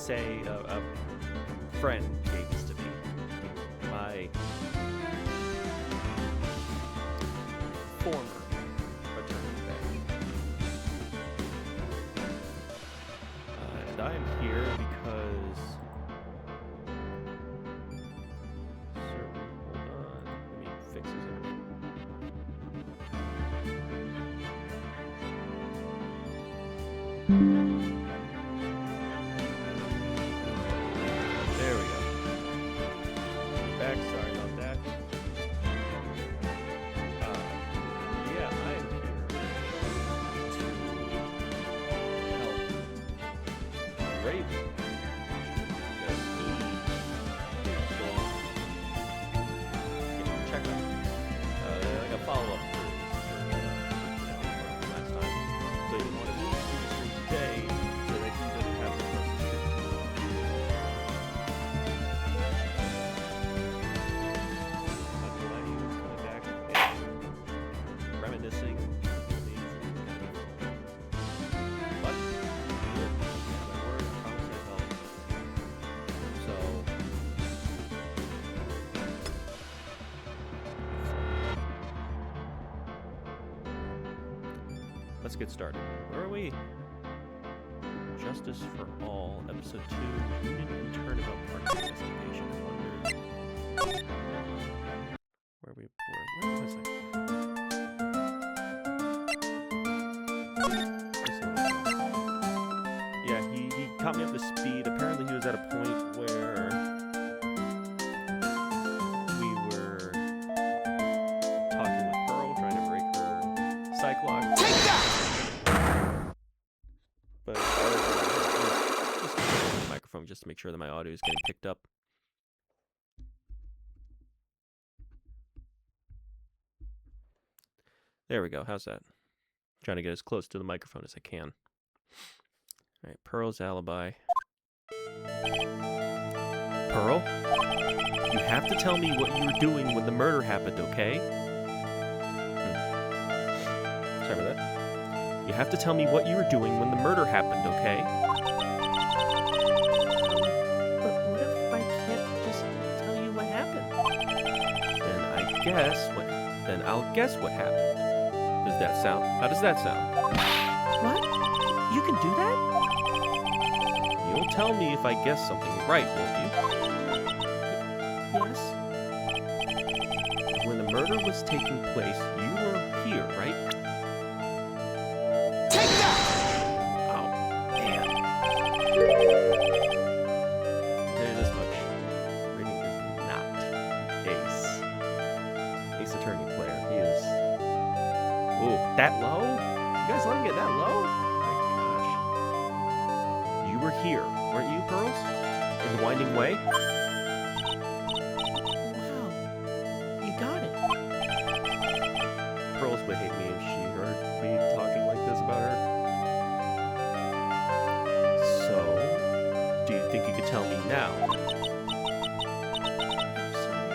say a friend gave this to me. My former fraternity band. And I am here because... Hold on. Let me fix this image. There we go. Back, sorry about that. Yeah, I am here to help Raven because he is going to get a checkup. Like a follow-up for last time. So he wanted me to do this stream today so that he doesn't have to post the stream. Reminiscing. But good. My word, I promise I help. So let's get started. Where are we? Justice for All, Episode 2, Unit and Turnabout Park Investigation. I wonder where was I? Yeah, he caught me up to speed. Apparently he was at a point where we were talking with Pearl, trying to break her psych lock. Take that! But just the microphone just to make sure that my audio is getting picked up. There we go. How's that? Trying to get as close to the microphone as I can. All right, Pearl's alibi. Pearl, you have to tell me what you were doing when the murder happened, okay? Sorry about that. You have to tell me what you were doing when the murder happened, okay? But what if I can't just tell you what happened? Then I'll guess what happened. Does that sound? How does that sound? What? You can do that? You'll tell me if I guess something right, won't Yes. you? When the murder was taking place, you were here, right? Take that! Oh, man. I'll tell you this much. Rating is not Ace. Ace Attorney player. He is... Ooh, that low? You guys let him get that low? My gosh. You were here, weren't you, Pearls? In the Winding Way? Wow. You got it. Pearls would hate me if she heard me talking like this about her. So, do you think you could tell me now? I'm sorry.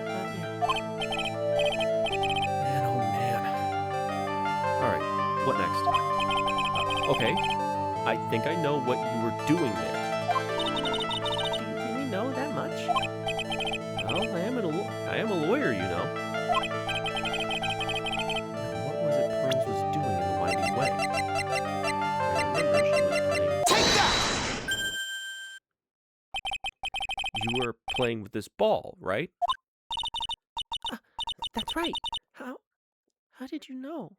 Not yet. Man, oh man. Alright, what next? Okay, I think I know what you were doing there. Do you really know that much? Well, I am a lawyer, you know. Now, what was it Pearls was doing in the Winding Way? I remember she was playing... Take that! You were playing with this ball, right? That's right. How did you know?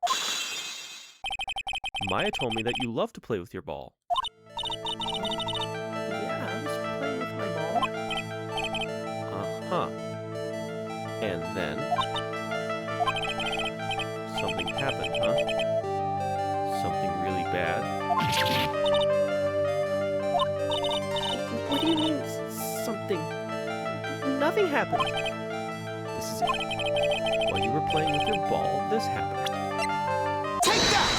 Maya told me that you love to play with your ball. Yeah, I was playing with my ball. Uh-huh. And then... something happened, huh? Something really bad? What do you mean, something? Nothing happened. This is it. While you were playing with your ball, this happened. Take that!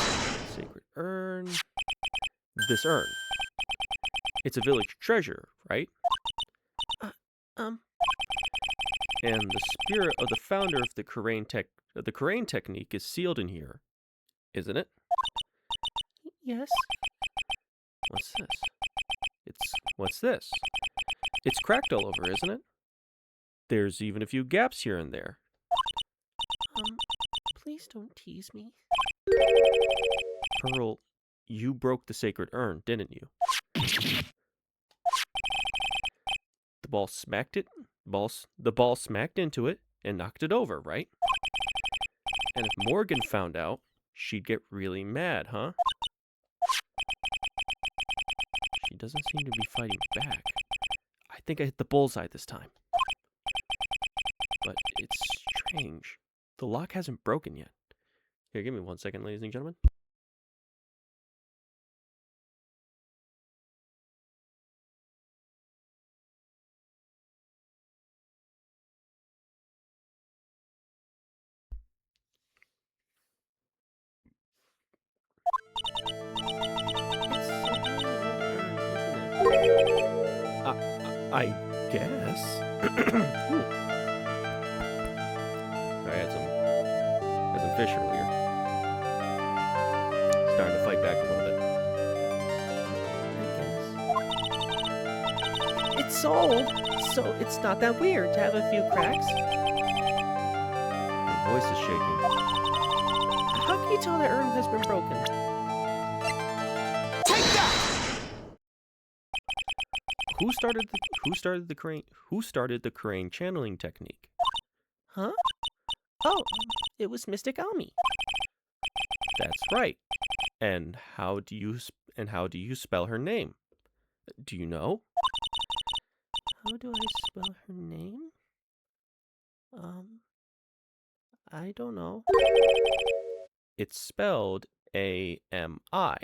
Sacred urn. This urn. It's a village treasure, right? And the spirit of the founder of the Karain technique is sealed in here, isn't it? Yes. What's this? It's What's this? It's cracked all over, isn't it? There's even a few gaps here and there. Please don't tease me. Pearl, you broke the sacred urn, didn't you? The ball smacked it. The ball smacked into it and knocked it over, right? And if Morgan found out, she'd get really mad, huh? She doesn't seem to be fighting back. I think I hit the bullseye this time. But it's strange. The lock hasn't broken yet. Here, give me 1 second, ladies and gentlemen. I guess. Ooh. I had some fish earlier. Starting to fight back a little bit. I guess. It's old, so it's not that weird to have a few cracks. Her voice is shaking. How can you tell the urn has been broken? Who started the crane channeling technique? Huh? Oh, it was Mystic Ami. That's right. And how do you spell her name? Do you know? How do I spell her name? I don't know. It's spelled A-M-I.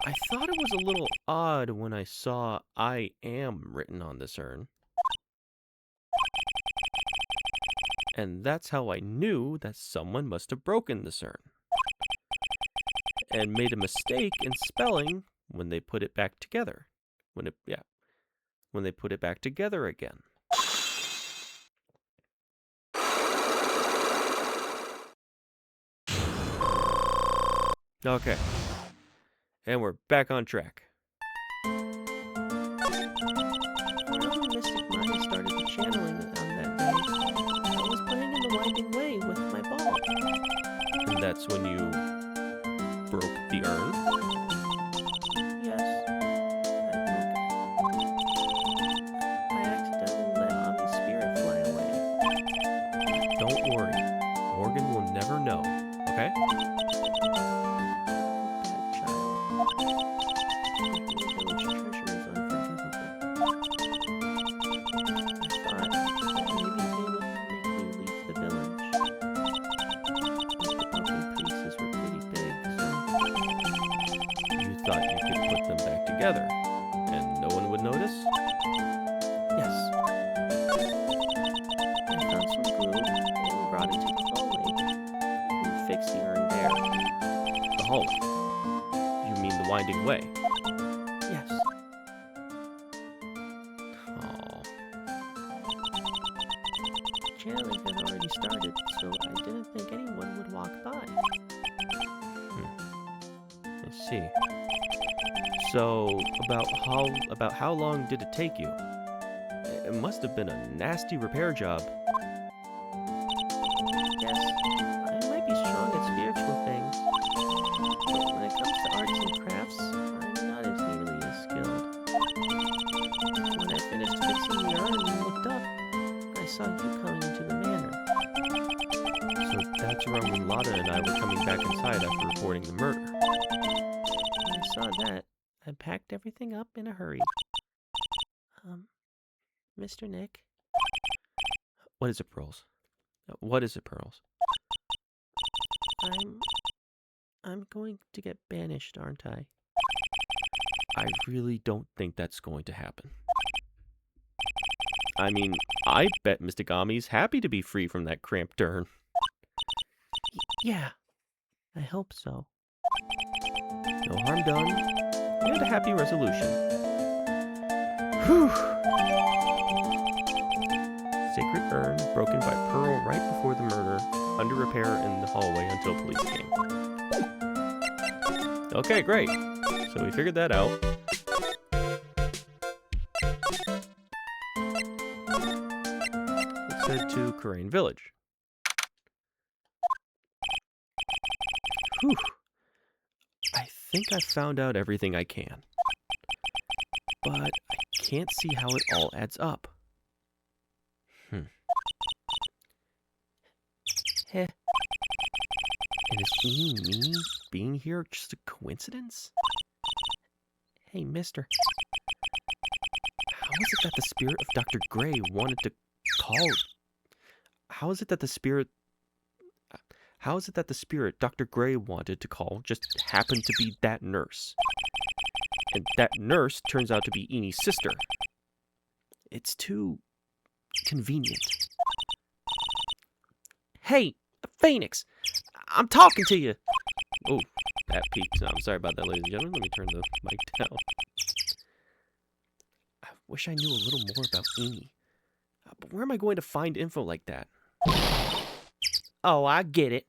I thought it was a little odd when I saw I am written on this urn. And that's how I knew that someone must have broken this urn. And made a mistake in spelling when they put it back together. When they put it back together again. Okay. And we're back on track. Around when Mystic Ami started the channeling on that day, I was playing in the Winding Way with my ball. And that's when you broke the urn? Yes, I accidentally let Ami's spirit fly away. Don't worry. Morgan will never know, okay? Together, and no one would notice? Yes. I found some glue and brought it to the hallway and fixed the urn there. The hallway? You mean the Winding Way? Yes. Oh. Channeling had already started, so I didn't think anyone would walk by. I see. So, about how long did it take you? It must have been a nasty repair job. Yes, I might be strong at spiritual things, but when it comes to arts and crafts, I'm not as nearly as skilled. When I finished fixing the urn and looked up, I saw you coming into the manor. So that's around when Lotta and I were coming back inside after reporting the murder. When I saw that, I packed everything up in a hurry. Mr. Nick? What is it, Pearls? What is it, Pearls? I'm going to get banished, aren't I? I really don't think that's going to happen. I mean, I bet Mystic Ami's happy to be free from that cramped urn. Yeah, I hope so. No harm done. We had a happy resolution. Whew. Sacred urn broken by Pearl right before the murder, under repair in the hallway until police came. Okay, great. So we figured that out. Let's head to Karain Village. Whew. I think I found out everything I can. But I can't see how it all adds up. Heh. And is me being here just a coincidence? Hey, mister. How is it that the spirit of Dr. Gray wanted to call... How is it that the spirit Dr. Gray wanted to call just happened to be that nurse? And that nurse turns out to be Enie's sister. It's too convenient. Hey, Phoenix! I'm talking to you! Oh, that peaked. I'm sorry about that, ladies and gentlemen. Let me turn the mic down. I wish I knew a little more about Enie. But where am I going to find info like that? Oh, I get it.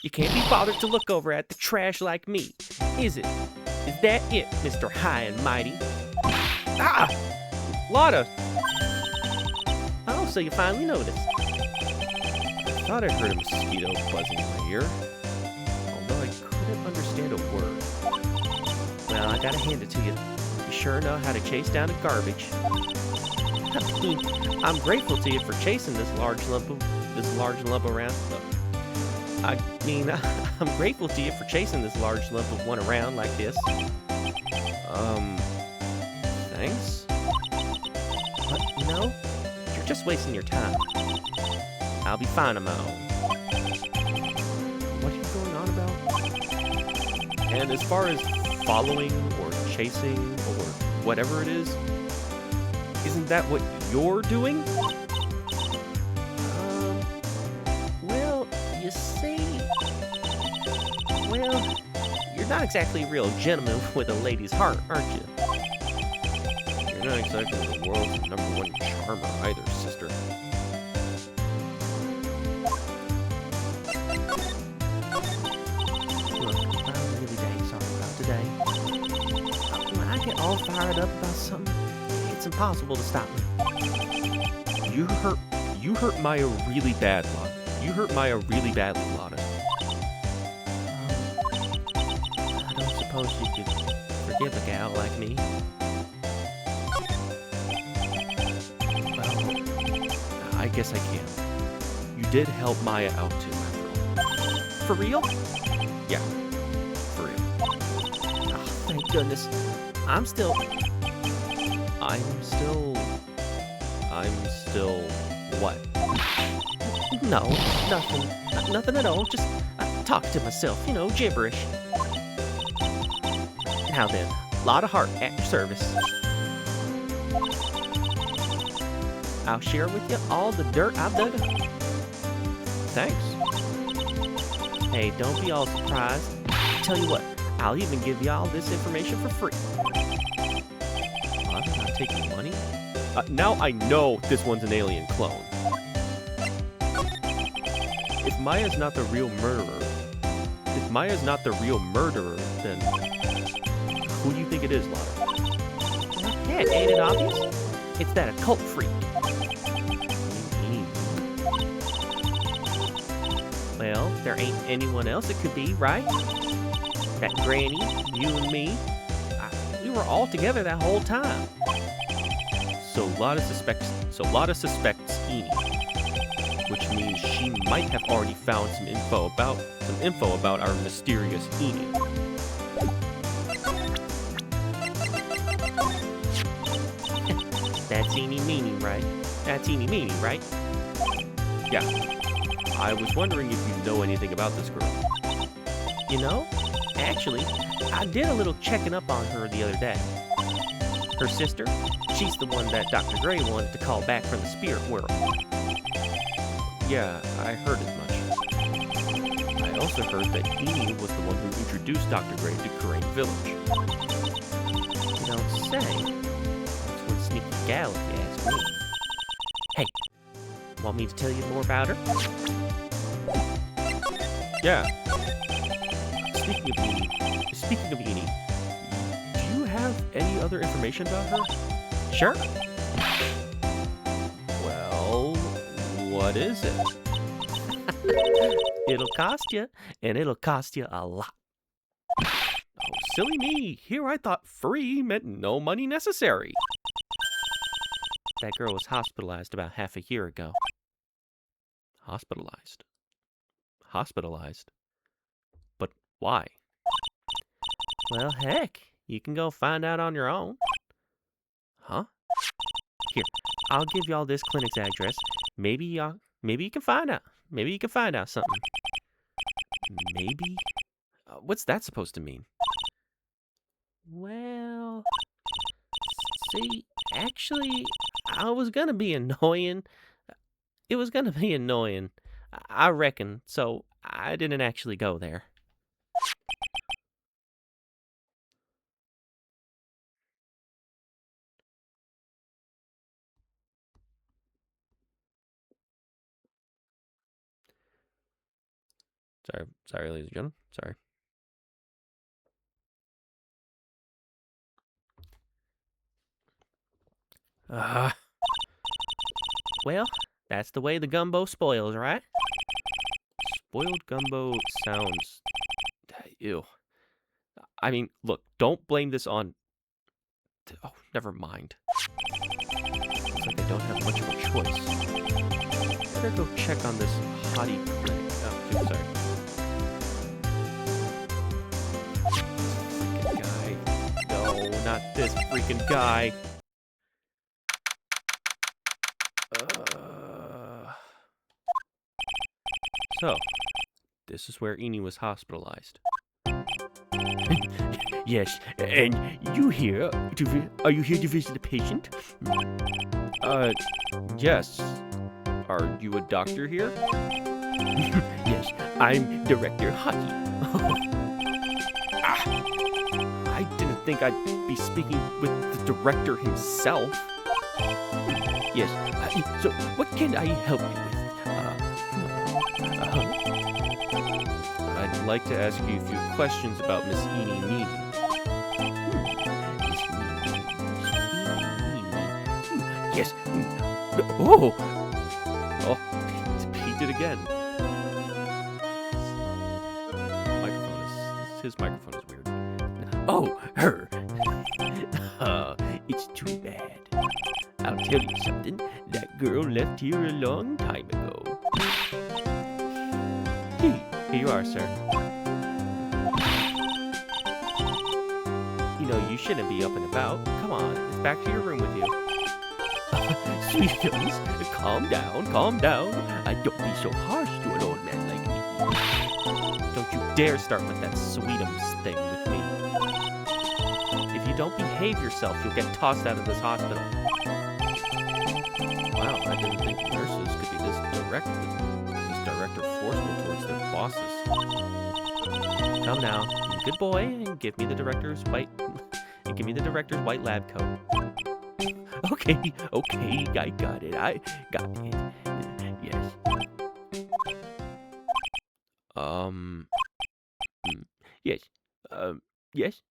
You can't be bothered to look over at the trash like me, is it? Is that it, Mr. High and Mighty? Ah! Lotta! Oh, so you finally noticed. I thought I heard a mosquito buzzing in my ear, although I couldn't understand a word. Well, I gotta hand it to you. You sure know how to chase down the garbage. I mean, I'm grateful to you for chasing this large lump around. I mean, I'm grateful to you for chasing this large lump of one around like this. Thanks? But, you know, you're just wasting your time. I'll be fine on my own. What are you going on about? And as far as following or chasing or whatever it is, isn't that what you're doing? Well, you see... Well, you're not exactly a real gentleman with a lady's heart, aren't you? You're not exactly the world's #1 charmer either, sister. Look, I'm really dang sorry about today. When I get all fired up about something, it's impossible to stop me. You hurt Maya really bad, Lotta. You hurt Maya really badly, Lotta. I don't suppose you could forgive a gal like me. Well, I guess I can. You did help Maya out too, after all. For real? Yeah, for real. Oh, thank goodness. I'm still what? No, nothing. Nothing at all. Just talk to myself, you know, gibberish. Now then, lot of heart at your service. I'll share with you all the dirt I've dug up. Thanks. Hey, don't be all surprised. Tell you what, I'll even give you all this information for free. I'm not taking money? Now I know this one's an alien clone. If Maya's not the real murderer, then who do you think it is, Lotta? Yeah, ain't it obvious? It's that occult freak. Well, there ain't anyone else it could be, right? That Granny, you and me, we were all together that whole time. So Lotta suspects Enie, which means she might have already found some info about our mysterious Enie. That's Eenie Meenie, right? That's Eenie Meenie, right? Yeah. I was wondering if you know anything about this girl. You know, actually, I did a little checking up on her the other day. Her sister, she's the one that Dr. Gray wanted to call back from the spirit world. Yeah, I heard as much. I also heard that Enie was the one who introduced Dr. Gray to Karain Village. You don't say. That's one sneaky gal, if you ask me. Hey, want me to tell you more about her? Yeah. Speaking of Enie, any other information about her? Sure. Well, what is it? It'll cost you, and it'll cost you a lot. Oh, silly me. Here I thought free meant no money necessary. That girl was hospitalized about half a year ago. Hospitalized? Hospitalized? But why? Well, heck, you can go find out on your own. Huh? Here, I'll give y'all this clinic's address. Maybe you can find out. Maybe you can find out something. Maybe? What's that supposed to mean? Well, see, actually, I was gonna be annoying. It was gonna be annoying, I reckon, so I didn't actually go there. Sorry, ladies and gentlemen. Sorry. Well, that's the way the gumbo spoils, right? Spoiled gumbo sounds... Ew. I mean, look, don't blame this on... Oh, never mind. Looks like I don't have much of a choice. Better go check on this hottie clinic. Oh, shoot, sorry. Freaking guy. No, not this freaking guy. So, this is where Eni was hospitalized. Yes, and you here are you here to visit a patient? Yes. Are you a doctor here? Yes, I'm Director Hockey. I didn't think I'd be speaking with the director himself. Yes, so what can I help you with? I'd like to ask you a few questions about Miss Eni Meany. Miss Meany. Yes. Oh! Oh, he did again. His microphone is weird. Oh, her. It's too bad. I'll tell you something. That girl left here a long time ago. Here you are, sir. You know, you shouldn't be up and about. Come on, it's back to your room with you. Sweetums, calm down, calm down. Don't be so harsh to an old man like me. Don't you dare start with that Sweetums thing with me. If you don't behave yourself, you'll get tossed out of this hospital. Wow, I didn't think nurses could be this director forceful towards their bosses. Come now, be a good boy and give me the director's white lab coat. Okay, I got it. I got it. Yes. Yes. Yes.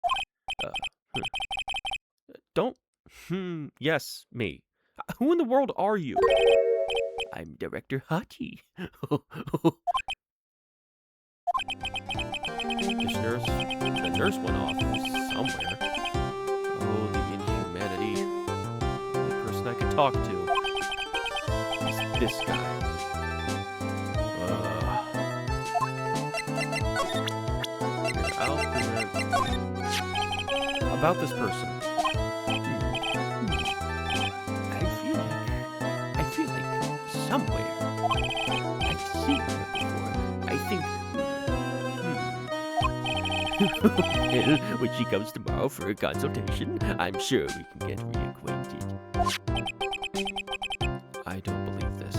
Don't. Yes, me. Who in the world are you? I'm Director Hachi. The nurse went off somewhere. Oh, the inhumanity. The only person I could talk to is this guy. About this person. I feel like somewhere I've seen her before. I think. Well, when she comes tomorrow for a consultation, I'm sure we can get reacquainted. I don't believe this.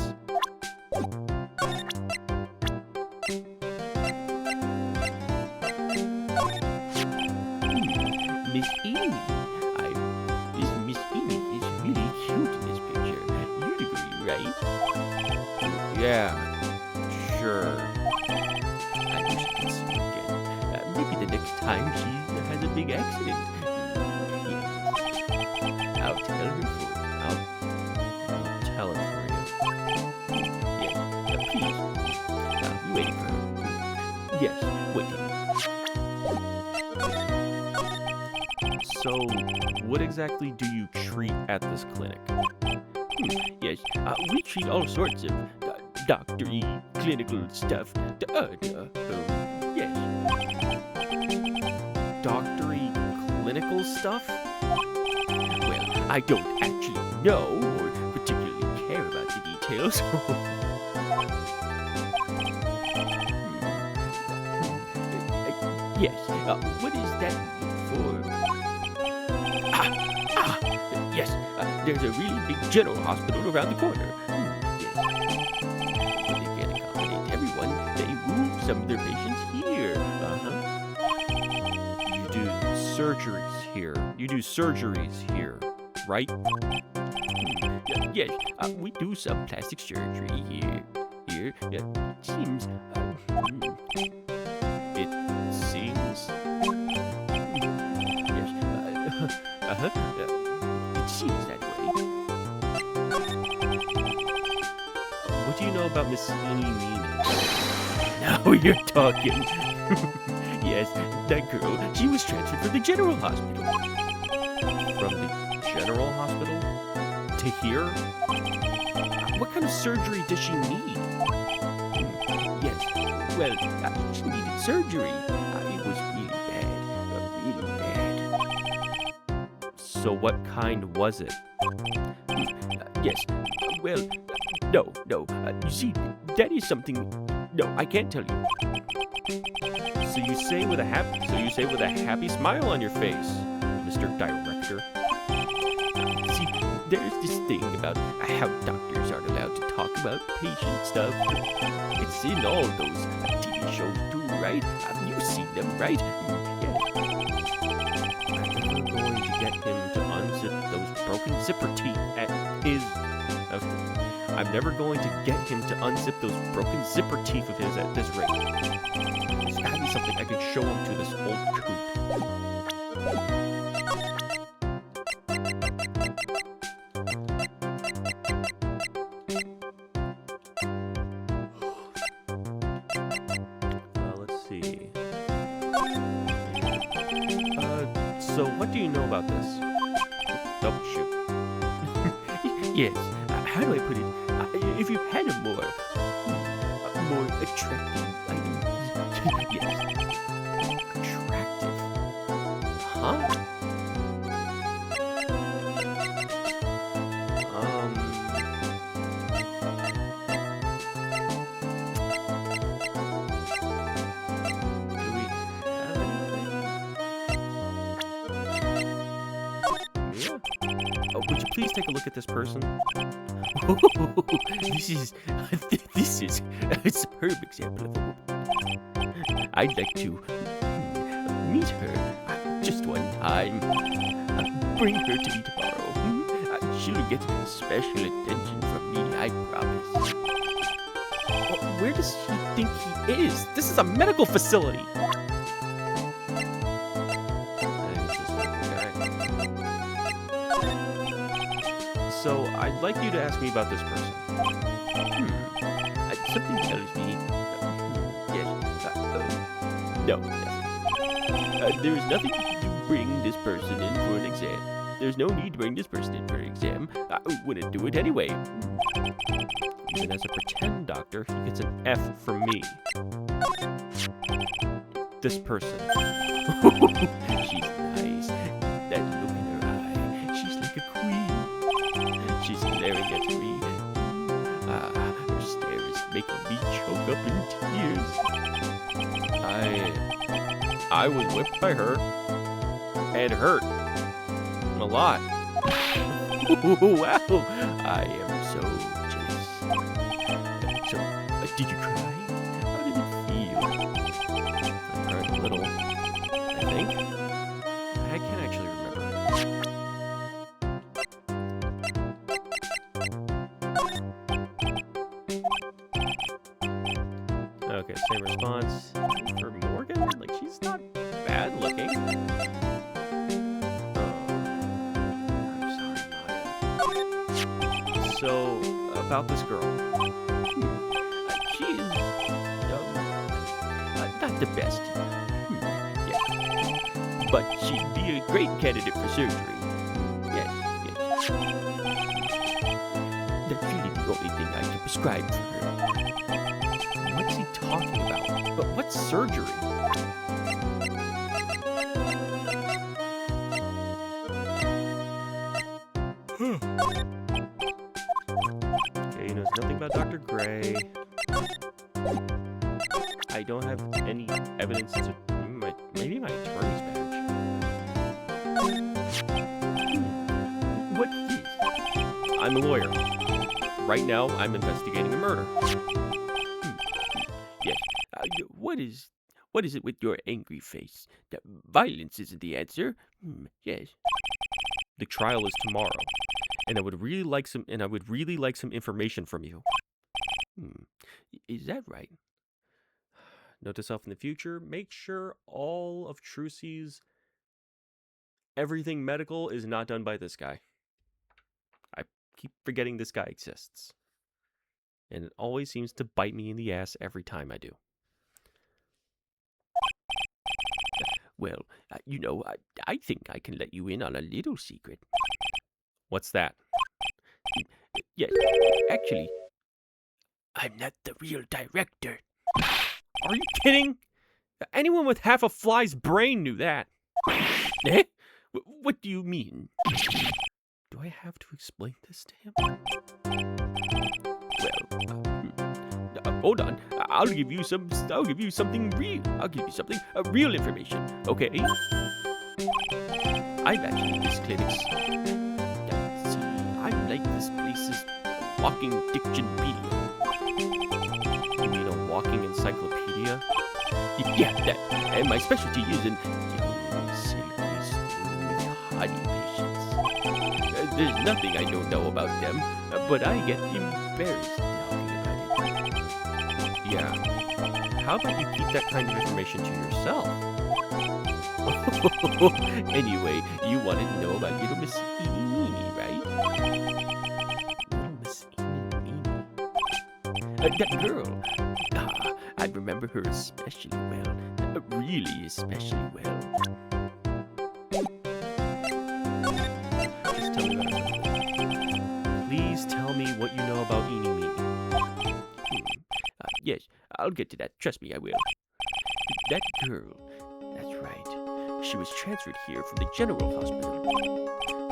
Miss Eni. Miss Eni is really cute in this picture. You'd agree, right? Yeah, sure. I wish I could see her again. Maybe the next time she has a big accident. Yes. I'll tell her for you. I'll tell it for you. Yes, please. You waiting for her? Yes, waiting. So, what exactly do you treat at this clinic? Yes, we treat all sorts of doctory, clinical stuff. Yes. Doctory clinical stuff? Well, I don't actually know or particularly care about the details. Yes, what is that for? Yes, there's a really big general hospital around the corner. Yes. But they can't accommodate everyone. They move some of their patients here. You do surgeries here. You do surgeries here, right? Yes, we do some plastic surgery here. It seems. It seems. Yes. It seems that way. What do you know about Miss Eenie Meenie? Now you're talking. Yes, that girl. She was transferred from the general hospital. From the general hospital? To here? What kind of surgery does she need? Yes. Well, she needed surgery. It was really bad. So what kind was it? Yes. Well, no. You see, that is something. No, I can't tell you. So you say with a happy smile on your face, Mr. Director. See, there's this thing about how doctors aren't allowed to talk about patient stuff. It's in all those TV shows too, right? You've seen them, right? I'm never going to get him to unzip those broken zipper teeth of his at this rate. There's gotta be something I can show him to this old coot. Let's see. So what do you know about this? Oh, shoot. Yes. How do I put it? If you had a more attractive item. Yes. Attractive. Huh? Do we have anything? Yeah. Oh, would you please take a look at this person? This is a superb example of a woman. I'd like to meet her just one time. Bring her to me tomorrow. She'll get special attention from me, I promise. Where does he think he is? This is a medical facility. So, I'd like you to ask me about this person. Something tells me... yes. No. There is nothing to bring this person in for an exam. There's no need to bring this person in for an exam. I wouldn't do it anyway. Even as a pretend doctor, he gets an F from me. This person. She's nice. That look in her eye. She's like a queen. She's staring at me. Her stare is making me choke up in tears. I was whipped by her and hurt a lot. Wow, I am so jealous. So, did you cry? How did it feel? I cried a little, I think. I can't actually remember. Okay, same response for Morgan. Like, she's not bad looking. Oh, I'm sorry. So, about this girl. She is not the best. Yes. But she'd be a great candidate for surgery. Yes. That's really the only thing I can prescribe for her. What's he talking about? But what's surgery? Okay, he knows nothing about Dr. Gray. I don't have any evidence to... maybe my attorney's badge. What is? I'm a lawyer. Right now, I'm investigating a murder. Yes. What is it with your angry face? That violence isn't the answer. Yes. The trial is tomorrow, and I would really like some information from you. Is that right? Note to self in the future, make sure all of Trucy's everything medical is not done by this guy. I keep forgetting this guy exists. And it always seems to bite me in the ass every time I do. Well, I think I can let you in on a little secret. What's that? Yes, actually, I'm not the real director. Are you kidding? Anyone with half a fly's brain knew that. Eh? What do you mean? Do I have to explain this to him? Well, hold on. I'll give you something real. I'll give you real information. Okay? I've actually this clinic's. See, I'm like this place's walking dictionpedia. You mean a walking encyclopedia? Yeah, that. And my specialty is in silky smooth honey patients. There's nothing I don't know about them, but I get embarrassed talking about it. Yeah. How about you keep that kind of information to yourself? Anyway, you wanted to know about little Miss Eenie Meenie, right? Little Miss Eenie Meenie. That girl. I remember her especially well. Really especially well. Just tell me about her. Please tell me what you know about Eenie Meenie. Yes, I'll get to that. Trust me, I will. That girl. That's right. She was transferred here from the General Hospital.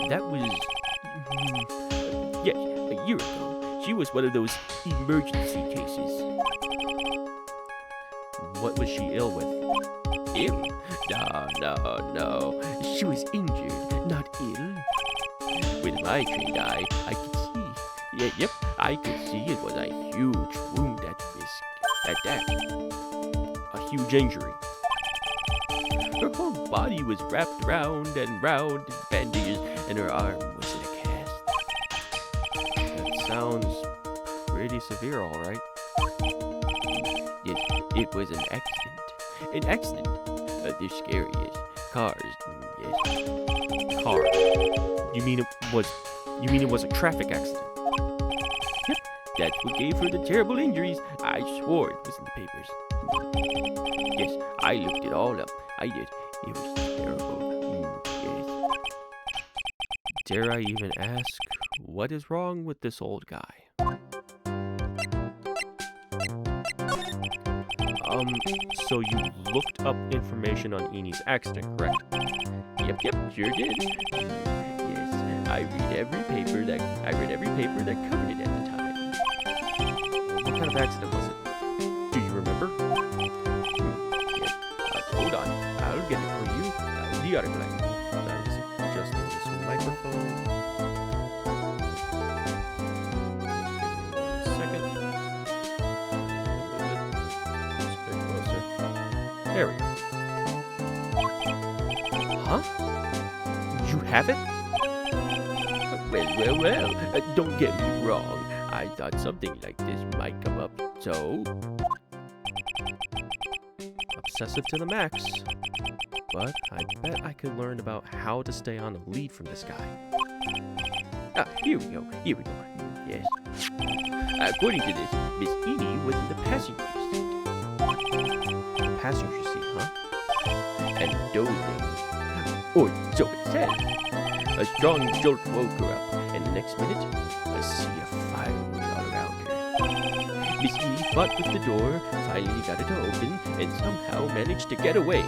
That was... yes, a year ago. She was one of those emergency cases. What was she ill with? Ill? No. She was injured, not ill. With my trained eye, I could see. Yep, I could see it was a huge wound at that. A huge injury. Her whole body was wrapped round and round in bandages, and her arm was in a cast. That sounds pretty severe, all right. Yes, it was an accident. An accident. They're scary as cars. Yes. Car. You mean it was a traffic accident? Yep, that's what gave her the terrible injuries. I swore it was in the papers. Yes, I looked it all up. I did. It was terrible. Yes. Dare I even ask, what is wrong with this old guy? So you looked up information on Enie's accident, correct? Yep, sure did. Yes, I read every paper that covered it at the time. What kind of accident was it? Do you remember? Yes. Hold on, I'll get it for you. The article. Sorry, just adjusting this microphone. Just give me 1 second. Just a bit closer. There we go. Huh? You have it? Well, don't get me wrong. I thought something like this might come up, so... Obsessive to the max. But I bet I could learn about how to stay on a lead from this guy. Ah, here we go. Here we go. Yes. According to this, Miss Edie was in the passenger seat. Passenger seat, huh? And dozing. Or so it says. A strong jolt woke her up, and the next minute, a sea of fire was all around her. Miss Edie fought with the door, finally got it to open, and somehow managed to get away.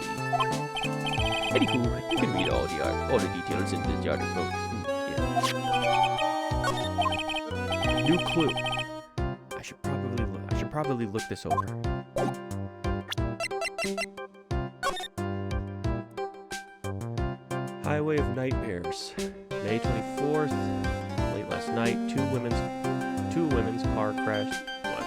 Anywho, you can read all the details in this article. Yeah. New clue. I should probably look this over. Highway of Nightmares. May 24th. Late last night, two women's car crashed. What?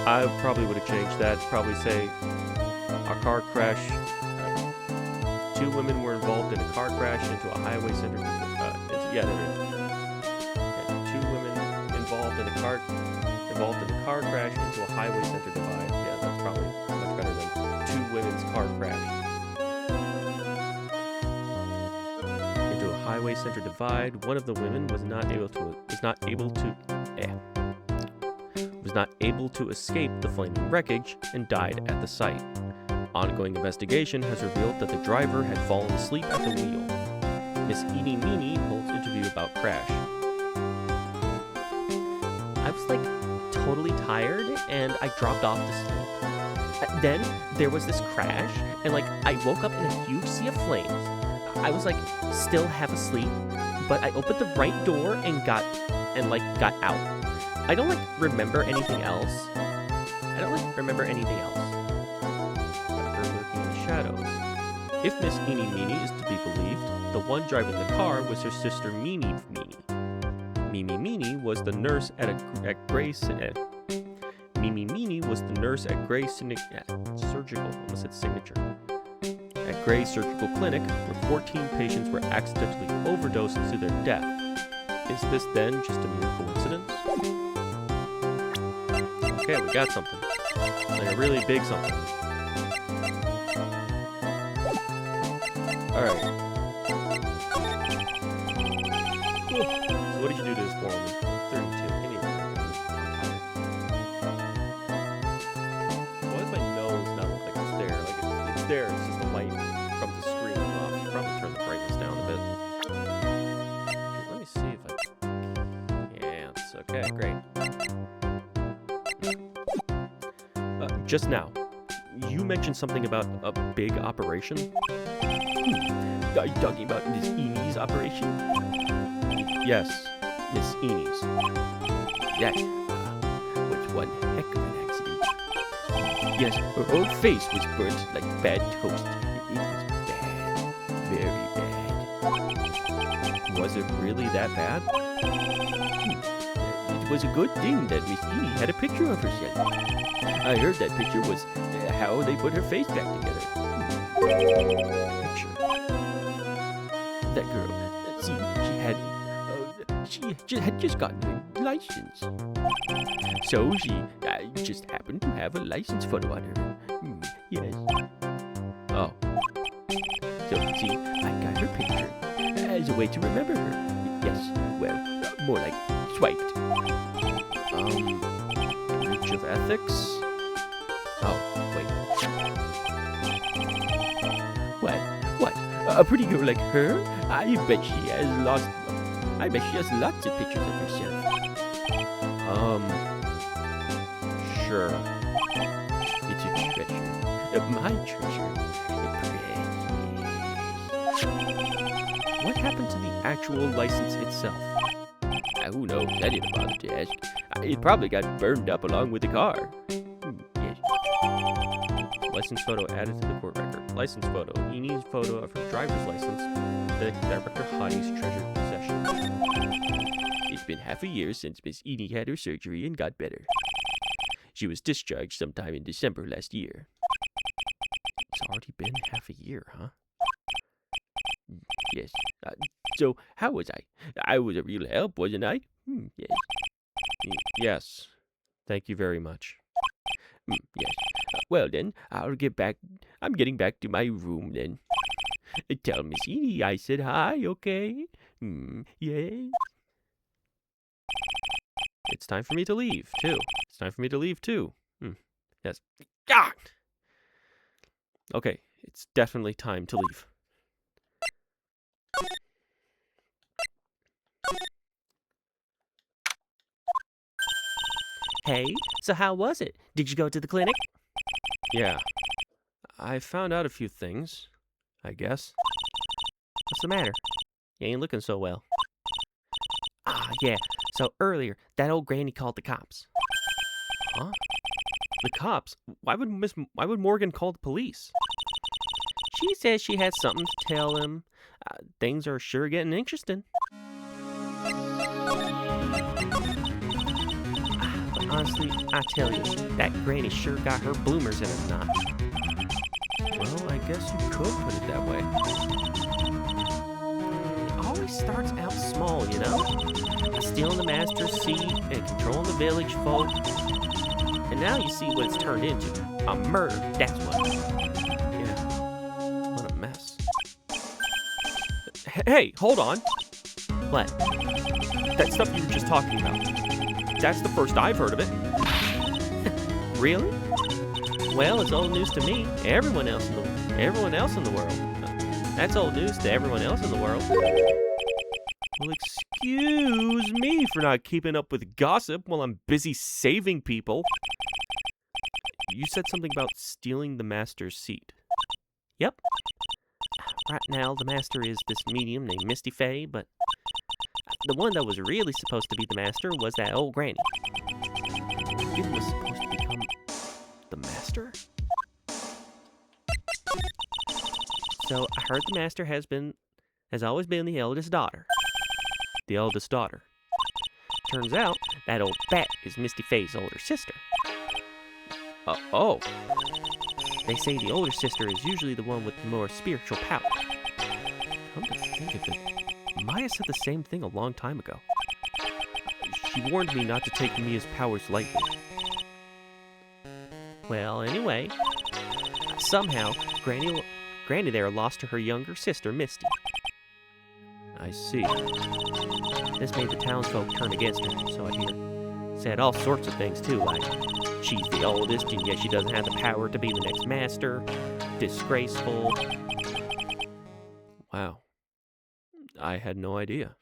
I probably would have changed that. Probably say a car crash. Two women were involved in a car crash into a highway center. Two women involved in a car crash into a highway center divide. Yeah, that's probably much better than two women's car crash into a highway center divide. One of the women was not able to escape the flaming wreckage and died at the site. Ongoing investigation has revealed that the driver had fallen asleep at the wheel. Miss Edie Meany holds interview about crash. I was like totally tired and I dropped off to sleep. Then there was this crash and like I woke up in a huge sea of flames. I was like still half asleep, but I opened the right door and got out. I don't remember anything else. But her lurking in the shadows. If Miss Eenie Meeny is to be believed, the one driving the car was her sister Mimi Meeny. Mimi Meeny was the nurse at Gray's Mimi Meeny was the nurse at Gray's Surgical. Almost said signature. At Gray's Surgical Clinic, where 14 patients were accidentally overdosed to their death. Is this then just a mere coincidence? Okay, we got something. Like a really big something. Alright. So what did you do to this poor woman? 32. Give me a break. I'm tired. Why does my nose not look like it's there? Like it's there, it's just the light from the screen off. Probably turn the brightness down a bit. Let me see if yeah, it's okay, great. Just now, you mentioned something about a big operation? Are you talking about Miss Enie's operation? Yes, Miss Enie's. That was one heck of an accident. Yes, her whole face was burnt like bad toast. It was bad. Very bad. Was it really that bad? It was a good thing that Miss Enie had a picture of herself. I heard that picture was how they put her face back together. Picture. That girl, she had just gotten her license. So she just happened to have a license photo on her. Yes. Oh. So see, I got her picture as a way to remember her. Yes, well, more like swiped. Breach of ethics? Oh, wait. What? A pretty girl like her? I bet she has lots of pictures of herself. Sure. It's a treasure. My treasure. Precious. What happened to the actual license itself? Who knows? I didn't bother to ask. It probably got burned up along with the car. Yes. License photo added to the court record. License photo. Enie's photo of her driver's license. The Director Hottie's treasured possession. It's been half a year since Miss Enie had her surgery and got better. She was discharged sometime in December last year. It's already been half a year, huh? Yes. So, how was I? I was a real help, wasn't I? Yes. Yes. Thank you very much. Yes. Well then, I'll get back. I'm getting back to my room then. Tell Miss Edie I said hi, okay? Yay. It's time for me to leave, too. Yes. Ah! Okay, it's definitely time to leave. Hey, so how was it? Did you go to the clinic? Yeah. I found out a few things, I guess. What's the matter? You ain't looking so well. Ah, yeah. So earlier, that old granny called the cops. Huh? The cops? Why would Morgan call the police? She says she has something to tell him. Things are sure getting interesting. But honestly, I tell you, that granny sure got her bloomers in a knot. Well, I guess you could put it that way. It always starts out small, you know? Stealing the master's seat and controlling the village folk. And now you see what it's turned into. A murder, that's what. Yeah. What a mess. Hey, hold on. What? That stuff you were just talking about. That's the first I've heard of it. Really? Well, it's old news to me. Everyone else in the world. That's old news to everyone else in the world. Well, excuse me for not keeping up with gossip while I'm busy saving people. You said something about stealing the master's seat. Yep. Right now, the master is this medium named Misty Fey, but the one that was really supposed to be the master was that old granny. It was supposed to become the master? So I heard the master has always been the eldest daughter. The eldest daughter. Turns out that old bat is Misty Fey's older sister. Oh. They say the older sister is usually the one with more spiritual power. Come to think of it, Maya said the same thing a long time ago. She warned me not to take Mia's powers lightly. Well, anyway, somehow Granny there lost to her younger sister, Misty. I see. This made the townsfolk turn against her, so I hear. Said all sorts of things too, like she's the oldest and yet she doesn't have the power to be the next master. Disgraceful. Wow. I had no idea.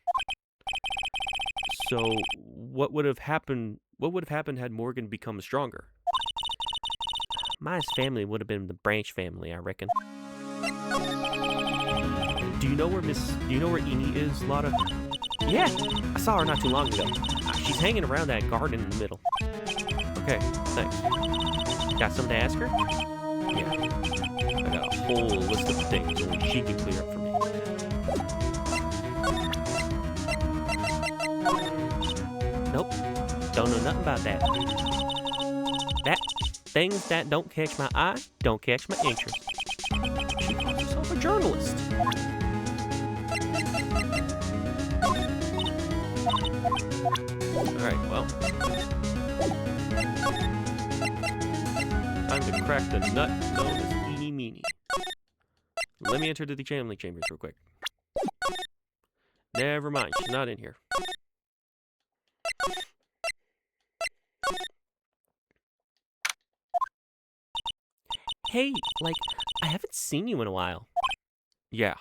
So, what would have happened had Morgan become stronger? Maya's family would have been the Branch family, I reckon. Do you know where Eni is, Lotta? Yeah, I saw her not too long ago. She's hanging around that garden in the middle. Okay, thanks. Got something to ask her? Yeah. I got a whole list of things only she can clear up for me. Nope. Don't know nothing about that. Things that don't catch my eye, don't catch my interest. She calls herself a journalist. Alright, well. Time to crack the nut known as Eeny Meeny. Let me enter the family chambers real quick. Never mind, she's not in here. Hey, I haven't seen you in a while. Yeah.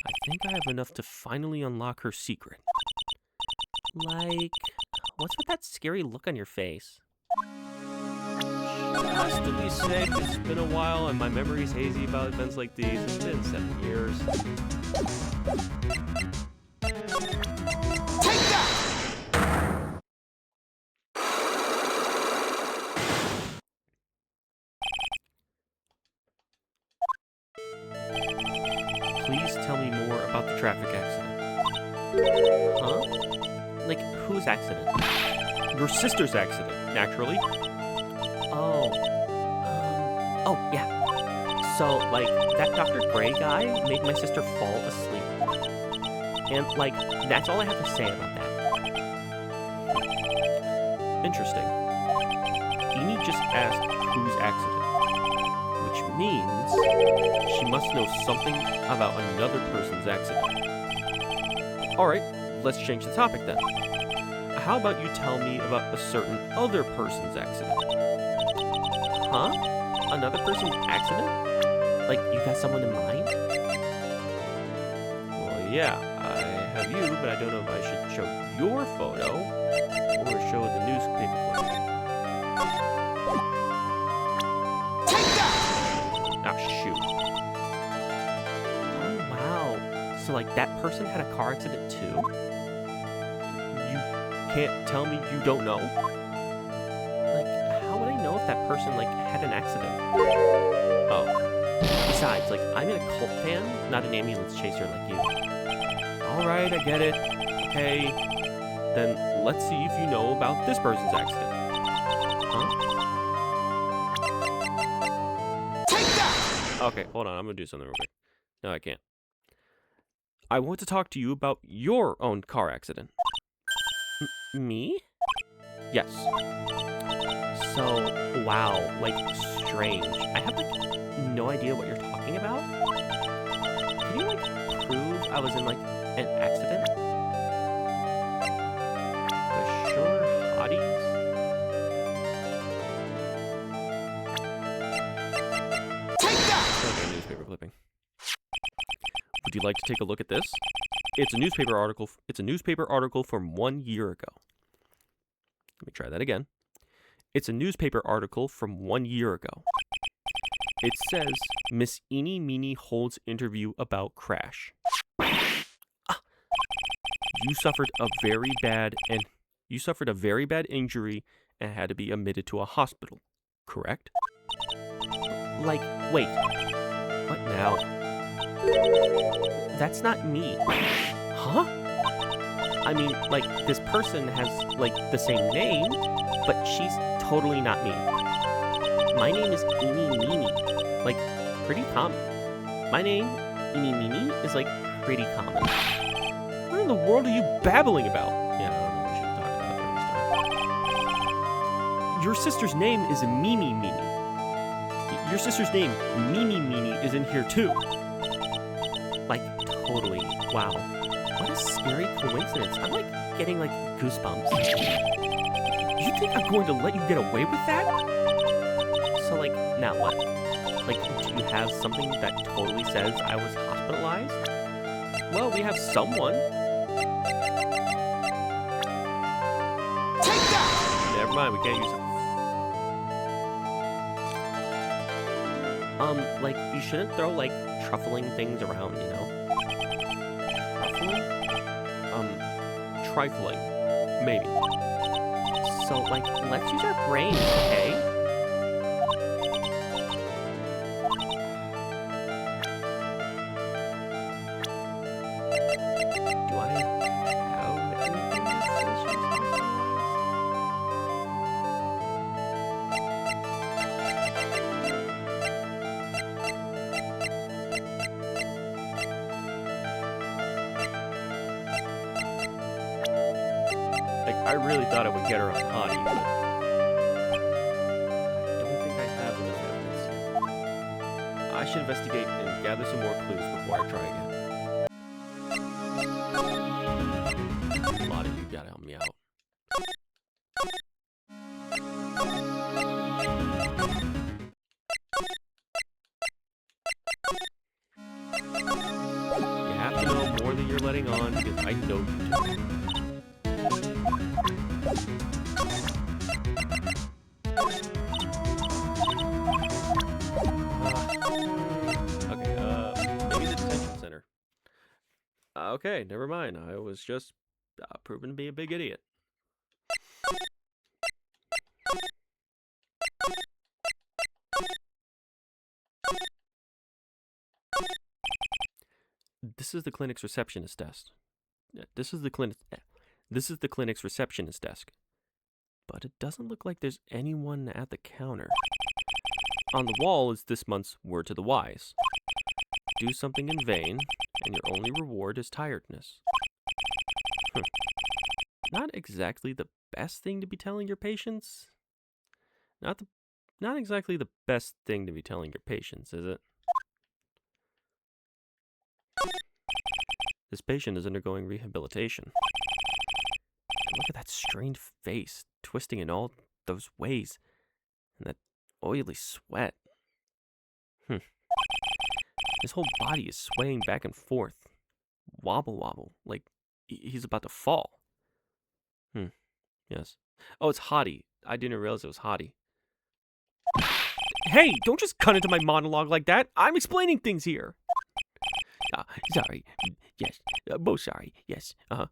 I think I have enough to finally unlock her secret. What's with that scary look on your face? Just to be safe, it's been a while and my memory's hazy about events like these. It's been 7 years. Take that! Please tell me more about the traffic accident. Huh? Whose accident? Your sister's accident, naturally. Oh, yeah. So, that Dr. Gray guy made my sister fall asleep. And, that's all I have to say about that. Interesting. Eni just asked whose accident, which means she must know something about another person's accident. Alright, let's change the topic then. How about you tell me about a certain other person's accident? Huh? Another person's accident? Like, you got someone in mind? Well, yeah, I have you, but I don't know if I should show your photo or show the newspaper clip. Ah, shoot. Oh, wow. So, like, that person had a car accident too? You can't tell me you don't know? Like, how would I know if that person, like, had an accident? Oh, Besides, like, I'm a cult fan, not an ambulance chaser like you. alright, I get it. Okay, then let's see if you know about this person's accident. Okay, hold on. I'm going to do something real quick. No, I can't. I want to talk to you about your own car accident. Me? Yes. So, wow, like, strange. I have, like, no idea what you're talking about. Can you, like, prove I was in, like, an accident? The sure hotties? Okay, newspaper clipping. Would you like to take a look at this? It's a newspaper article. It's a newspaper article from 1 year ago. Let me try that again. It's a newspaper article from 1 year ago. It says, Miss Eeny Meeny holds interview about crash. You suffered a very bad injury and had to be admitted to a hospital, correct? Like, wait, What now? that's not me. Huh? I mean, like, this person has, like, the same name, but she's totally not me. My name is Eeny Meeny. Like, pretty common. My name, Eeny Meeny, is, like, pretty common. What in the world are you babbling about? Yeah, I don't know what she's talking about there this time. Your sister's name is Mimi Mimi. Your sister's name, Mimi Mimi, is in here too. Like, totally. Wow. What a scary coincidence. I'm, like, getting, like, goosebumps. You think I'm going to let you get away with that? So, like, now what? Like, do you have something that totally says I was hospitalized? Well, we have someone. Never mind, we can't use it. Like, you shouldn't throw, like, truffling things around, you know? Truffling? Trifling. Maybe. So, like, let's use our brains, okay? Do I have anything that says she's hospitalized? Like, I really thought I would get her on Hottie, but I don't think I have enough evidence yet. I should investigate and gather some more clues before I try again. A lot of you gotta help me out. You have to know more than you're letting on because I know you do. Maybe the detention center. Okay, never mind. I was just proven to be a big idiot. This is the clinic's receptionist desk. This is the clinic's receptionist desk. But it doesn't look like there's anyone at the counter. On the wall is this month's word to the wise. Do something in vain, and your only reward is tiredness. Not exactly the best thing to be telling your patients. Not the not exactly the best thing to be telling your patients, is it? This patient is undergoing rehabilitation. And look at that strained face, twisting in all those ways, and that oily sweat. His whole body is swaying back and forth. Wobble wobble, like he's about to fall. Yes. Oh, it's Hottie. I didn't realize it was Hottie. Hey, don't just cut into my monologue like that. I'm explaining things here. Sorry. Yes. Most sorry. Yes. What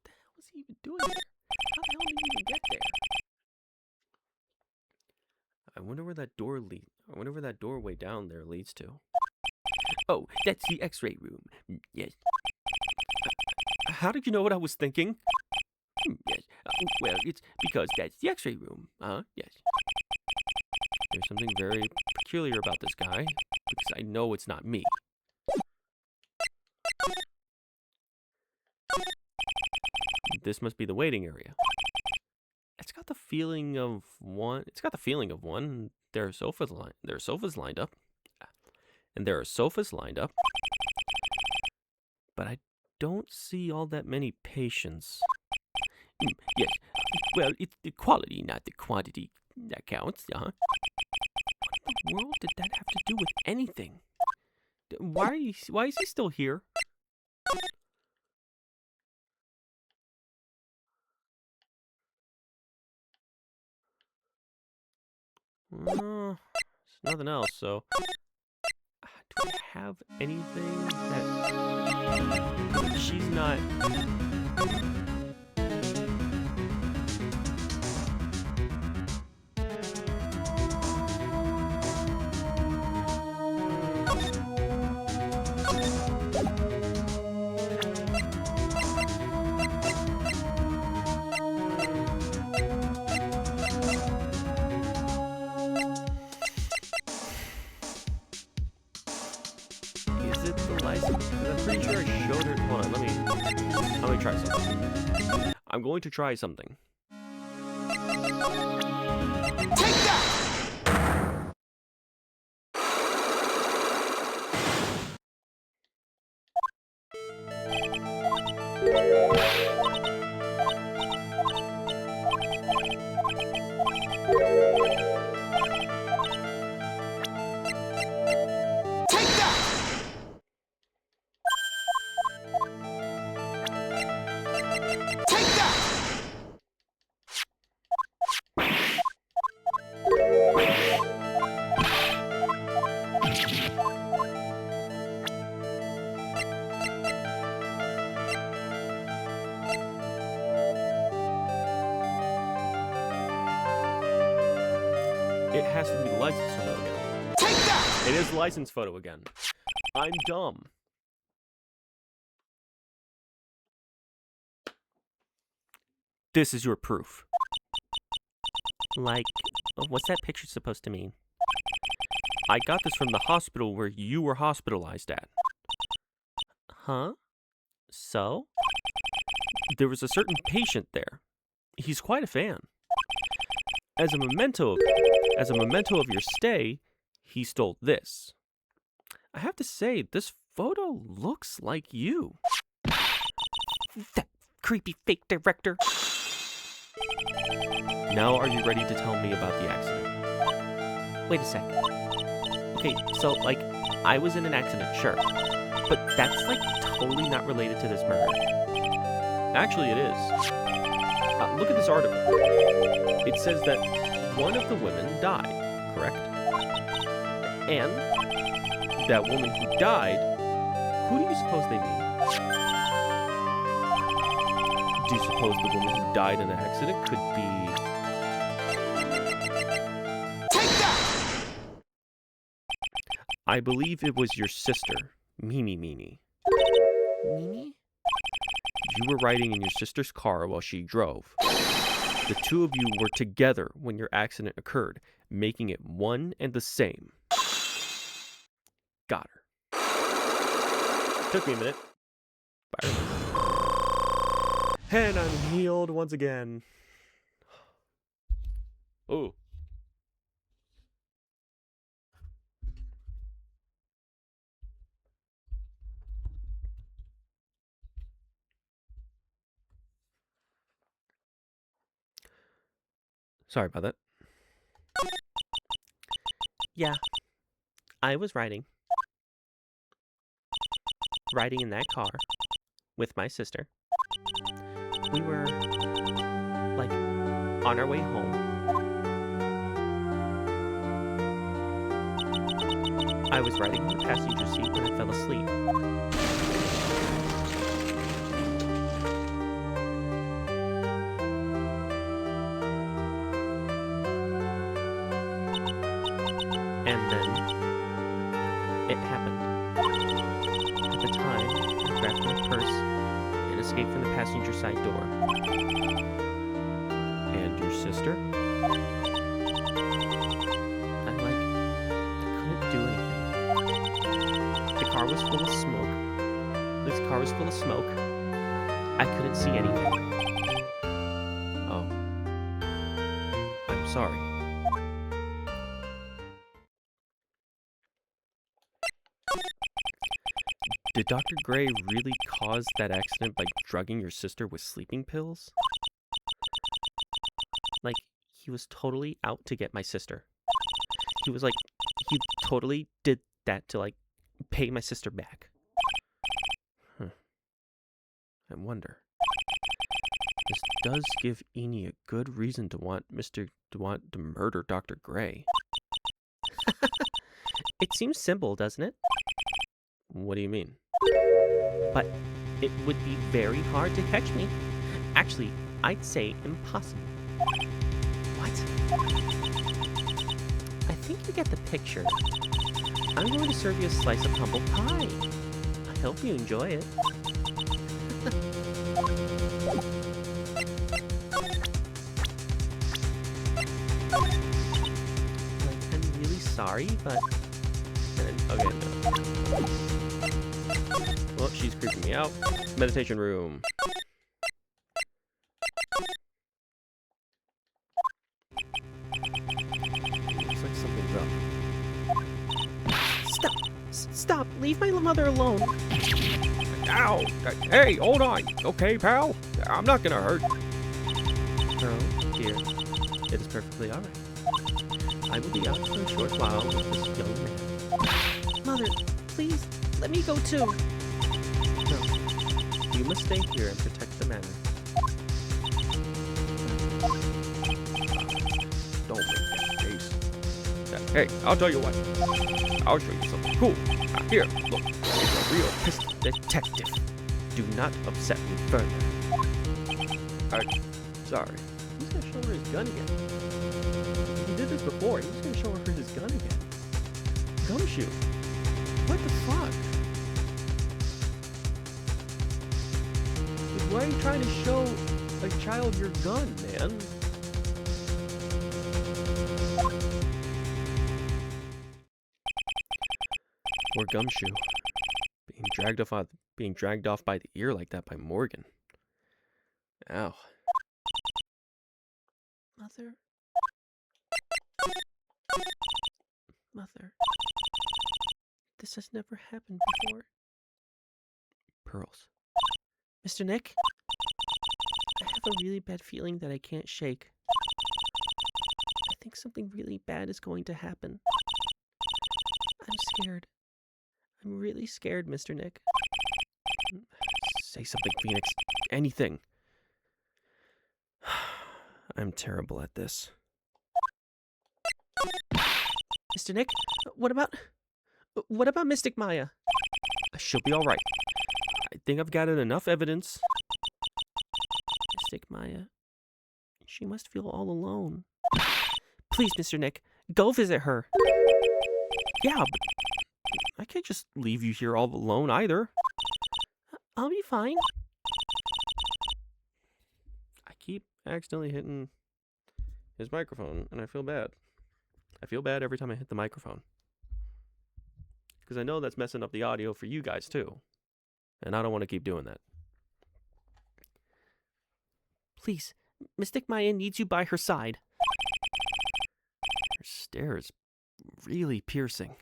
the hell was he even doing there? How the hell did he even get there? I wonder where that door leads. I wonder where that doorway down there leads to. Oh, that's the X-ray room. Yes. How did you know what I was thinking? Yes. Well, it's because that's the X-ray room. Yes. There's something very peculiar about this guy, because I know it's not me. This must be the waiting area. It's got the feeling of one. It's got the feeling of one. There are sofas lined up. And there are sofas lined up. But I don't see all that many patients. Yes. Well, it's the quality, not the quantity that counts. What in the world did that have to do with anything? Why is he still here? There's nothing else, so... Do I have anything that... She's not... Is it the license? Because I'm pretty sure I showed her... Hold on, let me try something. I'm going to try something. Take that! Take that! Take that! It has to be the license photo again. Take that! It is the license photo again. I'm dumb. This is your proof. Like, what's that picture supposed to mean? I got this from the hospital where you were hospitalized at. Huh? So? There was a certain patient there. He's quite a fan. As a memento of your stay, he stole this. I have to say, this photo looks like you. That creepy fake director. Now are you ready to tell me about the accident? Wait a second. Okay, so, like, I was in an accident, sure. But that's, like, totally not related to this murder. Actually, it is. Look at this article. It says that one of the women died, correct? And that woman who died, who do you suppose they mean? Do you suppose the woman who died in the accident could be... Take that! I believe it was your sister, Mimi. Mimi? You were riding in your sister's car while she drove. The two of you were together when your accident occurred, making it one and the same. Got her. Took me a minute. But I remember. And I'm healed once again. Oh. Sorry about that. Yeah, I was riding in that car with my sister. We were, like, on our way home. I was riding in the passenger seat when I fell asleep. And then it happened. At the time, I grabbed my purse and escaped from the passenger side door. And your sister? I couldn't do anything. The car was full of smoke. This car was full of smoke. I couldn't see anything. Oh. I'm sorry. Did Dr. Gray really cause that accident by drugging your sister with sleeping pills? Like, he was totally out to get my sister. He was like, he totally did that to, like, pay my sister back. I wonder. This does give Eni a good reason to want to murder Dr. Gray. It seems simple, doesn't it? What do you mean? But it would be very hard to catch me. Actually, I'd say impossible. What? I think you get the picture. I'm going to serve you a slice of humble pie. I hope you enjoy it. Like, I'm really sorry, but... Okay, no. Well, she's creeping me out. Meditation room. Looks like something's up. Stop! Leave my mother alone! Ow! Hey, hold on! Okay, pal? I'm not gonna hurt. Oh, dear. It is perfectly alright. I will be out for a short while with this young man. Mother, please, let me go too. No, you must stay here and protect the manor. Don't make that face. Hey, I'll tell you what. I'll show you something cool. Here, look. It's a real pistol detective. Do not upset me further. Sorry. He's gonna show her his gun again. He did this before. He's gonna show her his gun again. Gumshoe. What the fuck? Why are you trying to show a child your gun, man? Poor Gumshoe. Being dragged off by the ear like that by Morgan. Ow. Mother. Mother. This has never happened before. Pearls. Mr. Nick? I have a really bad feeling that I can't shake. I think something really bad is going to happen. I'm scared. I'm really scared, Mr. Nick. Say something, Phoenix. Anything. I'm terrible at this. Mr. Nick, what about Mystic Maya? She'll be alright. I think I've gathered enough evidence. Mystic Maya. She must feel all alone. Please, Mr. Nick, go visit her. Yeah, but I can't just leave you here all alone either. I'll be fine. I keep accidentally hitting his microphone, and I feel bad. I feel bad every time I hit the microphone. Because I know that's messing up the audio for you guys, too. And I don't want to keep doing that. Please, Mystic Maya needs you by her side. stare is really piercing.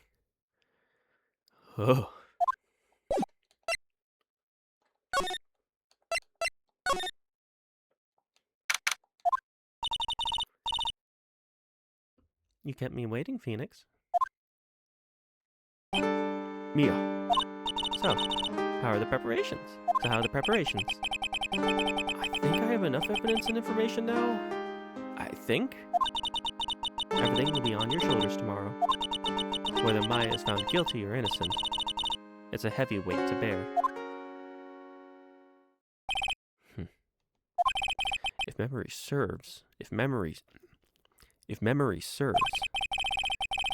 Oh. You kept me waiting, Phoenix. Mia. So, how are the preparations? I think I have enough evidence and information now. I think? Everything will be on your shoulders tomorrow. Whether Maya is found guilty or innocent, it's a heavy weight to bear. If memory serves,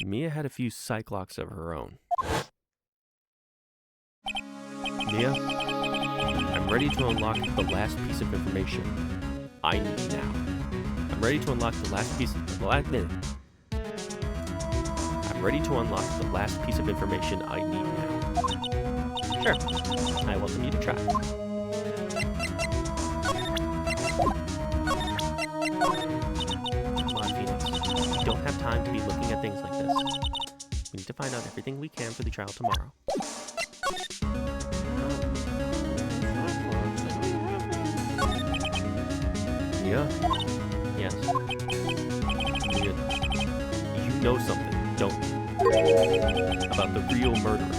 Mia had a few cyclocks of her own. Mia, I'm ready to unlock the last piece of information I need now. I'm ready to unlock the last piece of information I need now. Sure, I welcome you to try. Come on, Phoenix. We don't have time to be looking at things like this. We need to find out everything we can for the trial tomorrow. Mia? Yes. Mia, you know something, don't you? About the real murderer.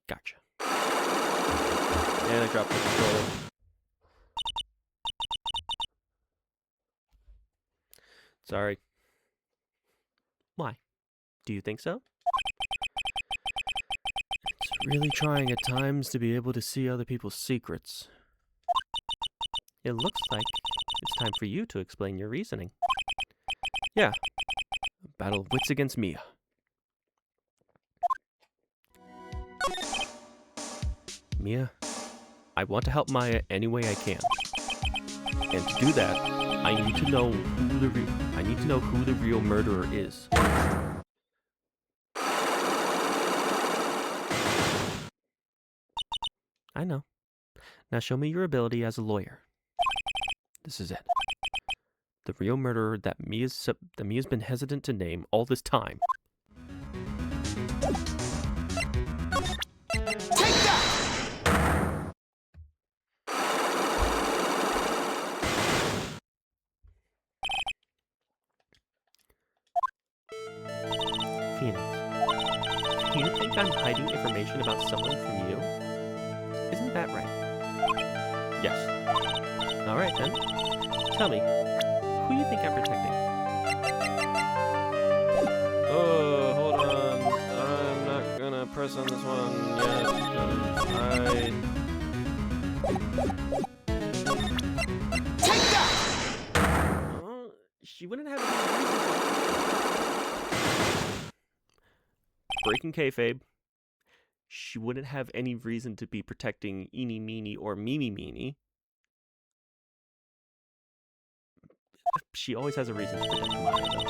Gotcha. And I dropped the controller. Sorry. Why? Do you think so? It's really trying at times to be able to see other people's secrets. It looks like it's time for you to explain your reasoning. Yeah. A battle of wits against Mia. Mia, I want to help Maya any way I can. And to do that, I need to know who the real murderer is. I know. Now show me your ability as a lawyer. This is it. The real murderer that Mia's been hesitant to name all this time. Take that! Phoenix, do you think I'm hiding information about someone from you? Isn't that right? Yes. All right, then. Tell me, who you think I'm protecting? Oh, hold on. I'm not gonna press on this one yet. Take that! She wouldn't have any reason to... Breaking kayfabe. She wouldn't have any reason to be protecting Eeny, Meeny, or Meeny, Meeny. She always has a reason to protect Maya, though.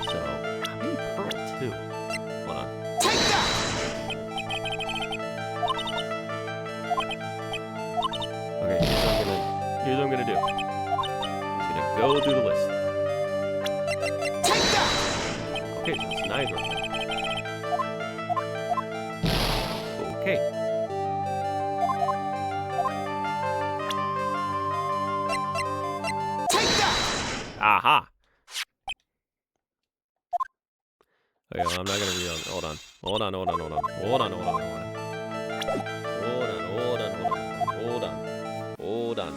So, maybe Pearl, too. Hold on. Take that! Okay, here's what I'm gonna do. I'm just gonna go through the list. Take that! Okay, so it's neither of them. Okay. Take that! Aha! Okay, well, I'm not gonna read on. Hold on. Hold on.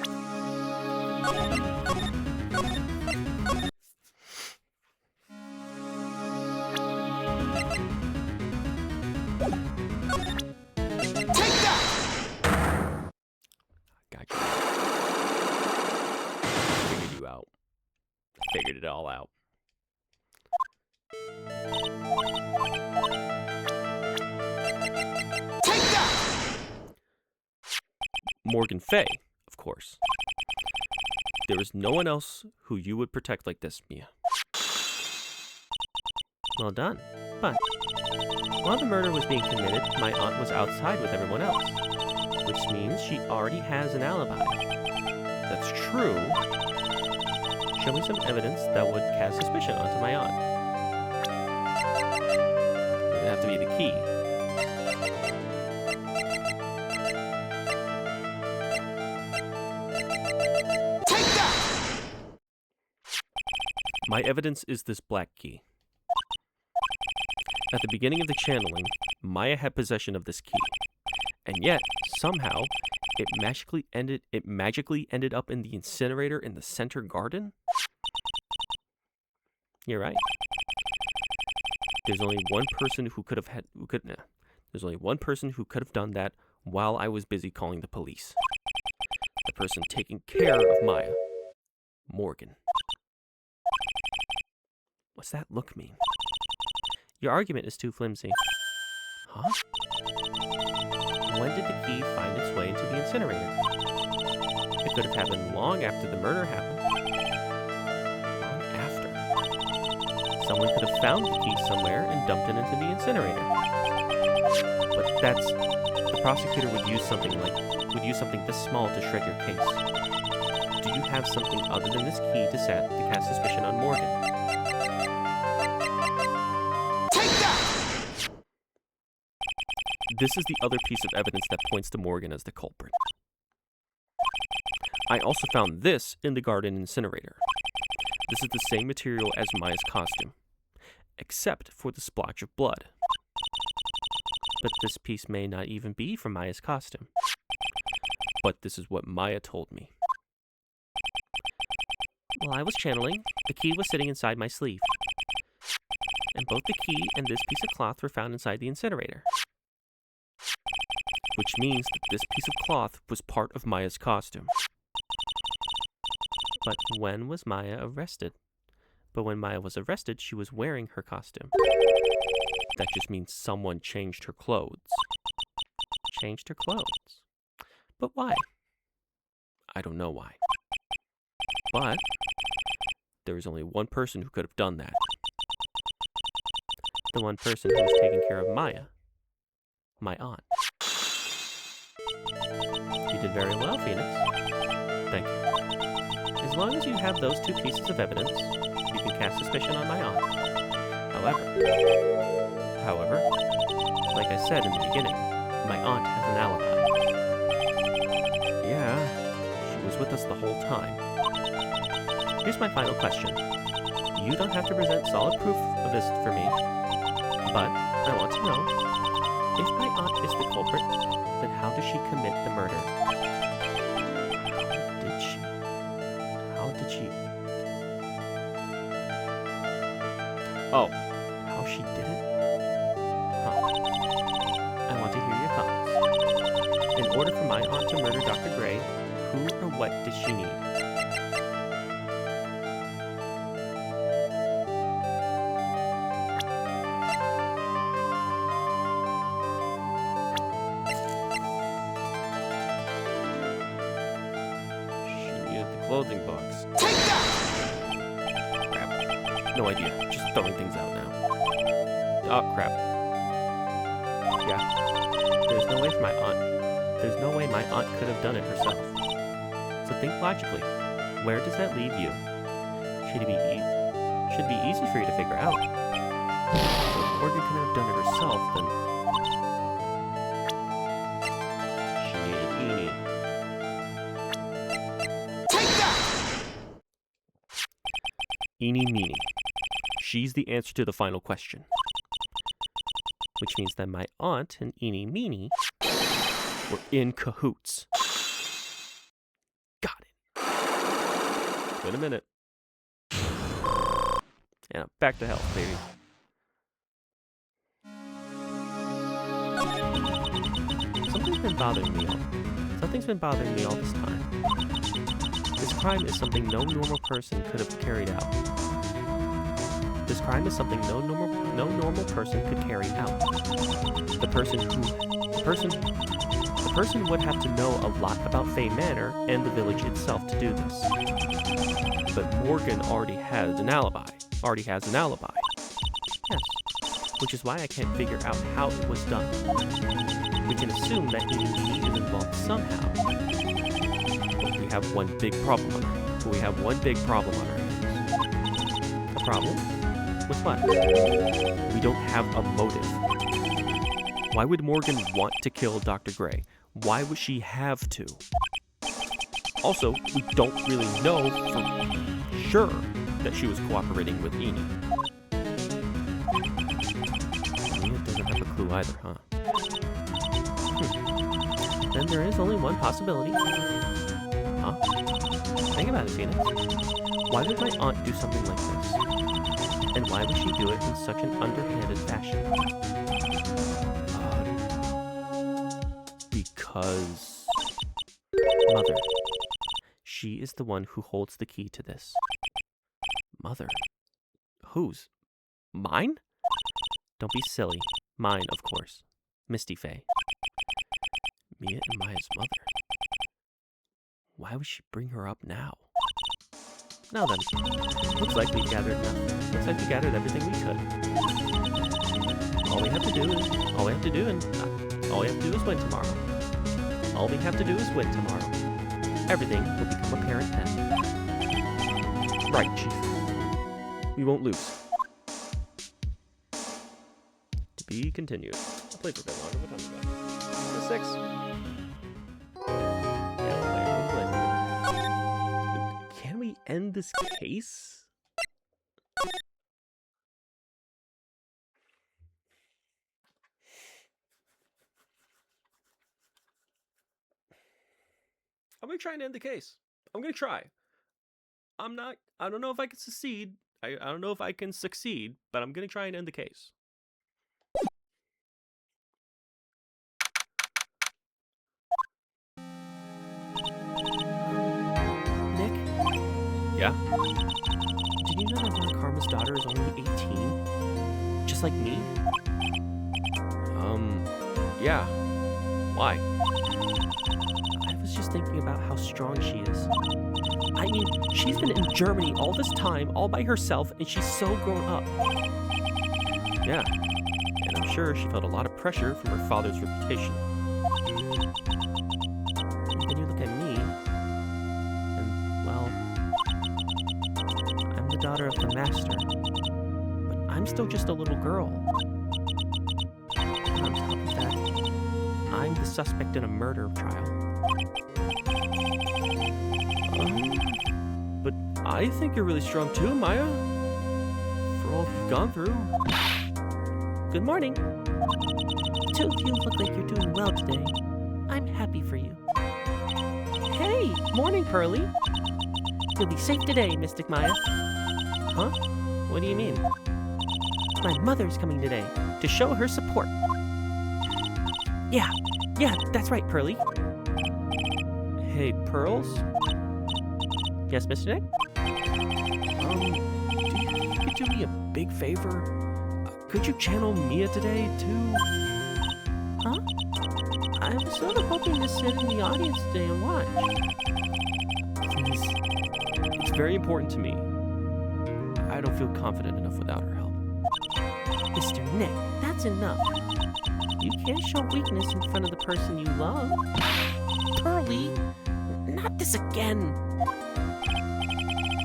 Take that! Gotcha. Figured you out. Figured it all out. Take that! Morgan Fay, of course. There is no one else who you would protect like this, Mia. Well done. But while the murder was being committed, my aunt was outside with everyone else, which means she already has an alibi. That's true. Show me some evidence that would cast suspicion onto my aunt. It would have to be the key. Take that! My evidence is this black key. At the beginning of the channeling, Maya had possession of this key. And yet, somehow, it magically ended up in the incinerator in the center garden? You're right. There's only one person who could have There's only one person who could have done that while I was busy calling the police. The person taking care of Maya. Morgan. What's that look mean? Your argument is too flimsy. Huh? When did the key find its way into the incinerator? It could have happened long after the murder happened. Long after. Someone could have found the key somewhere and dumped it into the incinerator. But the prosecutor would use something this small to shred your case. Do you have something other than this key to cast suspicion on Morgan? Take that! This is the other piece of evidence that points to Morgan as the culprit. I also found this in the garden incinerator. This is the same material as Maya's costume, except for the splotch of blood. But this piece may not even be from Maya's costume. But this is what Maya told me. While I was channeling, the key was sitting inside my sleeve. And both the key and this piece of cloth were found inside the incinerator. Which means that this piece of cloth was part of Maya's costume. But when was Maya arrested? But when Maya was arrested, she was wearing her costume. That just means someone changed her clothes. Changed her clothes. But why? I don't know why. But there is only one person who could have done that. The one person who was taking care of Maya. My aunt. You did very well, Phoenix. Thank you. As long as you have those two pieces of evidence, you can cast suspicion on my aunt. However, like I said in the beginning, my aunt has an alibi. Yeah, she was with us the whole time. Here's my final question. You don't have to present solid proof of this for me, but I want to know, if my aunt is the culprit, then how did she commit the murder? How did she? Oh, how she did it? Huh. I want to hear your thoughts. In order for my aunt to murder Dr. Gray, who or what did she need? Clothing box. Take that! Crap. No idea. Just throwing things out now. Oh, crap. Yeah. There's no way my aunt could have done it herself. So think logically. Where does that leave you? Should be easy for you to figure out. So if Morgan couldn't have done it herself, then she needed Eni. Eeny meeny. She's the answer to the final question. Which means that my aunt and Eeny Meeny were in cahoots. Got it. Wait a minute. And I'm back to health, baby. Something's been bothering me all this time. This crime is something no normal person could have carried out. The person would have to know a lot about Fay Manor and the village itself to do this. But Morgan already has an alibi. Yes, which is why I can't figure out how it was done. We can assume that he is involved somehow. But we have one big problem on our hands. Problem? With what? We don't have a motive. Why would Morgan want to kill Dr. Gray? Why would she have to? Also, we don't really know for sure that she was cooperating with Enid. Enid doesn't have a clue either, huh? Then there is only one possibility. Huh? Think about it, Phoenix. Why would my aunt do something like this? And why would she do it in such an underhanded fashion? Because... Mother. She is the one who holds the key to this. Mother? Whose? Mine? Don't be silly. Mine, of course. Misty Faye. Mia and Maya's mother. Why would she bring her up now? Now then, looks like we gathered enough. Looks like we gathered everything we could. All we have to do is win tomorrow. All we have to do is win tomorrow. Everything will become apparent then. Right, Chief. We won't lose. To be continued. I played for a bit longer. What time is that? 6. Yeah, we'll play. Can we end this case? I'm going to try and end the case. I'm going to try. I don't know if I can succeed. I don't know if I can succeed, but I'm going to try and end the case. Nick, Yeah? did you know that Ron Karma's daughter is only 18? Just like me? Yeah. Why? I was just thinking about how strong she is. I mean, she's been in Germany all this time, all by herself, and she's so grown up. Yeah. And I'm sure she felt a lot of pressure from her father's reputation. And then you look at me, and, well, I'm the daughter of the master, but I'm still just a little girl. And on top of that, I'm the suspect in a murder trial. But I think you're really strong too, Maya. For all you've gone through. Good morning. Two of you look like you're doing well today. I'm happy for you. Hey, morning, Pearly. You'll be safe today, Mystic Maya. Huh? What do you mean? My mother's coming today to show her support. Yeah, that's right, Pearly. Hey, Pearls? Yes, Mr. Nick? Do you think you could do me a big favor? Could you channel Mia today, too? Huh? I was sort of hoping to sit in the audience today and watch. Please. It's very important to me. I don't feel confident enough without her help. Mr. Nick, that's enough. You can't show weakness in front of the person you love. Pearly, not this again.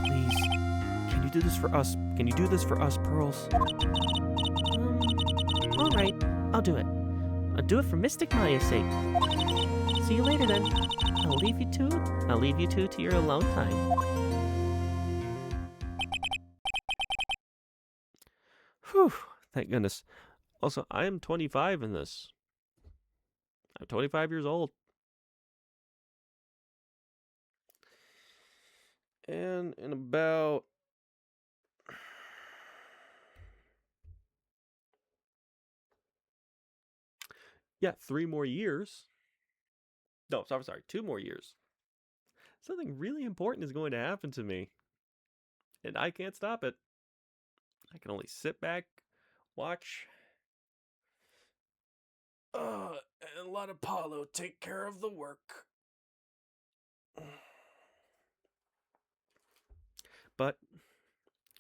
Please. Can you do this for us? Can you do this for us, Pearls? All right, I'll do it. I'll do it for Mystic Maya's sake. See you later then. I'll leave you two to your alone time. Whew, thank goodness. Also, I am 25 in this. I'm 25 years old. And in about... Yeah, 3 more years. No, sorry, 2 more years. Something really important is going to happen to me. And I can't stop it. I can only sit back, watch, and let Apollo take care of the work. But,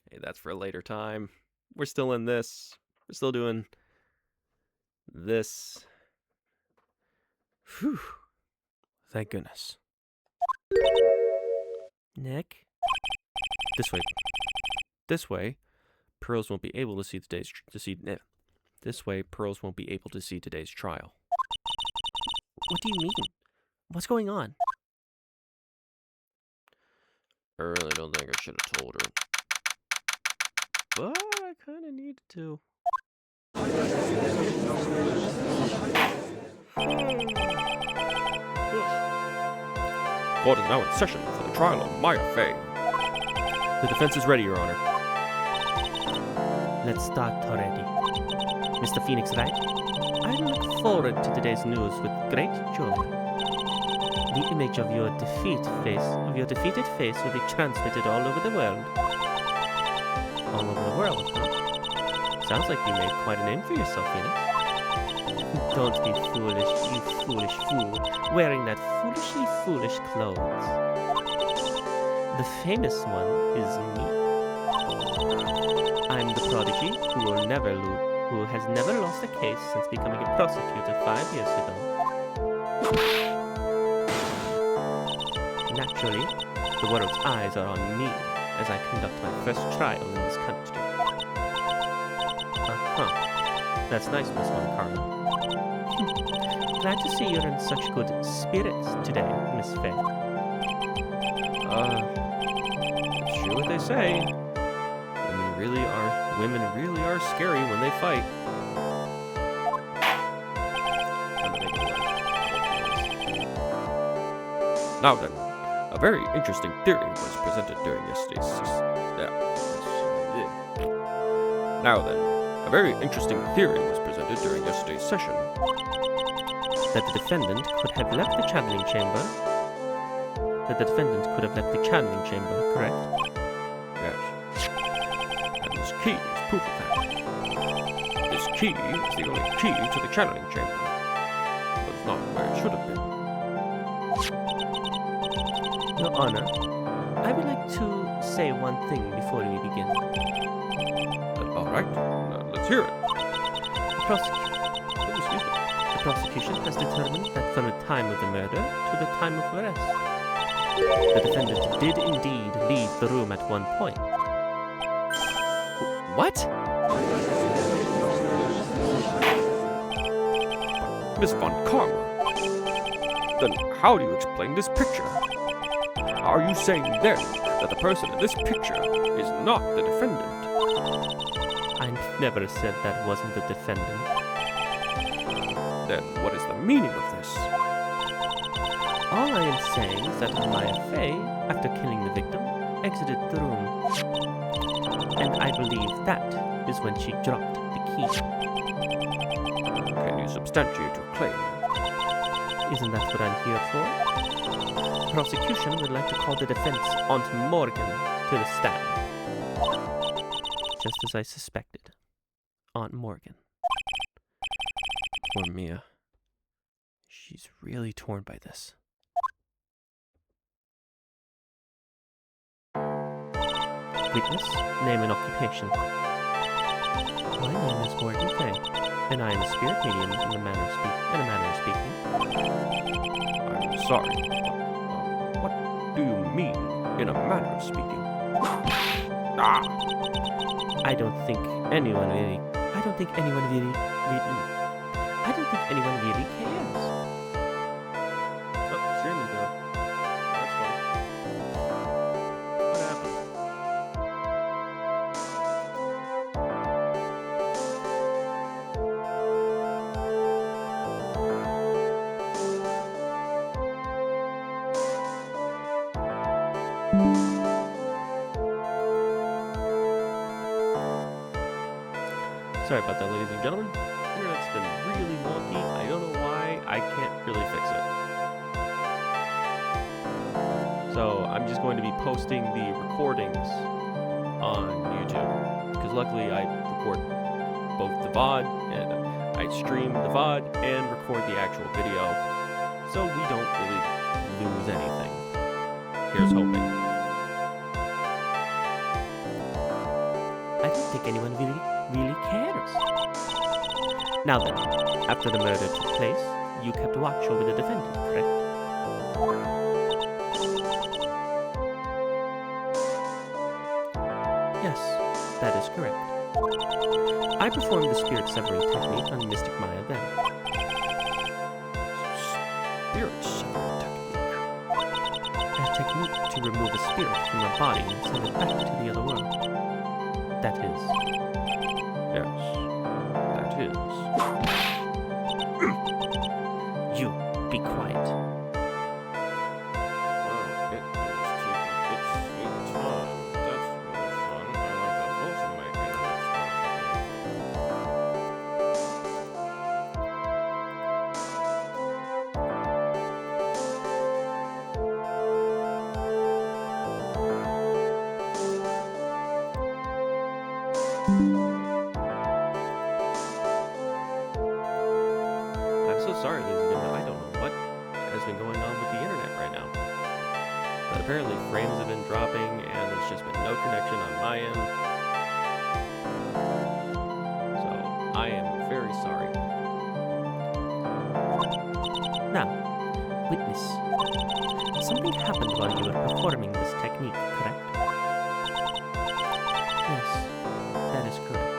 hey, that's for a later time. We're still in this. We're still doing this. Whew. Thank goodness. Nick? This way. This way. Pearls won't be able to see This way, Pearls won't be able to see today's trial. What do you mean? What's going on? I really don't think I should have told her. But I kind of needed to. Court is now in session for the trial of Maya Fey. The defense is ready, Your Honor. Let's start already. Mr. Phoenix Wright, I look forward to today's news with great joy. The image of your defeated face will be transmitted all over the world. All over the world, huh? Sounds like you made quite a name for yourself, Phoenix. Don't be foolish, you foolish fool, wearing that foolish clothes. The famous one is me. I'm the prodigy who has never lost a case since becoming a prosecutor 5 years ago. Naturally, the world's eyes are on me as I conduct my first trial in this country. That's nice, Miss Von Karma. Glad to see you're in such good spirits today, Miss Fey. It's true what they say. Women really are scary when they fight. Now then, a very interesting theory was presented during yesterday's session. That the defendant could have left the channeling chamber. Correct? Yes. And this key is proof of that. This key is the only key to the channeling chamber. But it's not where it should have been. Your Honor, I would like to say one thing before we begin. All right, let's hear it. The prosecution has determined that from the time of the murder to the time of arrest, the defendant did indeed leave the room at one point. What? Miss Von Karma, then how do you explain this picture? Are you saying then that the person in this picture is not the defendant? I never said that wasn't the defendant. Then what is the meaning of this? All I am saying is that Maya Fey, after killing the victim, exited the room. And I believe that is when she dropped the key. Can you substantiate your claim? Isn't that what I'm here for? The prosecution would like to call the defense Aunt Morgan to the stand. Just as I suspected. Aunt Morgan. Poor Mia. She's really torn by this. Witness, name and occupation. My name is Morgan Fay, and I am a spirit medium in a manner of speaking. I'm sorry. What do you mean, in a manner of speaking? I don't think anyone really cares. Oh, streaming though. That's fine. What happened? Sorry about that, ladies and gentlemen. Internet's been really wonky. I don't know why. I can't really fix it. So I'm just going to be posting the recordings on YouTube. Because luckily I record both the VOD and I stream the VOD and record the actual video. So we don't really lose anything. Here's hoping. I don't think anyone really cares. Now then, after the murder took place, you kept watch over the defendant, correct? Yes, That is correct. I performed the spirit severing technique on Mystic Maya then. Spirit severing technique. A technique to remove a spirit from a body and send it back to the other world. That is. Yes, that is. You be quiet. Well, it is taking its sweet time. That's really fun. I like that both of my internet I'm so sorry, ladies and gentlemen. I don't know what has been going on with the internet right now. But apparently frames have been dropping and there's just been no connection on my end. So I am very sorry. Now, witness. Something happened while you were performing this technique, correct? Yes, that is correct.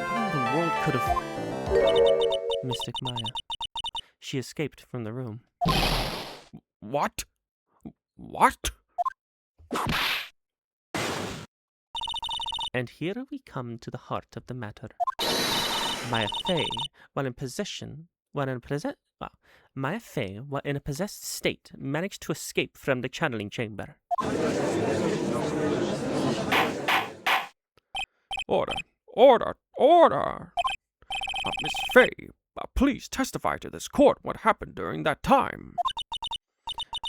What in the world could have... Mystic Maya. She escaped from the room. What? What? And here we come to the heart of the matter. Maya Fey, Maya Fey, while in a possessed state, managed to escape from the channeling chamber. Order! Order! Order! Miss Fey, please testify to this court what happened during that time.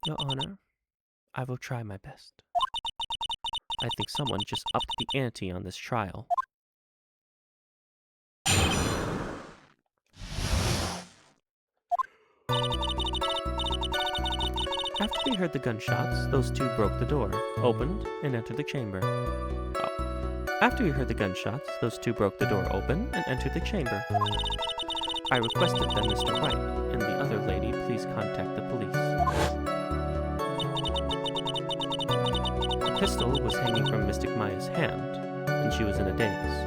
Your Honor, I will try my best. I think someone just upped the ante on this trial. After they heard the gunshots, those two broke the door, opened, and entered the chamber. After we heard the gunshots, those two broke the door open and entered the chamber. I requested that Mr. Wright and the other lady please contact the police. The pistol was hanging from Mystic Maya's hand, and she was in a daze.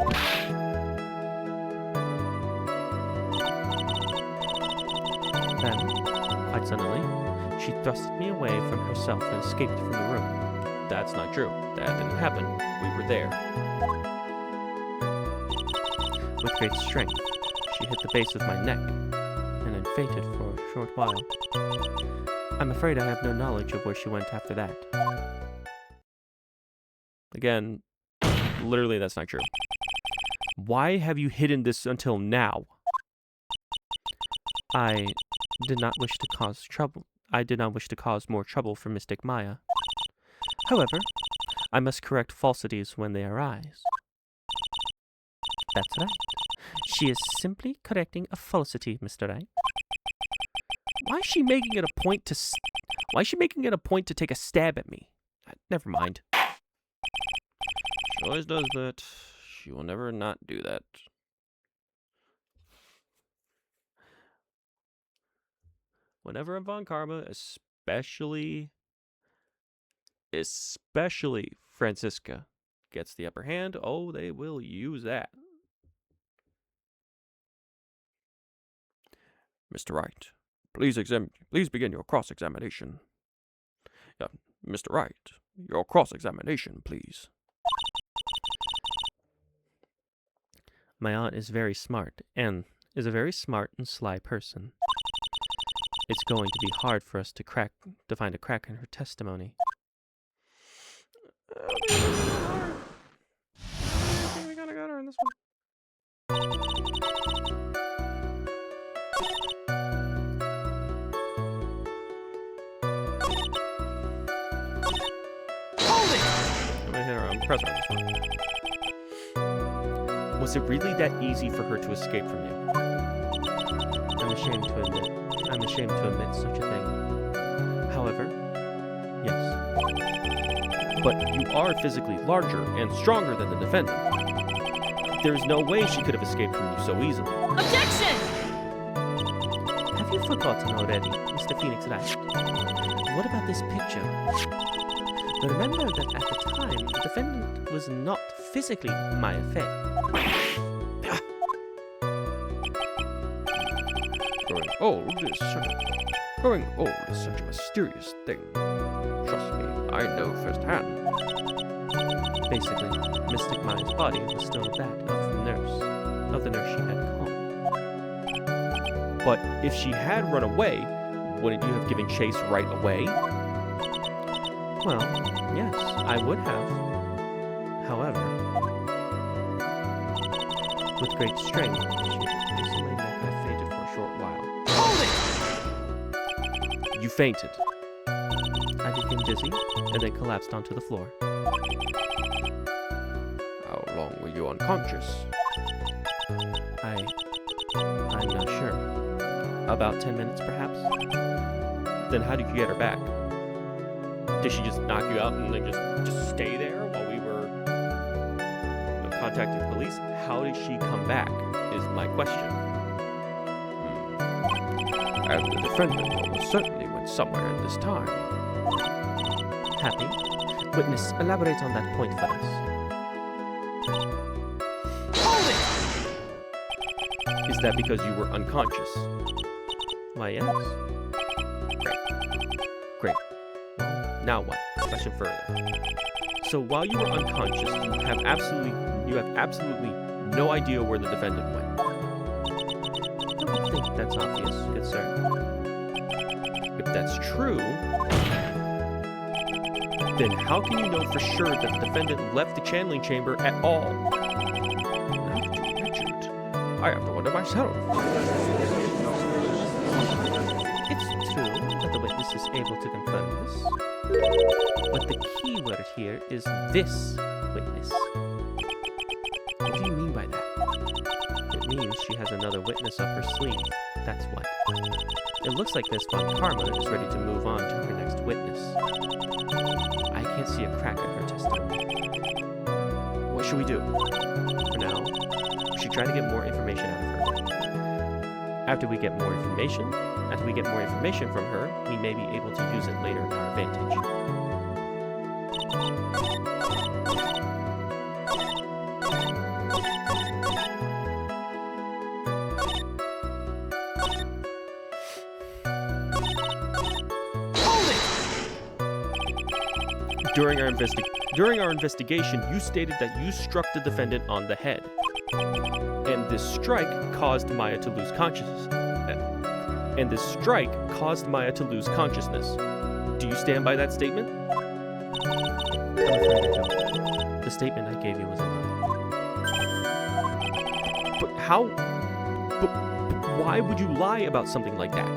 Then, quite suddenly, she thrusted me away from herself and escaped from the room. That's not true. That didn't happen. We were there. With great strength, she hit the base of my neck, and then fainted for a short while. I'm afraid I have no knowledge of where she went after that. Again, literally that's not true. Why have you hidden this until now? I did not wish to cause trouble. I did not wish to cause more trouble for Mystic Maya. However, I must correct falsities when they arise. That's right. She is simply correcting a falsity, Mr. Wright. Why is she making it a point to? Why is she making it a point to take a stab at me? Never mind. She always does that. She will never not do that. Whenever Von Karma, especially Francisca, gets the upper hand, oh, they will use that. Mr. Wright, please begin your cross-examination. Yeah, Mr. Wright, your cross-examination, please. My aunt is very smart, and is a very smart and sly person. It's going to be hard for us to find a crack in her testimony. I think we kinda got her in this one. Hold it! I'm gonna hit her on press on this one. Was it really that easy for her to escape from you? I'm ashamed to admit such a thing. However, yes. But you are physically larger and stronger than the defendant. There's no way she could have escaped from you so easily. Objection! Have you forgotten already, Mr. Phoenix Wright? What about this picture? But remember that at the time, the defendant was not physically Maya Fey. Growing old is such a mysterious thing. Trust me, I know firsthand. Basically, Mystic Maya's body was still that of the nurse she had called. But if she had run away, wouldn't you have given chase right away? Well, yes, I would have. However, with great strength, she recently I fainted for a short while. Hold it! You fainted. I became dizzy and then collapsed onto the floor. How long were you unconscious? I'm not sure. About 10 minutes, perhaps? Then how did you get her back? Did she just knock you out and then just stay there while we were contacting the police? How did she come back is my question. And the defendant almost certainly went somewhere at this time. Happy? Witness, elaborate on that point for us. Hold it! Is that because you were unconscious? Why, yes. Great. Now what? Question further. So while you were unconscious, you have absolutely no idea where the defendant went. I don't think that's obvious, good sir. If that's true, then how can you know for sure that the defendant left the channeling chamber at all? Richard, I have to wonder myself. It's true that the witness is able to confirm this. But the key word here is this witness. What do you mean by that? It means she has another witness up her sleeve. That's what. It looks like Miss Von Karma is ready to move on to her next witness. I can't see a crack in her testimony. What should we do? For now, we should try to get more information out of her. After we get more information from her, we may be able to use it later in our advantage. Hold it! During our investigation, you stated that you struck the defendant on the head. And this strike caused Maya to lose consciousness. Do you stand by that statement? I'm afraid I don't. The statement I gave you was a lie. But why would you lie about something like that?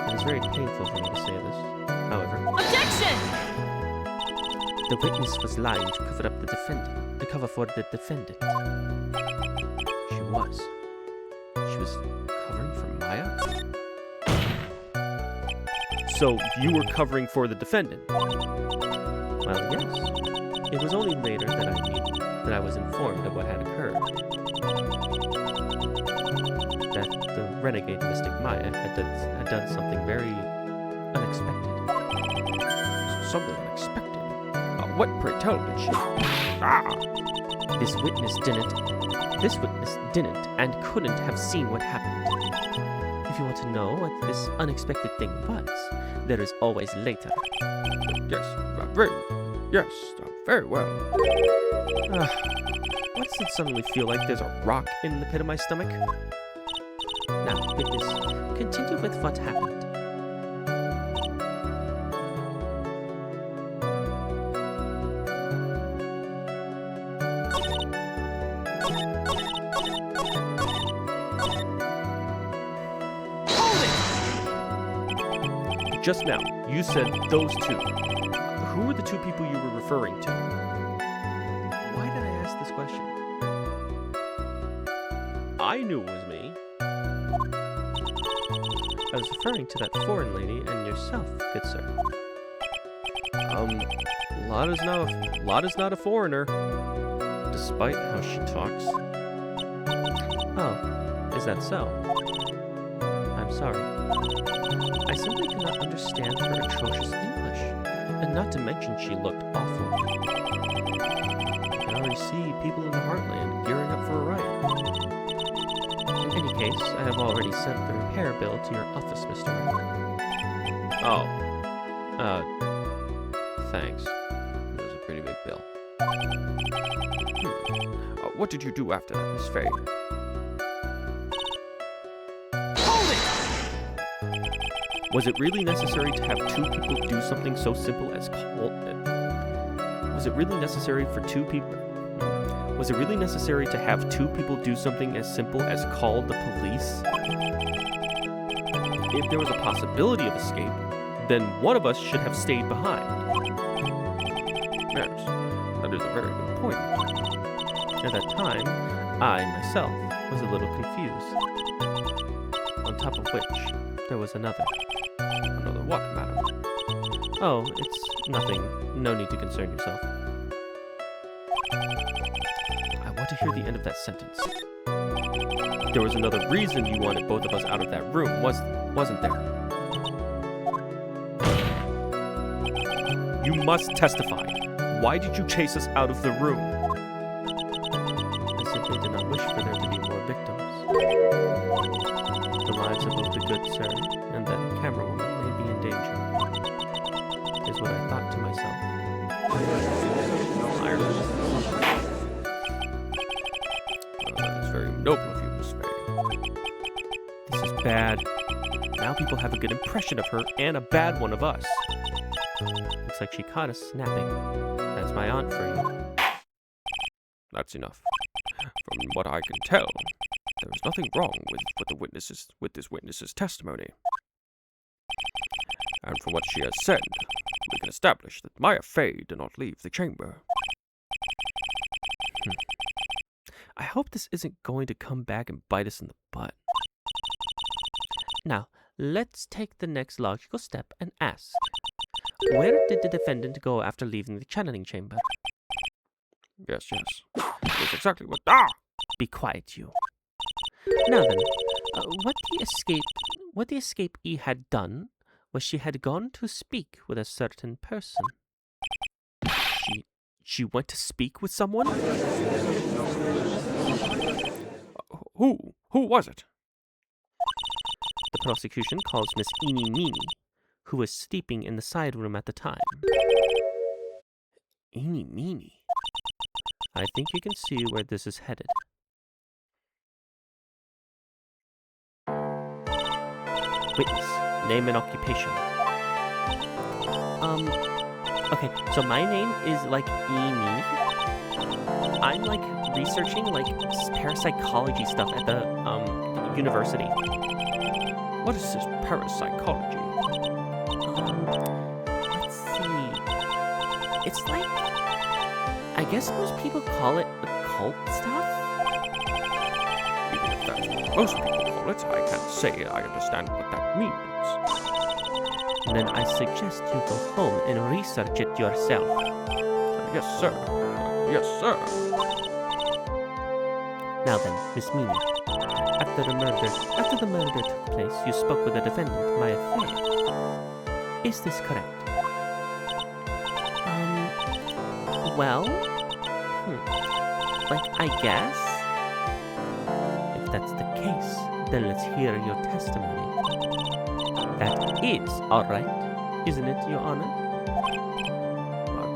It is very painful for me to say this. However, Objection! the witness was lying to cover up the defendant, to cover for the defendant. She was covering for Maya? So you were covering for the defendant? Well, yes. It was only later that I was informed of what had occurred. That the renegade Mystic Maya had done something very unexpected. Something unexpected. What, pray tell, did she? This witness didn't and couldn't have seen what happened. If you want to know what this unexpected thing was, there is always later. Yes, very well. Why does it suddenly feel like there's a rock in the pit of my stomach? Now, witness, continue with what happened. Just now, you said those two. Who were the two people you were referring to? Why did I ask this question? I knew it was me. I was referring to that foreign lady and yourself, good sir. Lot is not a foreigner, despite how she talks. Oh, is that so? I'm sorry. I simply cannot understand her atrocious English. And not to mention she looked awful. I can already see people in the Heartland gearing up for a riot. In any case, I have already sent the repair bill to your office, Mr. Wright. Oh. Thanks. It was a pretty big bill. What did you do after that, Miss Faye? Hold it! Was it really necessary to have two people do something so simple as call? Was it really necessary for two people? Was it really necessary to have two people do something as simple as call the police? If there was a possibility of escape, then one of us should have stayed behind. Yes, that is a very good point. At that time, I myself was a little confused. On top of which, there was another. Another what, madam? Oh, it's nothing. No need to concern yourself. I want to hear the end of that sentence. There was another reason you wanted both of us out of that room, wasn't there? You must testify. Why did you chase us out of the room? I simply did not wish for there to be more victims. The lives of both the good sir and that camera woman may be in danger, is what I thought to myself. That is very noble of you, Miss Faye. This is bad. Now people have a good impression of her and a bad one of us. Looks like she caught us snapping. That's my aunt for you. That's enough. From what I can tell, there is nothing wrong with this witness's testimony. And from what she has said, we can establish that Maya Fey did not leave the chamber. I hope this isn't going to come back and bite us in the butt. Now, let's take the next logical step and ask, where did the defendant go after leaving the channeling chamber? Yes. That's exactly what... Ah! Be quiet, you. Now then, what the escapee had done was she had gone to speak with a certain person. She went to speak with someone? Who was it? The prosecution calls Miss Eeny Meeny, who was sleeping in the side room at the time. Eeny Meeny. I think you can see where this is headed. Witness, name and occupation. Okay, so my name is like Eeny. I'm like researching like parapsychology stuff at the university. What is this parapsychology? Let's see. It's like, I guess most people call it occult stuff. Even if that's what most people call it, I can't say I understand what that means. Then I suggest you go home and research it yourself. Yes, sir. Yes, sir. Now then, Miss Meany, after the murder took place, you spoke with the defendant, Maya Fey. Is this correct? Well, like, I guess. If that's the case, then let's hear your testimony. That is all right, isn't it, Your Honor?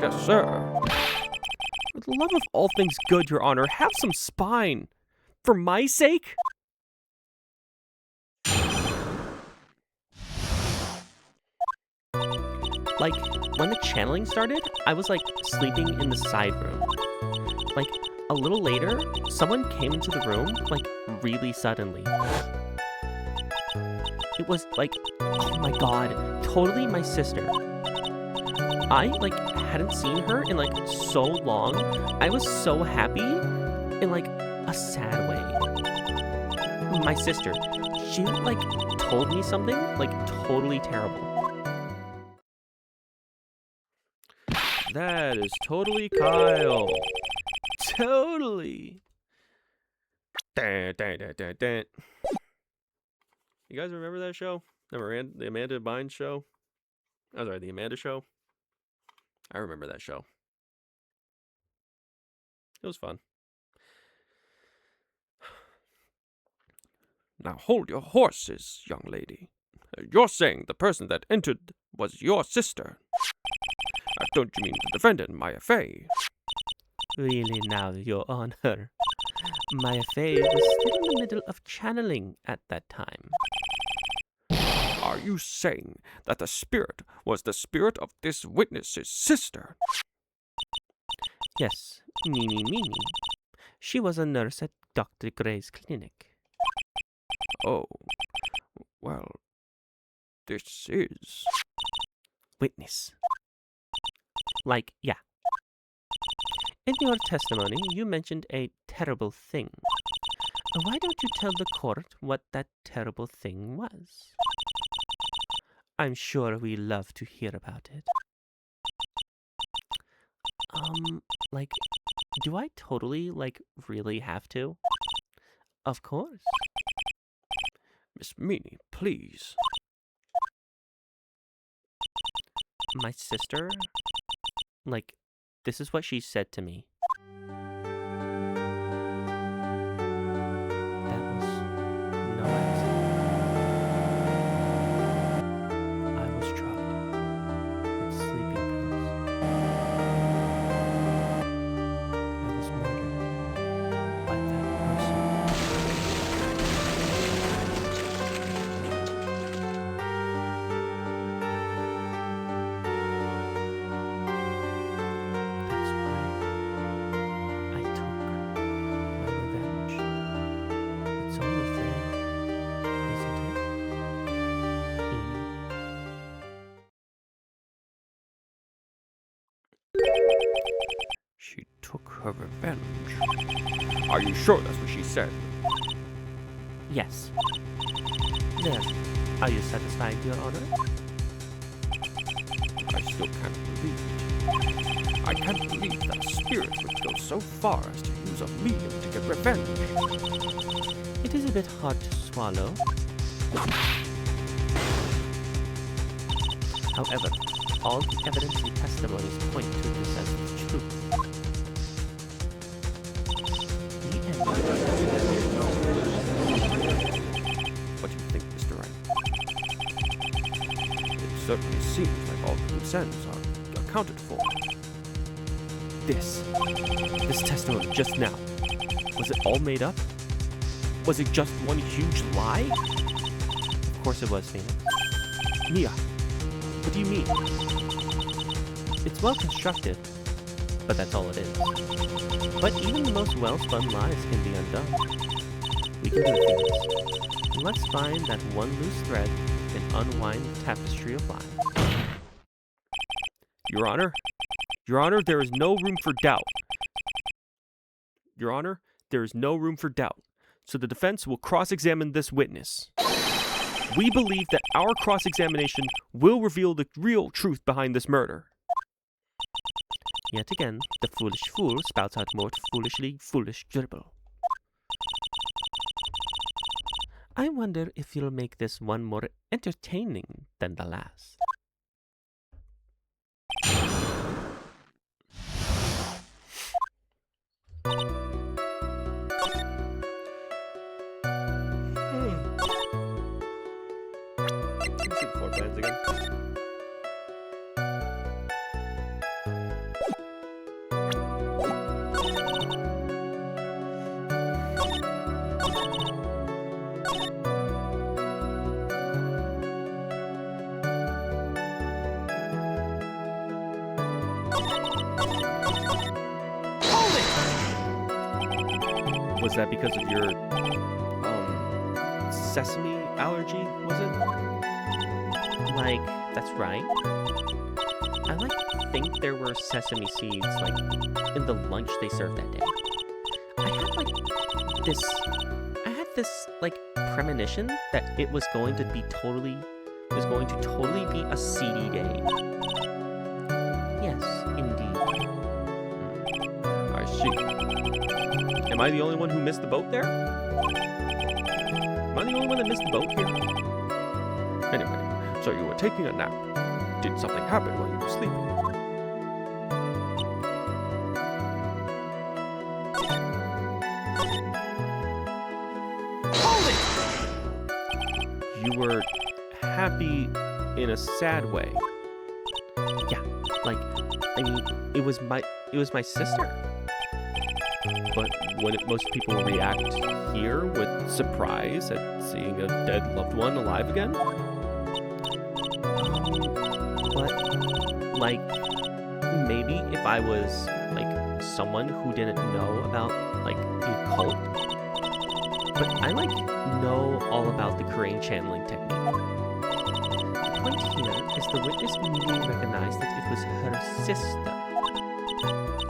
Yes, sir. For the love of all things good, Your Honor, have some spine. For my sake? Like, when the channeling started, I was, like, sleeping in the side room. Like, a little later, someone came into the room, like, really suddenly. It was, like, oh my god, totally my sister. I, like, hadn't seen her in, like, so long. I was so happy in, like, a sad way. My sister, she, like, told me something, like, totally terrible. That is totally Kyle. Totally. Dun. You guys remember that show? The Amanda Bynes show? Oh, sorry, the Amanda show? I remember that show. It was fun. Now hold your horses, young lady. You're saying the person that entered was your sister. Don't you mean the defendant, Maya Fey? Really now, Your Honor. Maya Fey was still in the middle of channeling at that time. Are you saying that the spirit was the spirit of this witness's sister? Yes, Mimi. She was a nurse at Dr. Gray's clinic. Oh, well, this is... Witness. Like, yeah. In your testimony, you mentioned a terrible thing. Why don't you tell the court what that terrible thing was? I'm sure we love to hear about it. Like, do I totally, really have to? Of course. Miss Meanie, please. My sister, this is what she said to me. That was no accident. I was drugged with sleeping pills. I was murdered by that person. That's why I took my revenge. It's only fair, isn't it? She took her revenge. Are you sure that's what she said? Yes. There. Are you satisfied, Your Honor? I still can't believe it. I can't believe that spirit would go so far as to use a medium to get revenge. It is a bit hard to swallow. However, all the evidence and testimonies point to this as the truth. The end. What do you think, Mr. Wright? It certainly seems like all the loose ends are accounted for. This testimony just now, was it all made up? Was it just one huge lie? Of course it was, Phoenix. Mia, what do you mean? It's well constructed, but that's all it is. But even the most well-spun lies can be undone. We can do it, Phoenix. Let's find that one loose thread and unwind the tapestry of lies. Your Honor? Your Honor, there is no room for doubt. Your Honor, there is no room for doubt. So the defense will cross-examine this witness. We believe that our cross-examination will reveal the real truth behind this murder. Yet again, the foolish fool spouts out more foolishly foolish dribble. I wonder if you'll make this one more entertaining than the last. Let me see the floor plans again. Was that because of your sesame allergy, was it? That's right. I think there were sesame seeds, in the lunch they served that day. I had this premonition that it was going to totally be a seedy day. Yes, indeed. I see. Am I the only one who missed the boat there? Am I the only one that missed the boat here? Anyway, so you were taking a nap. Did something happen while you were sleeping? you were happy in a sad way. Yeah, like, I mean, it was my sister. But wouldn't most people react here with surprise at seeing a dead loved one alive again? But, like, maybe if I was, like, someone who didn't know about, like, the occult. But I, like, know all about the Korean channeling technique. The point here is the witness immediately recognized that it was her sister.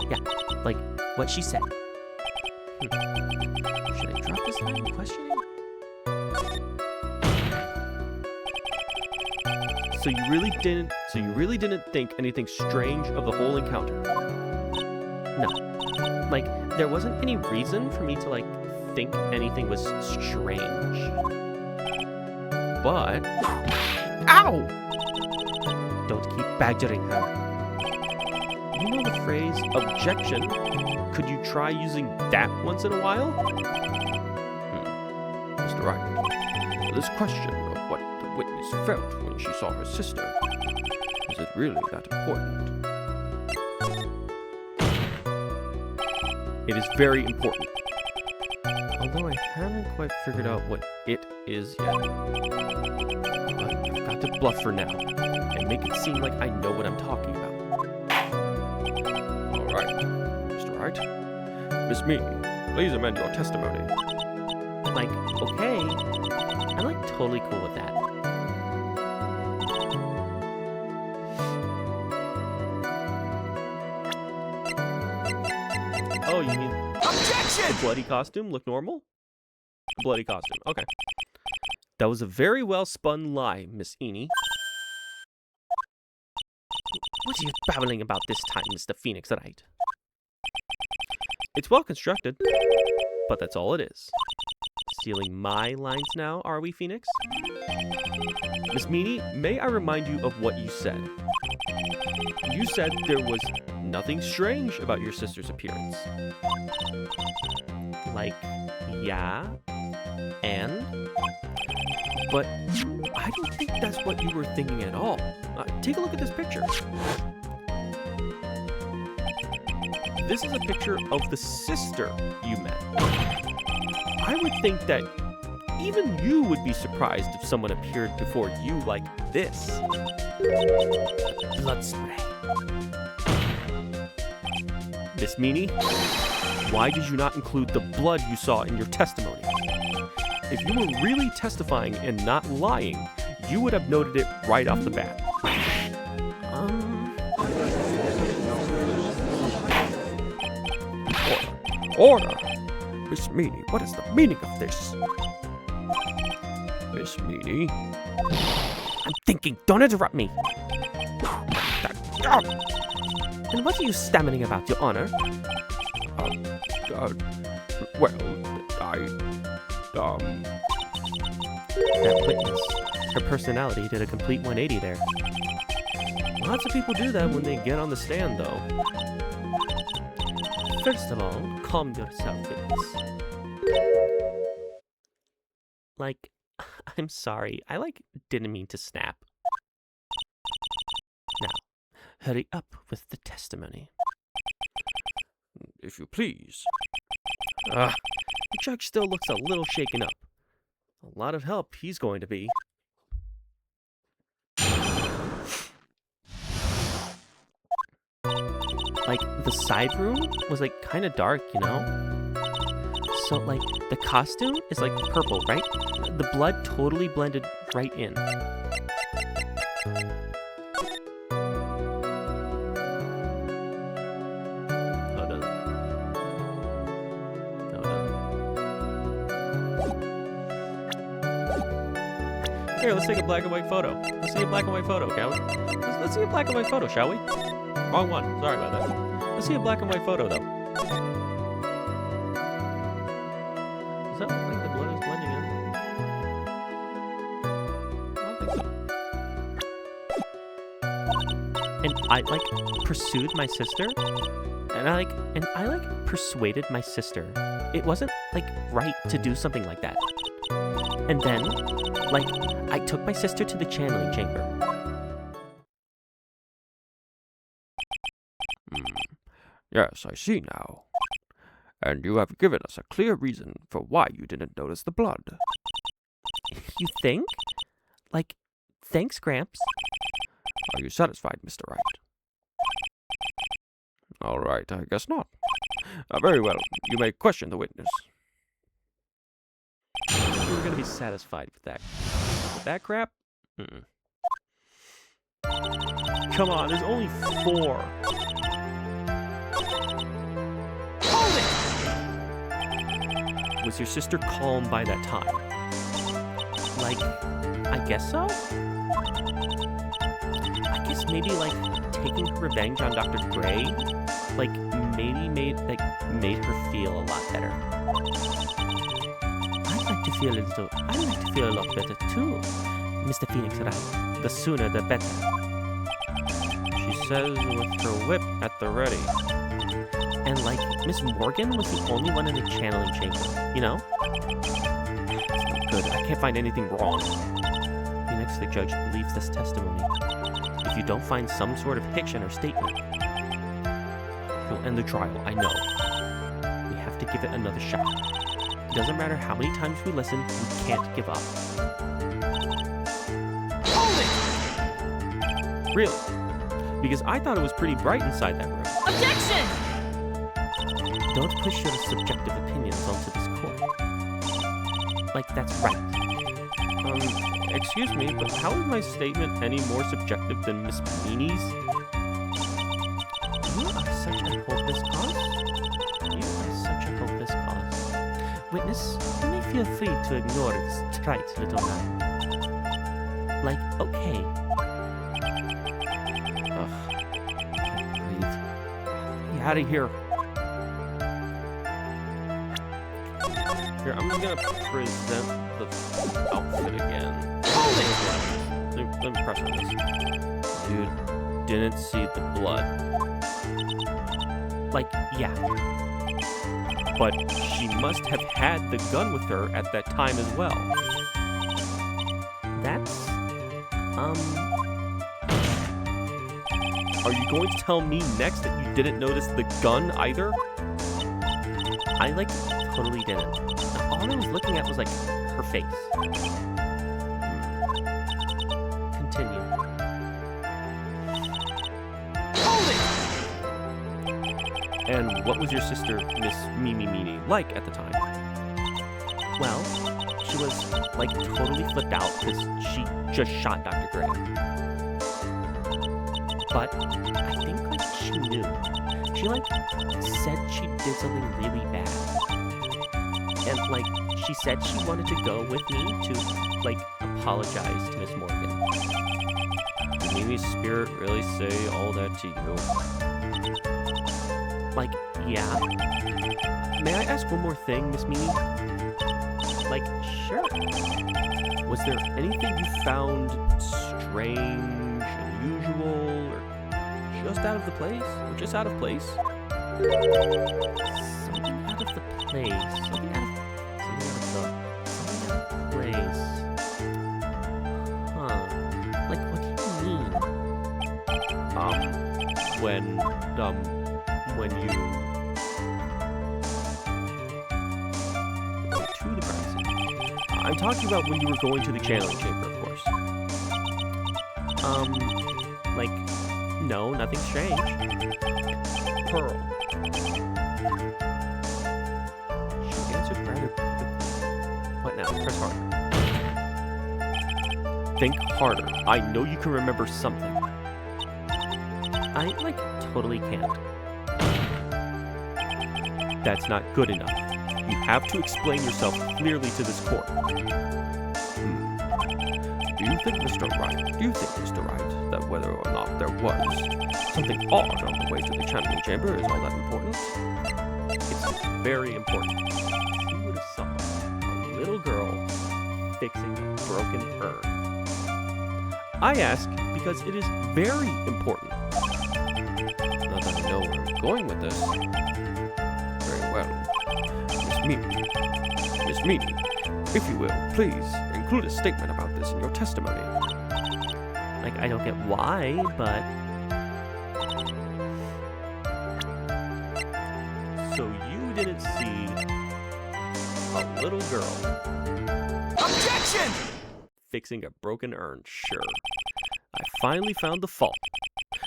Yeah, like what she said. Should I drop this line of questioning? So you really didn't think anything strange of the whole encounter? No. Like, there wasn't any reason for me to, like, think anything was strange. But Ow! Don't keep badgering her. you know the phrase objection. Could you try using that once in a while? Mr. Wright, this question of what the witness felt when she saw her sister, is it really that important? It is very important. Although I haven't quite figured out what it is yet. But I've got to bluff for now, and make it seem like I know what I'm talking about. Alright, Mr. Wright. Miss Me, please amend your testimony. Like, okay. I'm, like, totally cool with that. Oh, you mean Objection! the bloody costume look normal? Bloody costume, okay. That was a very well spun lie, Miss Eni. What are you babbling about this time, Mr. Phoenix Wright? It's well constructed, but that's all it is. Stealing my lines now, are we, Phoenix? Miss Meany, may I remind you of what you said? You said there was nothing strange about your sister's appearance. Like, yeah, and? But I don't think that's what you were thinking at all. Take a look at this picture. This is a picture of the sister you met. I would think that even you would be surprised if someone appeared before you like this. Blood spray. Miss Meany, why did you not include the blood you saw in your testimony? If you were really testifying and not lying, you would have noted it right off the bat. Order! Miss Meany, what is the meaning of this? Miss Meany? I'm thinking, don't interrupt me. And what are you stammering about, Your Honor? Well, That witness, her personality did a complete 180 there. Lots of people do that when they get on the stand, though. First of all, calm yourself, witness. Like, I'm sorry, I, like, didn't mean to snap. Now, hurry up with the testimony. If you please. The judge still looks a little shaken up. A lot of help he's going to be. Like, the side room was, like, kind of dark, you know? So, like, the costume is, like, purple, right? The blood totally blended right in. Here, let's take a black and white photo. Let's see a black and white photo, can we? Let's see a black and white photo, shall we? Wrong one. Sorry about that. Let's see a black and white photo, though. Does that look like the blood is blending in? I don't think so. And I, like, pursued my sister. And I persuaded my sister. It wasn't, like, right to do something like that. And then, like, I took my sister to the channeling chamber. Yes, I see now. And you have given us a clear reason for why you didn't notice the blood. You think? Like, thanks, Gramps. Are you satisfied, Mr. Wright? All right, I guess not. Very well, you may question the witness. We're gonna be satisfied with that. With that crap? Come on, there's only 4. Hold it! Was your sister calm by that time? Like, I guess so? I guess maybe, like, taking her revenge on Dr. Gray, like, maybe made her feel a lot better. I'd like to feel a lot better too, Mr. Phoenix Wright. The sooner the better. She says with her whip at the ready. And, like, Miss Morgan was the only one in the channeling chamber, you know? It's not good. I can't find anything wrong. Phoenix, the judge believes this testimony. If you don't find some sort of hitch in her statement, he'll end the trial, I know. We have to give it another shot. It doesn't matter how many times we listen, we can't give up. Hold it! Really? Because I thought it was pretty bright inside that room. Objection! Don't push your subjective opinions onto this court. Like, that's right. Excuse me, but how is my statement any more subjective than Miss Meanie's? You are such a hopeless cause. You are such a hopeless cause. Witness, you may feel free to ignore this trite little man. Like, okay. Ugh. I can't breathe. Get out of here. Here, I'm just gonna present the outfit again. Let me press on this. Dude, didn't see the blood. Like, yeah. But she must have had the gun with her at that time as well. That's, Are you going to tell me next that you didn't notice the gun either? I, like, totally didn't. All I was looking at was, like, her face. Continue. Hold it! And what was your sister, Miss Mimi Meanie, like at the time? Well, she was, like, totally flipped out because she just shot Dr. Gray. But I think, like, she knew. She, like, said she did something really bad. And, like, she said she wanted to go with me to, like, apologize to Miss Morgan. Did Mimi's spirit really say all that to you? Like, yeah. May I ask one more thing, Miss Mimi? Like, sure. Was there anything you found strange, unusual, or just out of the place? Or just out of place? Something out of the place. Something out of place. Huh. Like, what do you mean? When you went to the crime scene. I'm talking about when you were going to the channeling chamber, of course. Like, no, nothing strange. Pearl. She answered rather quickly. What now? Press harder. Think harder. I know you can remember something. I, like, totally can't. That's not good enough. You have to explain yourself clearly to this court. Do you think, Mr. Wright, that whether or not there was something odd on the way to the channeling chamber is all that important? It's very important. You would have saw a little girl fixing a broken urn. I ask because it is very important. Not that I know where I'm going with this. Very well. Miss Mimi, If you will, please include a statement about this in your testimony. Like, I don't get why, but So you didn't see a little girl Objection! fixing a broken urn? Sure. I finally found the fault.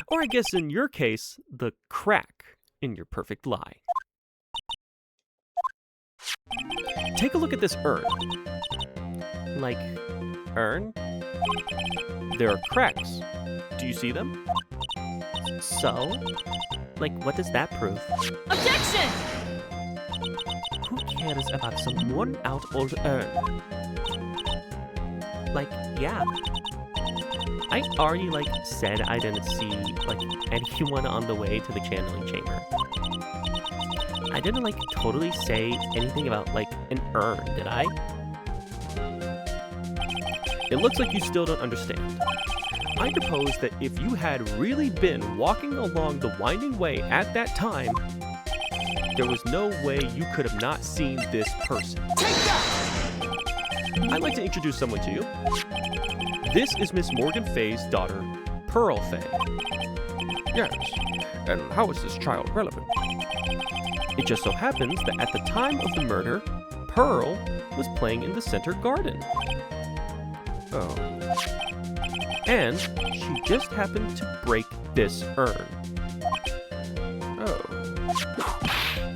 Or I guess in your case, the crack in your perfect lie. Take a look at this urn. like, urn? There are cracks. Do you see them? So? Like, what does that prove? Objection! Who cares about some worn-out old urn? Like, yeah. I already, like, said I didn't see, like, anyone on the way to the channeling chamber. I didn't, like, totally say anything about, like, an urn, did I? It looks like you still don't understand. I propose that if you had really been walking along the winding way at that time, there was no way you could have not seen this person. Take that! I'd like to introduce someone to you. This is Miss Morgan Fay's daughter, Pearl Fay. Yes. And how is this child relevant? It just so happens that at the time of the murder, Pearl was playing in the center garden. Oh. And she just happened to break this urn. Oh.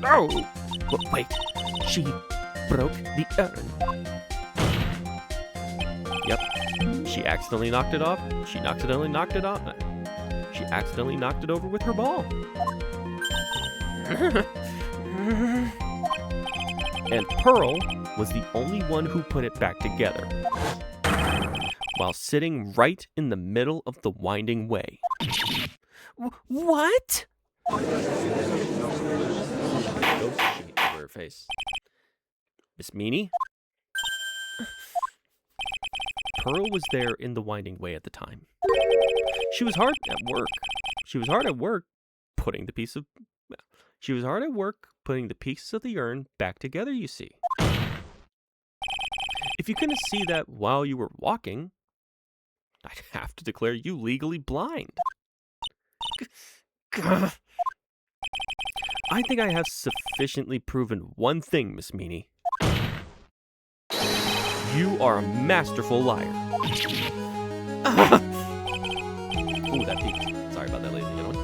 Oh! Wait, she broke the urn. Yep. She accidentally knocked it off. She accidentally knocked it off. She accidentally knocked it over with her ball. And Pearl was the only one who put it back together, while sitting right in the middle of the winding way. What? Oh, shit over her face. Miss Meanie? Pearl was there in the winding way at the time. She was hard at work. She was hard at work putting the piece of the urn back together, you see. If you couldn't see that while you were walking, I'd have to declare you legally blind. I think I have sufficiently proven one thing, Miss Meanie. You are a masterful liar. Ooh, that peaked. Sorry about that, ladies and gentlemen.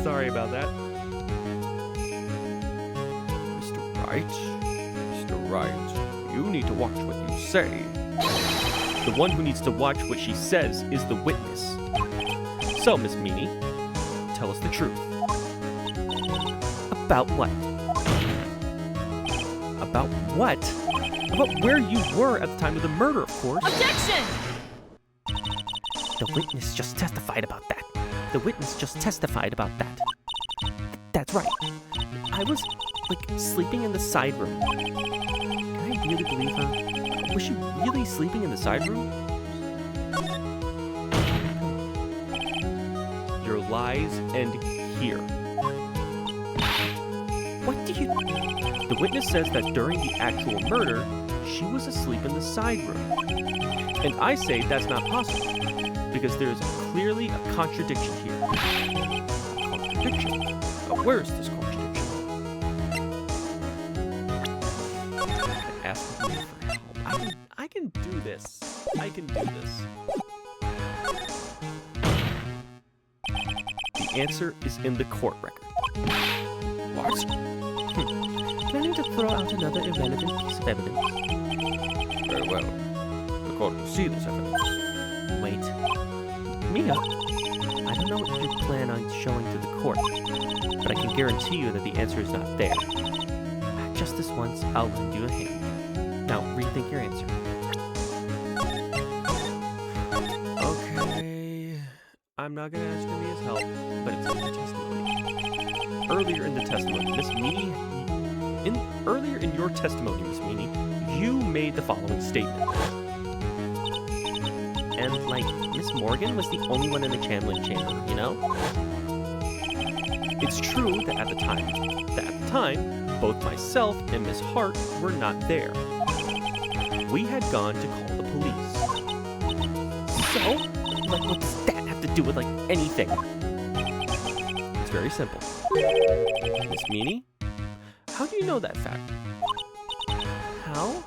Sorry about that. Mr. Wright? Mr. Wright, you need to watch what you say. The one who needs to watch what she says is the witness. So, Miss Meanie, tell us the truth. About what? About what? About where you were at the time of the murder, of course. Objection! The witness just testified about that. The witness just testified about that. That's right. I was, like, sleeping in the side room. Can I really believe her? Was she really sleeping in the side room? Your lies end here. What do you... The witness says that during the actual murder, she was asleep in the side room. And I say that's not possible, because there's clearly a contradiction here. Contradiction? Where is this contradiction? Ask me for help. I can do this. I can do this. The answer is in the court record. What? Planning to throw out another irrelevant piece of evidence. Very well. The court will see this evidence. Wait. Mia, I don't know what you plan on showing to the court, but I can guarantee you that the answer is not there. Just this once, I'll lend you a hand. Now, rethink your answer. Okay. I'm not going to ask for Mia's help, but it's in the testimony. Earlier in the testimony, Miss Meanie... Earlier in your testimony, Miss Meanie, you made the following statement. And, like, Miss Morgan was the only one in the channeling chamber, you know? It's true that at the time, both myself and Miss Hart were not there. We had gone to call the police. So? Like, what does that have to do with, like, anything? It's very simple. Miss Meanie, how do you know that fact? How?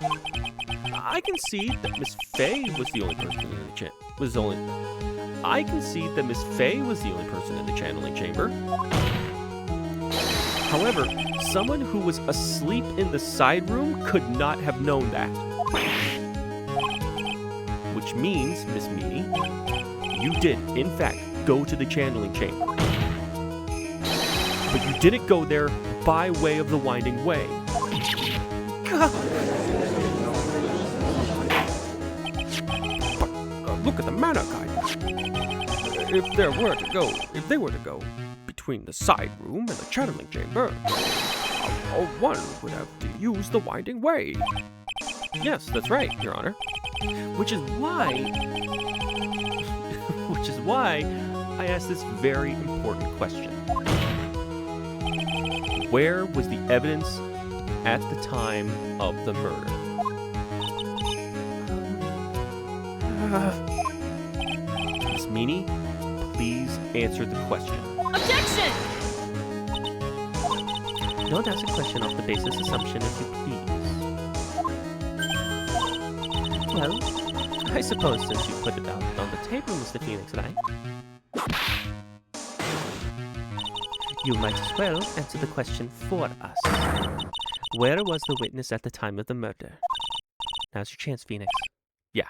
I can see that Miss Fay was the only person in the I can see that Miss Fay was the only person in the channeling chamber. However, someone who was asleep in the side room could not have known that. Which means, Miss Meanie, you did, in fact, go to the channeling chamber. But you didn't go there by way of the winding way. Look at the mana guide. If they were to go between the side room and the channeling chamber, one would have to use the winding way. Yes, that's right, Your Honor. Which is why I asked this very important question. Where was the evidence at the time of the murder? Miss Meanie, please answer the question. Objection! Don't ask a question off the basis assumption, if you please. Well, I suppose since you put it out on the table, Mr. Phoenix Wright, you might as well answer the question for us. Where was the witness at the time of the murder? Now's your chance, Phoenix. Yeah.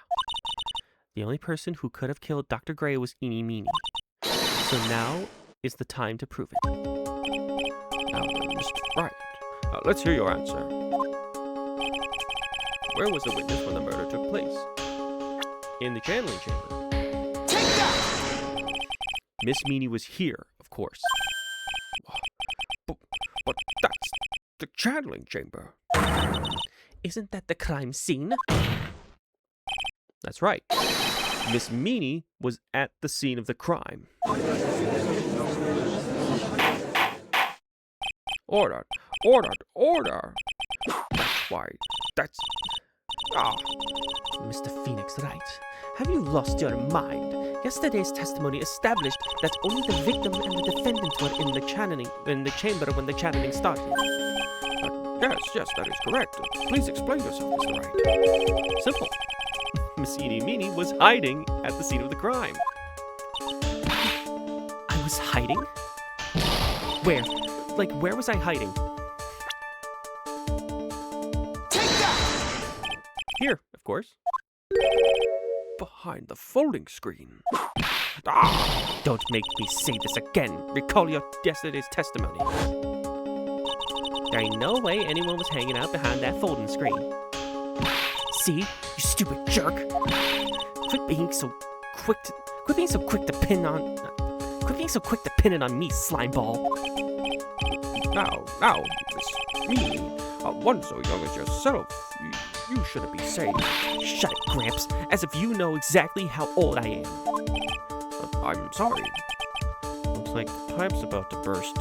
The only person who could have killed Dr. Gray was Eenie Meenie. So now is the time to prove it. Now, Mr. Wright, let's hear your answer. Where was the witness when the murder took place? In the channeling chamber. Take that! Miss Meanie was here, of course. But that's the channeling chamber. Isn't that the crime scene? That's right. Miss Meanie was at the scene of the crime. Order! Order! Order! That's... Mr. Phoenix Wright, have you lost your mind? Yesterday's testimony established that only the victim and the defendant were in the chamber when the channeling started. Yes, that is correct. Please explain yourself, Mr. Wright. Simple. Miss Eenie Meenie was hiding at the scene of the crime. I was hiding? Where? Like, where was I hiding? Take that! Here, of course. Behind the folding screen. Don't make me say this again. Recall your yesterday's testimony. There ain't no way anyone was hanging out behind that folding screen. See, you stupid jerk. Quit being so quick to pin it on me, slimeball. Now, Miss Meanie, one so young as yourself, you shouldn't be saying. Shut it, Gramps, as if you know exactly how old I am. I'm sorry. Looks like the pipe's about to burst.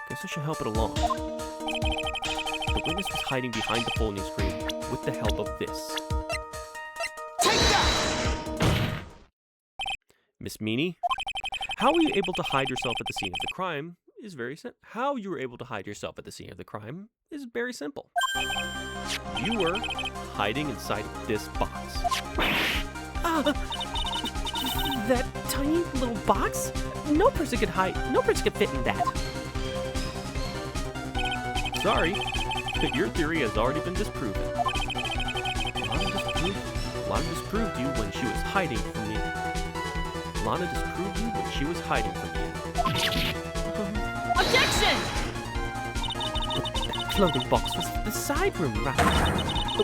Guess I should help it along. The witness was hiding behind the folding screen with the help of this. Take that! Miss Meanie, how were you able to hide yourself at the scene of the crime is very simple. How you were able to hide yourself at the scene of the crime is very simple. You were hiding inside of this box. That tiny little box? No person could fit in that. Sorry, your theory has already been disproven. Lana disproved you when she was hiding from me. Lana disproved you when she was hiding from me. Objection! That clothing box was the side room, right?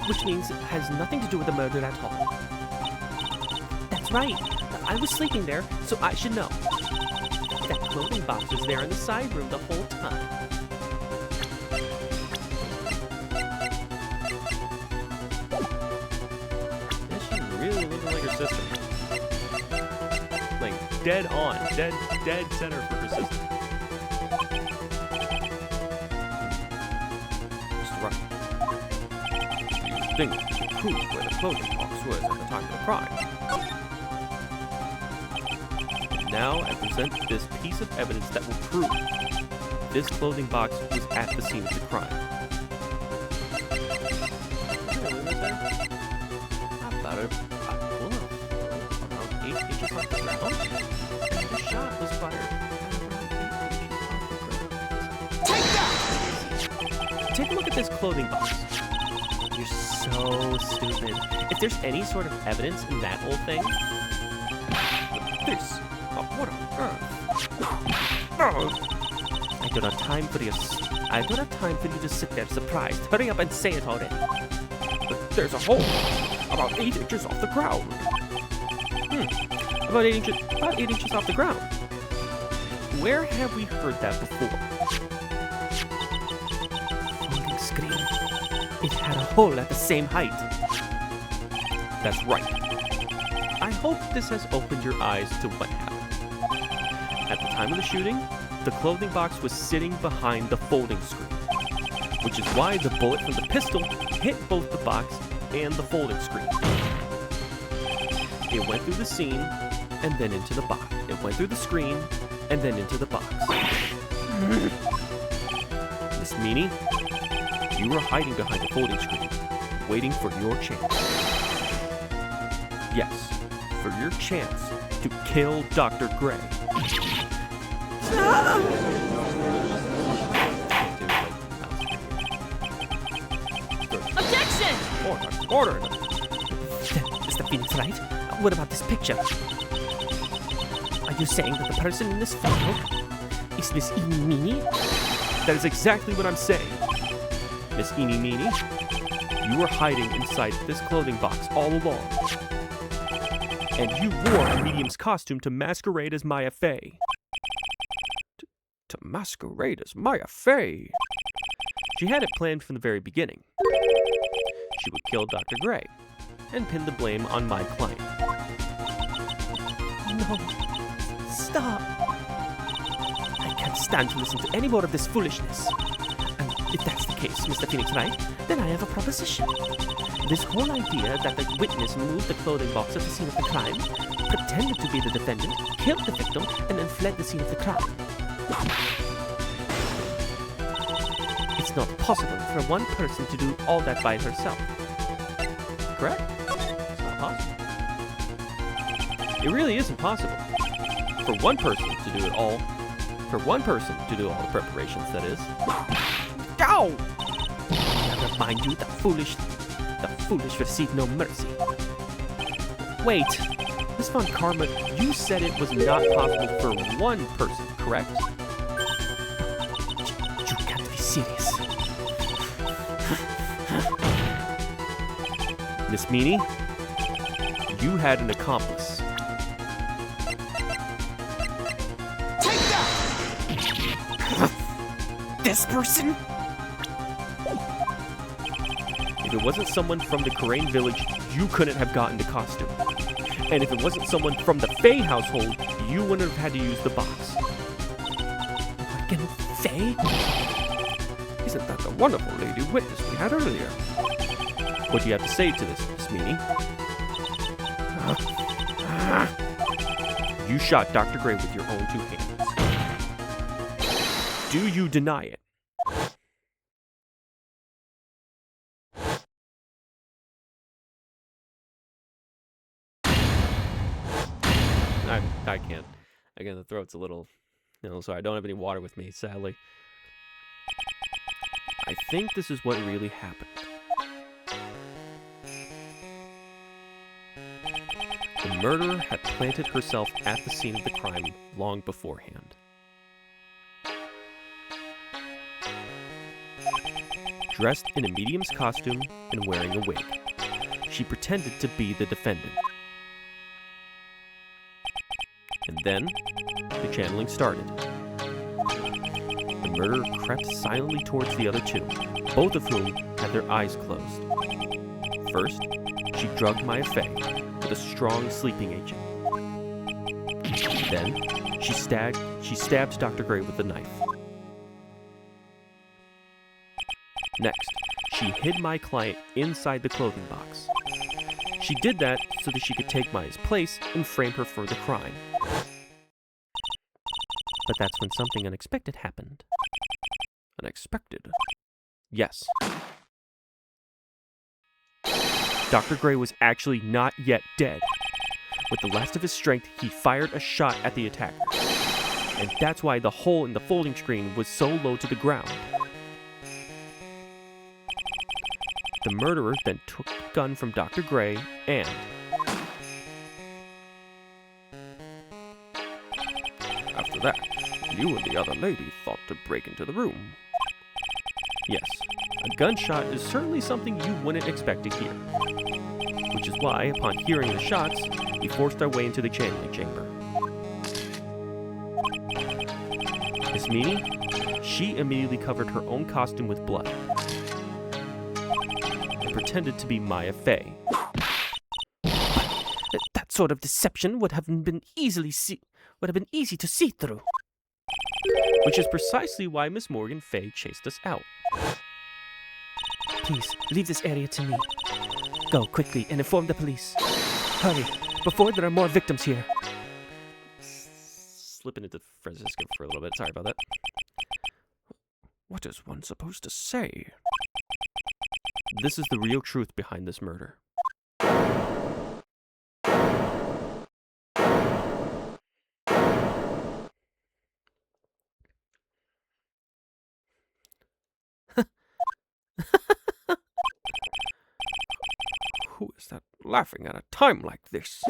Which means it has nothing to do with the murder at all. That's right. I was sleeping there, so I should know. That clothing box was there in the side room the whole time. She's really looking like her sister. Like, dead on. Dead center for her sister. Right. You think you could prove where the clothing box was at the time of the crime. And now I present this piece of evidence that will prove this clothing box was at the scene of the crime. Around 8 inches off the ground. The shot was fired around 8 inches off the ground. Take that! Take a look at this clothing box. You're so stupid. If there's any sort of evidence in that whole thing, this. Oh, what on earth? I don't have time for this. I don't have time for you to sit there surprised. Hurry up and say it already. But there's a hole about 8 inches off the ground. About 8 inches off the ground. Where have we heard that before? Folding screen. It had a hole at the same height. That's right. I hope this has opened your eyes to what happened. At the time of the shooting, the clothing box was sitting behind the folding screen, which is why the bullet from the pistol hit both the box and the folding screen. It went through the scene and then into the box. It went through the screen and then into the box. Miss Meanie, you were hiding behind the folding screen, waiting for your chance. Yes, for your chance to kill Dr. Gray. Objection! Order. Mr. Phoenix Wright, what about this picture? Are you saying that the person in this photo is Miss Eeny Meeny? That is exactly what I'm saying. Miss Eeny Meeny, you were hiding inside this clothing box all along. And you wore a medium's costume to masquerade as Maya Fey. To masquerade as Maya Fey? She had it planned from the very beginning. She would kill Dr. Gray and pin the blame on my client. No. Stop. I can't stand to listen to any more of this foolishness. And if that's the case, Mr. Phoenix Wright, then I have a proposition. This whole idea that the witness moved the clothing box at the scene of the crime, pretended to be the defendant, killed the victim, and then fled the scene of the crime. It's not possible for one person to do all that by herself. Correct? It's not possible. It really isn't possible. For one person to do it all. For one person to do all the preparations, that is. Go! Never mind you, the foolish receive no mercy. Wait, Miss Von Karma, you said it was not possible for one person, correct? You can't be serious. Miss Meanie, you had an accomplice. Take that! This person? If it wasn't someone from the Karain village, you couldn't have gotten the costume. And if it wasn't someone from the Fey household, you wouldn't have had to use the box. Morgan Fay? Isn't that the wonderful lady witness we had earlier? What do you have to say to this, Miss Meanie? You shot Dr. Gray with your own 2 hands. Do you deny it? I can't. Again, the throat's a little, so I don't have any water with me, sadly. I think this is what really happened. The murderer had planted herself at the scene of the crime long beforehand. Dressed in a medium's costume and wearing a wig, she pretended to be the defendant. And then, the channeling started. The murderer crept silently towards the other 2, both of whom had their eyes closed. First, she drugged Maya Fey with a strong sleeping agent. Then, she stabbed Dr. Gray with a knife. Next, she hid my client inside the clothing box. She did that so that she could take Maya's place and frame her for the crime. But that's when something unexpected happened. Unexpected? Yes. Dr. Gray was actually not yet dead. With the last of his strength, he fired a shot at the attacker. And that's why the hole in the folding screen was so low to the ground. The murderer then took the gun from Dr. Gray and... After that, you and the other lady thought to break into the room. Yes, a gunshot is certainly something you wouldn't expect to hear. Which is why, upon hearing the shots, we forced our way into the channeling chamber. Miss Meanie, she immediately covered her own costume with blood and pretended to be Maya Fey. That sort of deception would have been easy to see through. Which is precisely why Miss Morgan Fey chased us out. Please, leave this area to me. Go quickly and inform the police. Hurry, before there are more victims here. Slipping into Francisco for a little bit. Sorry about that. What is one supposed to say? This is the real truth behind this murder. Who is that laughing at a time like this?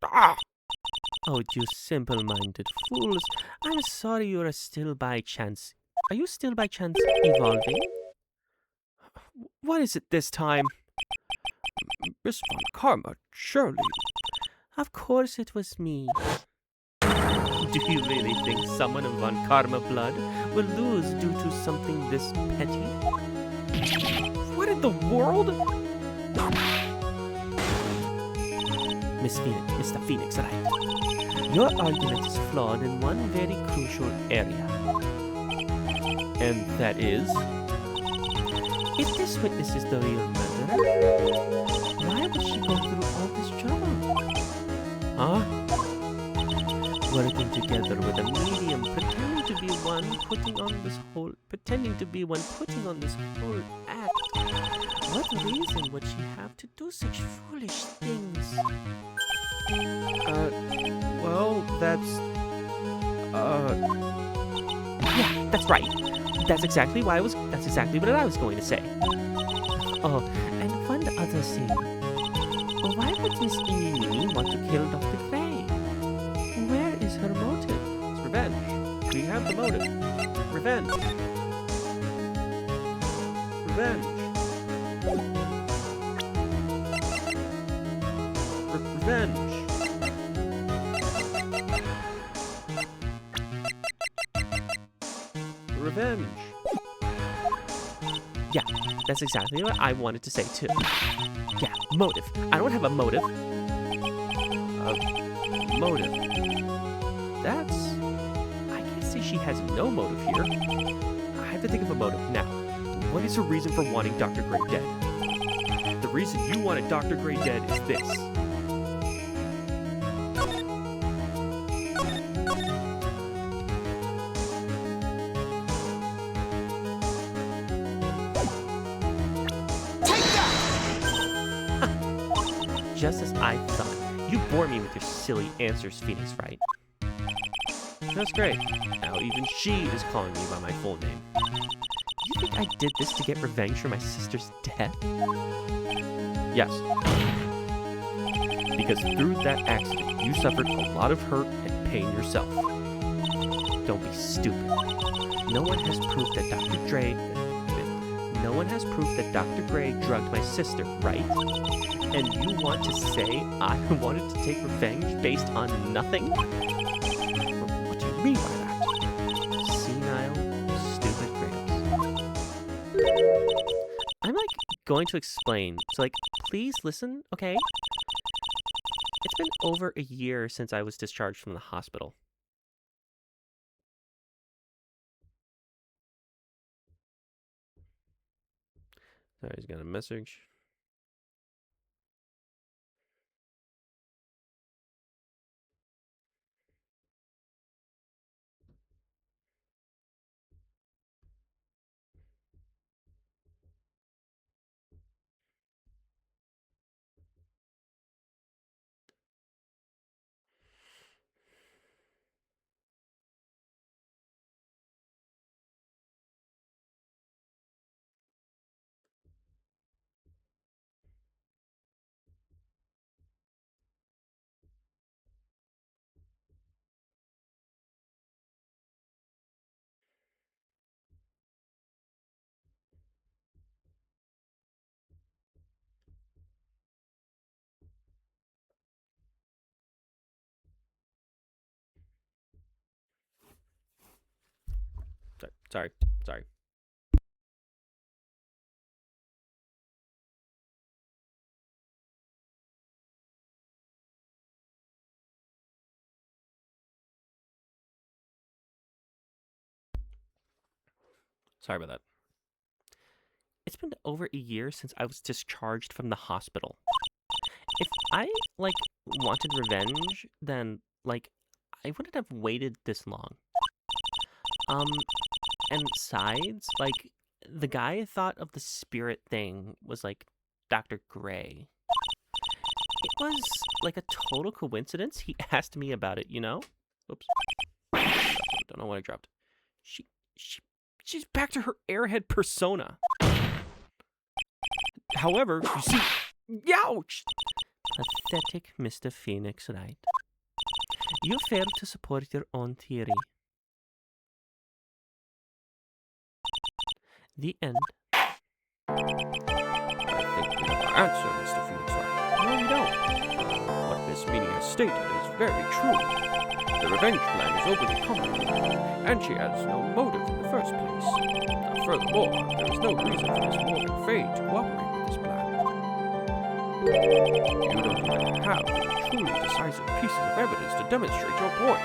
Ah! Oh, you simple-minded fools. I'm sorry you are still by chance. Are you still by chance evolving? What is it this time? Miss Von Karma, surely. Of course it was me. Do you really think someone of Von Karma blood will lose due to something this petty? What in the world? Miss Phoenix, Mr. Phoenix Wright. Your argument is flawed in one very crucial area. And that is? If this witness is the real murderer, why would she go through all this trouble? Huh? Working together with a medium, pretending to be one putting on this whole act. What reason would she have to do such foolish things? Well, that's... Yeah, that's right. That's exactly what I was going to say. Oh, and one other thing. Why would Miss Amy want to kill Dr. Gray? Where is her motive? It's revenge. We have the motive. Revenge. Revenge. Revenge. Revenge. Yeah, that's exactly what I wanted to say too. Yeah, motive. I don't have a motive. Motive. That's... I can't say she has no motive here. I have to think of a motive now. What is her reason for wanting Dr. Gray dead? The reason you wanted Dr. Gray dead is this. Just as I thought. You bore me with your silly answers, Phoenix Wright. That's great. Now even she is calling me by my full name. You think I did this to get revenge for my sister's death? Yes. Because through that accident, you suffered a lot of hurt and pain yourself. Don't be stupid. No one has proof that Dr. Gray drugged my sister, right? And you want to say I wanted to take revenge based on nothing? What do you mean by that? Senile, stupid Gramps. I'm going to explain. So please listen, okay? It's been over a year since I was discharged from the hospital. Sorry, he's got a message. Sorry. Sorry about that. It's been over a year since I was discharged from the hospital. If I, wanted revenge, then, I wouldn't have waited this long. And besides, the guy I thought of the spirit thing was, Dr. Gray. It was, a total coincidence he asked me about it, you know? Oops. Don't know what I dropped. She's back to her airhead persona. However, you see... Ouch! Pathetic Mr. Phoenix Wright. You failed to support your own theory. The end. I think we have our answer, Mr. Phoenix Wright. No, we don't. What Miss Meanie has stated is very true. The revenge plan is overly complicated, and she has no motive in the first place. Furthermore, there is no reason for Miss Morgan Fay to cooperate with this plan. You don't even have any truly decisive pieces of evidence to demonstrate your point.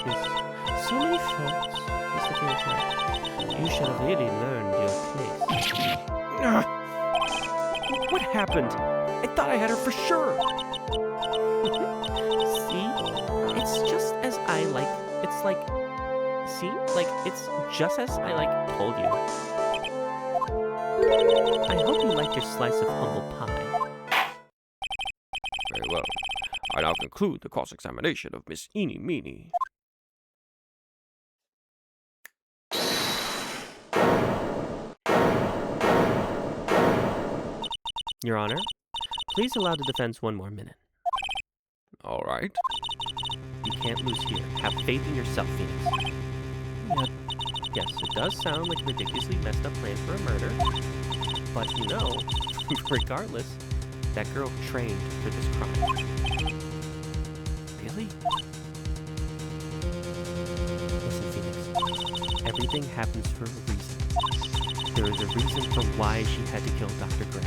Tis. So many faults, Mr. Phoenix Wright. You should have really learned your place. What happened? I thought I had her for sure. See? It's just as I it's just as I told you. I hope you liked your slice of humble pie. Very well. I now conclude the cross-examination of Miss Eenie Meenie. Your Honor, please allow the defense one more minute. All right. You can't lose here. Have faith in yourself, Phoenix. Yes, it does sound like a ridiculously messed up plan for a murder. But you know, regardless, that girl trained for this crime. Really? Listen, Phoenix. Everything happens for a reason. There is a reason for why she had to kill Dr. Gray.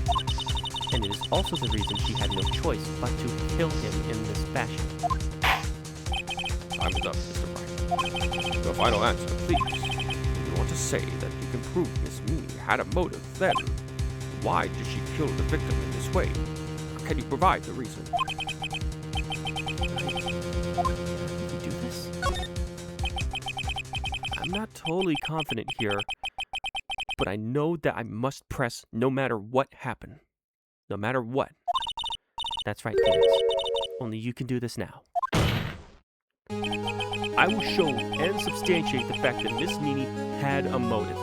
And it is also the reason she had no choice but to kill him in this fashion. Time is up, Mr. Wright. Your final answer, please. If you want to say that you can prove Miss Meanie had a motive, then why did she kill the victim in this way? Can you provide the reason? Do this? I'm not totally confident here, but I know that I must press no matter what happened. No matter what. That's right, Phoenix. Only you can do this now. I will show and substantiate the fact that Miss Meanie had a motive.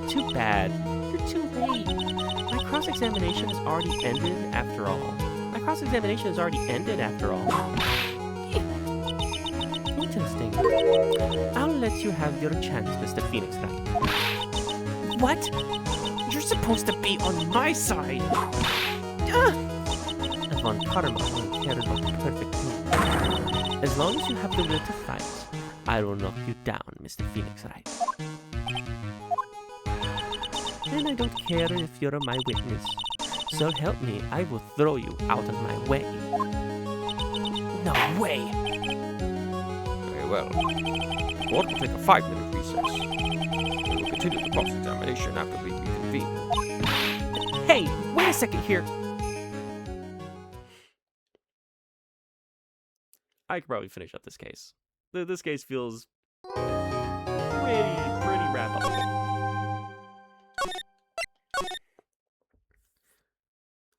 Too bad. You're too late. My cross-examination has already ended after all. Interesting. I'll let you have your chance, Mr. Phoenix Wright. What? You're supposed to be on my side! Von Karma will care about the perfect team. As long as you have the will to fight, I will knock you down, Mr. Phoenix Wright. And I don't care if you're my witness. So help me, I will throw you out of my way. No way! Very well. Court will take a 5-minute recess. We will continue the cross-examination after we reconvene. Hey, wait a second here. I could probably finish up this case. This case feels pretty wrap-up.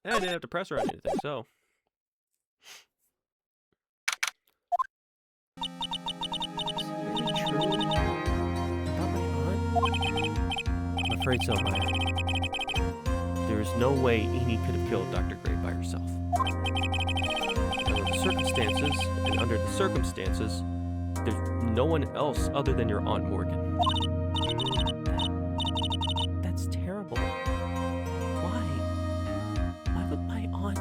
I didn't have to press her on anything, so. Is it really true about my aunt? I'm afraid so, Maya. There is no way Amy could have killed Dr. Gray by herself. Under the circumstances, there's no one else other than your Aunt Morgan. That's terrible. Why? Why would my aunt...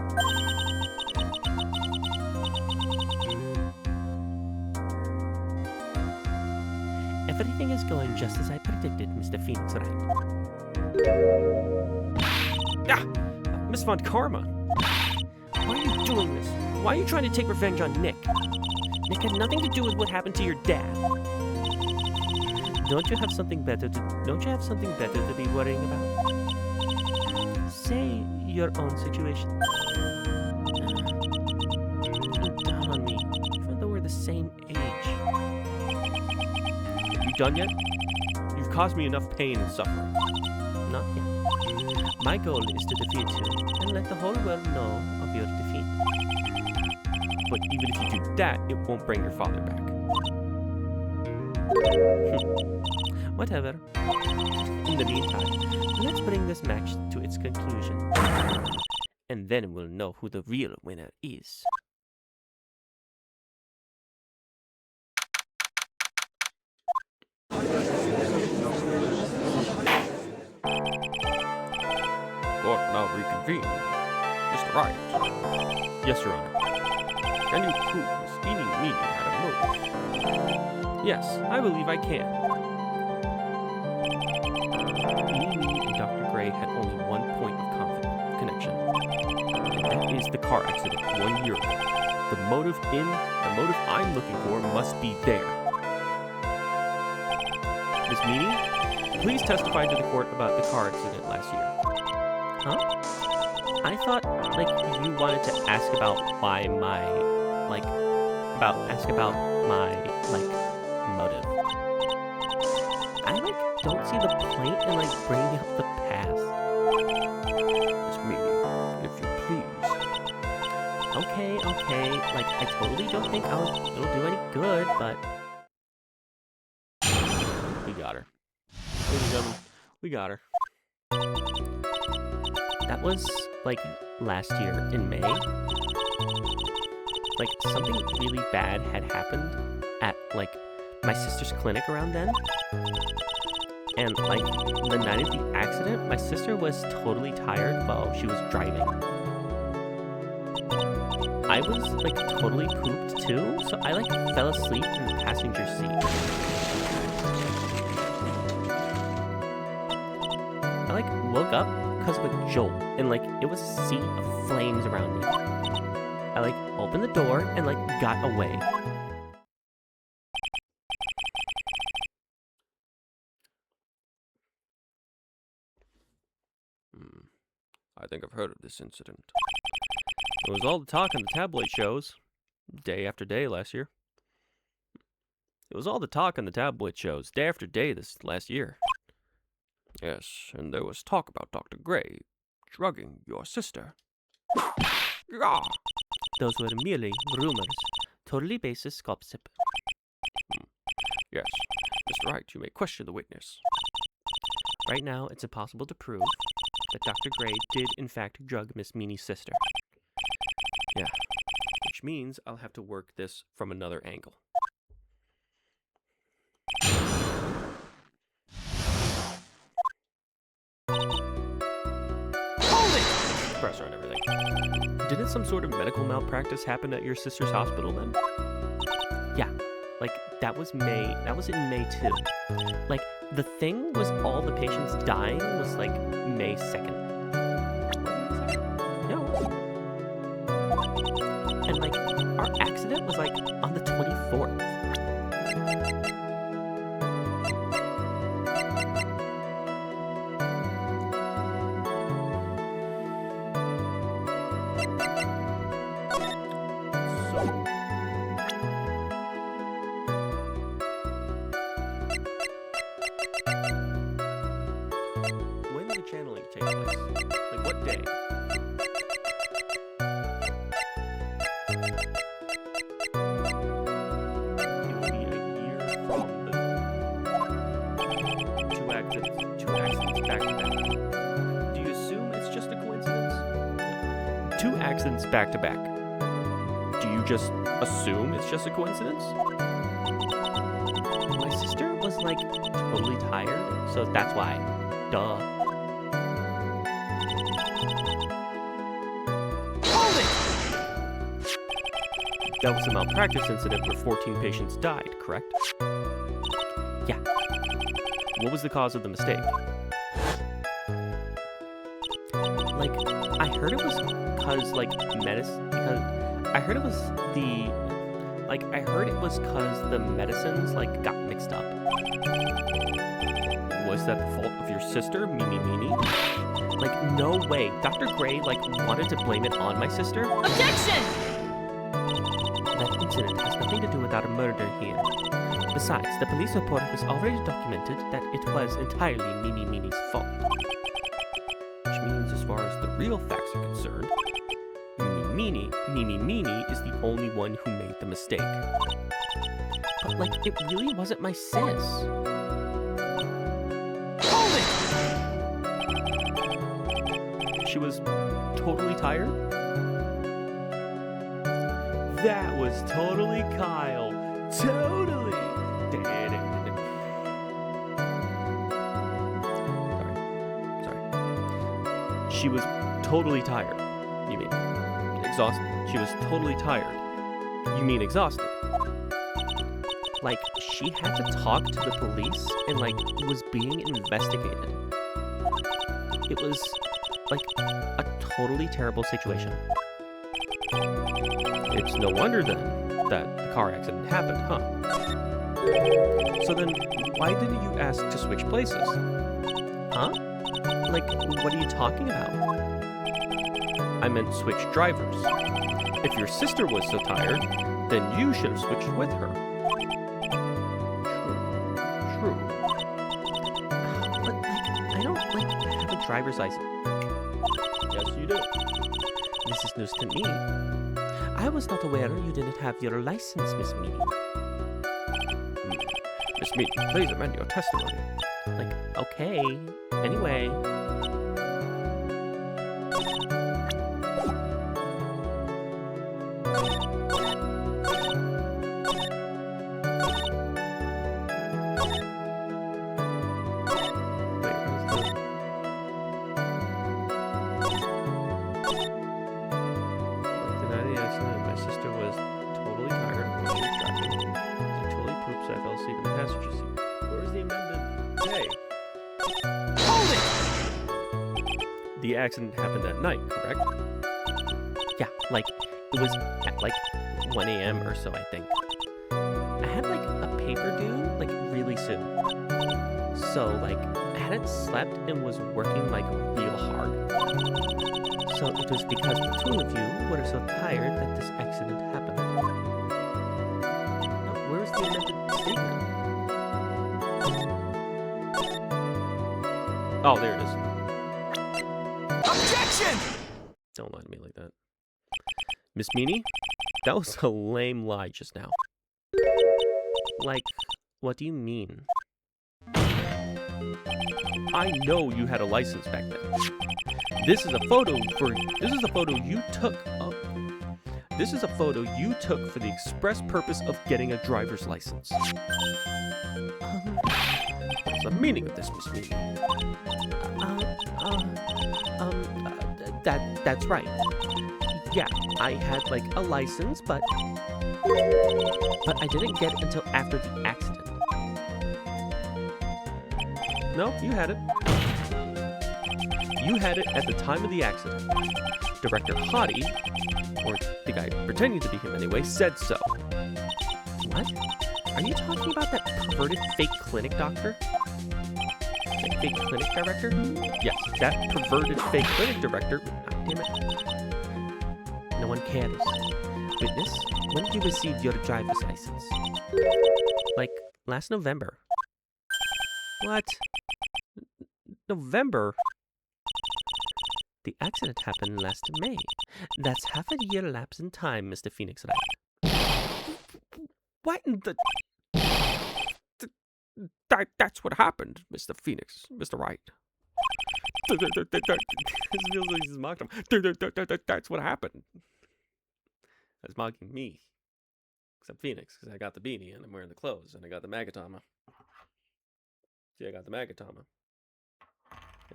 Everything is going just as I predicted, Mr. Phoenix Wright. Ah! Miss Von Karma! Why are you doing this? Why are you trying to take revenge on Nick? Nick had nothing to do with what happened to your dad. Don't you have something better to be worrying about? Say your own situation. Looking down on me, even though we're the same age. Are you done yet? You've caused me enough pain and suffering. Not yet. My goal is to defeat you and let the whole world know of your defeat. But even if you do that, it won't bring your father back. Whatever. In the meantime, let's bring this match to its conclusion. And then we'll know who the real winner is. Court will now reconvene. Mr. Wright. Yes, Your Honor. Can you prove Miss Amy Meany had a motive? Yes, I believe I can. Amy and Dr. Gray had only one point of connection. And that is the car accident 1 year ago. The motive I'm looking for must be there. Miss Meany, please testify to the court about the car accident last year. Huh? I thought, you wanted to ask about why my, motive. I, don't see the point in, bringing up the past. Miss Meany, if you please. Okay, I totally don't think it'll do any good, but... We got her. Ladies and gentlemen, we got her. That was, last year in May. Something really bad had happened at, my sister's clinic around then. And, the night of the accident, my sister was totally tired while she was driving. I was, totally pooped too, so I, fell asleep in the passenger seat. I, woke up because of a jolt, and, it was a sea of flames around me. I, opened the door and, got away. I think I've heard of this incident. It was all the talk on the tabloid shows, day after day last year. It was all the talk on the tabloid shows, day after day this last year. Yes, and there was talk about Dr. Gray drugging your sister. Those were merely rumors, totally baseless gossip. Yes, Mr. Wright, you may question the witness. Right now, it's impossible to prove that Dr. Gray did, in fact, drug Miss Meany's sister. Yeah, which means I'll have to work this from another angle. Hold it! Pressure and everything. Didn't some sort of medical malpractice happen at your sister's hospital then? Yeah, that was in May too. The thing was all the patients dying was, May 2nd. Yeah. And, our accident was, on the 24th. So. When did the channeling take place? Like, what day? It will be a year from the two accidents back to back. Do you assume it's just a coincidence? Two accidents back to back. Do you just assume it's just a coincidence? My sister was like totally tired, so that's why. Duh. Hold it! That was a malpractice incident where 14 patients died, correct? Yeah. What was the cause of the mistake? Like, I heard it was because, like, medicine. Because I heard it was the. Like, I heard it was because the medicines, like, got mixed up. Was that the fault of your sister, Mini? Like, no way. Dr. Gray, like, wanted to blame it on my sister. Objection! That incident has nothing to do with our murder here. Besides, the police report has already documented that it was entirely Mini's fault. Which means, as far as the real facts are concerned, Mini is the only one who made the mistake. But, like, it really wasn't my sis. Hold it! She was totally tired? That was totally Kyle. Totally! Sorry. She was totally tired. You mean exhausted? She was totally tired. You mean exhausted? Like, she had to talk to the police and, like, was being investigated. It was, like, a totally terrible situation. It's no wonder then that the car accident happened, huh? So then, why didn't you ask to switch places? Huh? Like, what are you talking about? I meant switch drivers. If your sister was so tired, then you should have switched with her. True. But, like, I don't, like, have a driver's license. Yes, you do. This is news to me. I was not aware you didn't have your license, Miss Meany. Miss Meany, please amend your testimony. Like, okay. Anyway. My sister was totally tired when she was driving. I totally pooped, so I fell asleep in the passenger seat. Where's the amended day? Hold it! The accident happened at night, correct? Yeah, like, it was at, like, 1 a.m. or so, I think. I had, like, a paper due, like, really soon. So, like, I hadn't slept and was working, like, real hard. So it was because the two of you were so tired that this accident happened. Now, where's the amended statement? Oh, there it is. Objection! Don't lie to me like that. Miss Meany, that was a lame lie just now. Like, what do you mean? I know you had a license back then. This is a photo you took for the express purpose of getting a driver's license. What's the meaning of this, Miss Meany? That's right. Yeah, I had, like, a license, but I didn't get it until after the accident. No, you had it. You had it at the time of the accident. Director Hottie, or the guy pretending to be him anyway, said so. What? Are you talking about that perverted fake clinic doctor? That fake clinic director? Yes, that perverted fake clinic director. Damn it. no one cares. Witness, when did you receive your driver's license? Like, last November. What? November? The accident happened last May. That's half a year lapse in time, Mr. Phoenix Wright. What in the... That's what happened, Mr. Phoenix, Mr. Wright. This feels like he's mocking him. That's what happened. That's mocking me. Except Phoenix, because I got the beanie and I'm wearing the clothes and I got the Magatama. See, I got the Magatama.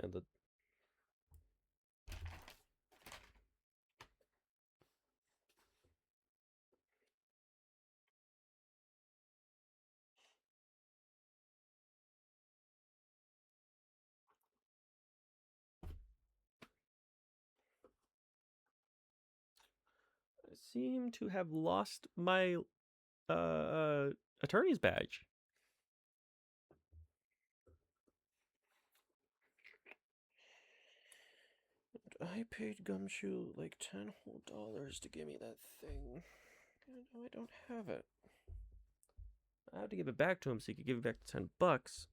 And the... I seem to have lost my attorney's badge. I paid Gumshoe like $10 whole to give me that thing. And now I don't have it. I have to give it back to him so he could give me back the $10.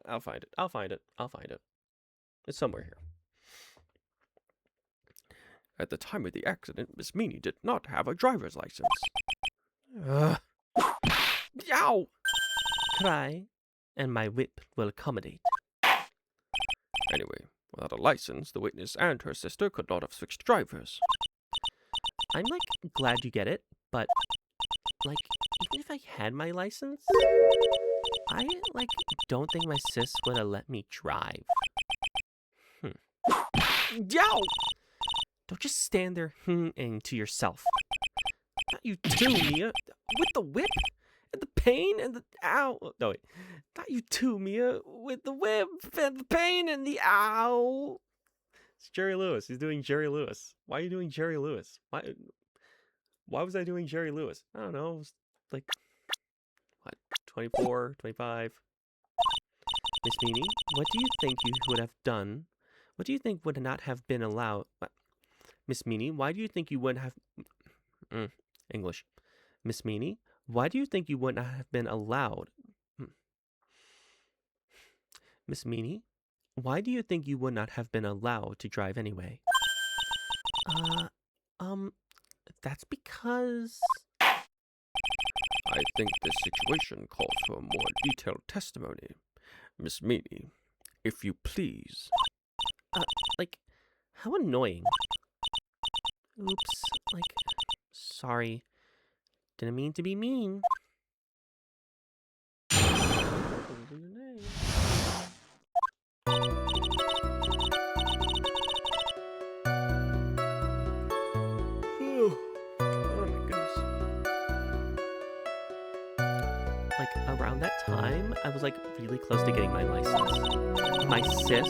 I'll find it. I'll find it. I'll find it. It's somewhere here. At the time of the accident, Miss Meany did not have a driver's license. Ow! Cry, and my whip will accommodate. Anyway, without a license, the witness and her sister could not have switched drivers. I'm, like, glad you get it, but, like, even if I had my license, I, like, don't think my sis would have let me drive. Yow! Don't just stand there and to yourself. Not you too, Mia. With the whip and the pain and the ow. No, wait. Not you too, Mia. With the whip and the pain and the ow. It's Jerry Lewis. He's doing Jerry Lewis. Why are you doing Jerry Lewis? Why was I doing Jerry Lewis? I don't know. It was like, what, 24, 25? Miss Meany, what do you think you would have done? What do you think would not have been allowed? Miss Meany, why do you think you wouldn't have... English. Miss Meany, why do you think you would not have been allowed? Miss Meany, why do you think you would not have been allowed to drive anyway? That's because... I think this situation calls for a more detailed testimony. Miss Meany, if you please. Like, how annoying. Oops, like, sorry. Didn't mean to be mean. Oh my goodness. Like, around that time, I was, like, really close to getting my license. My sis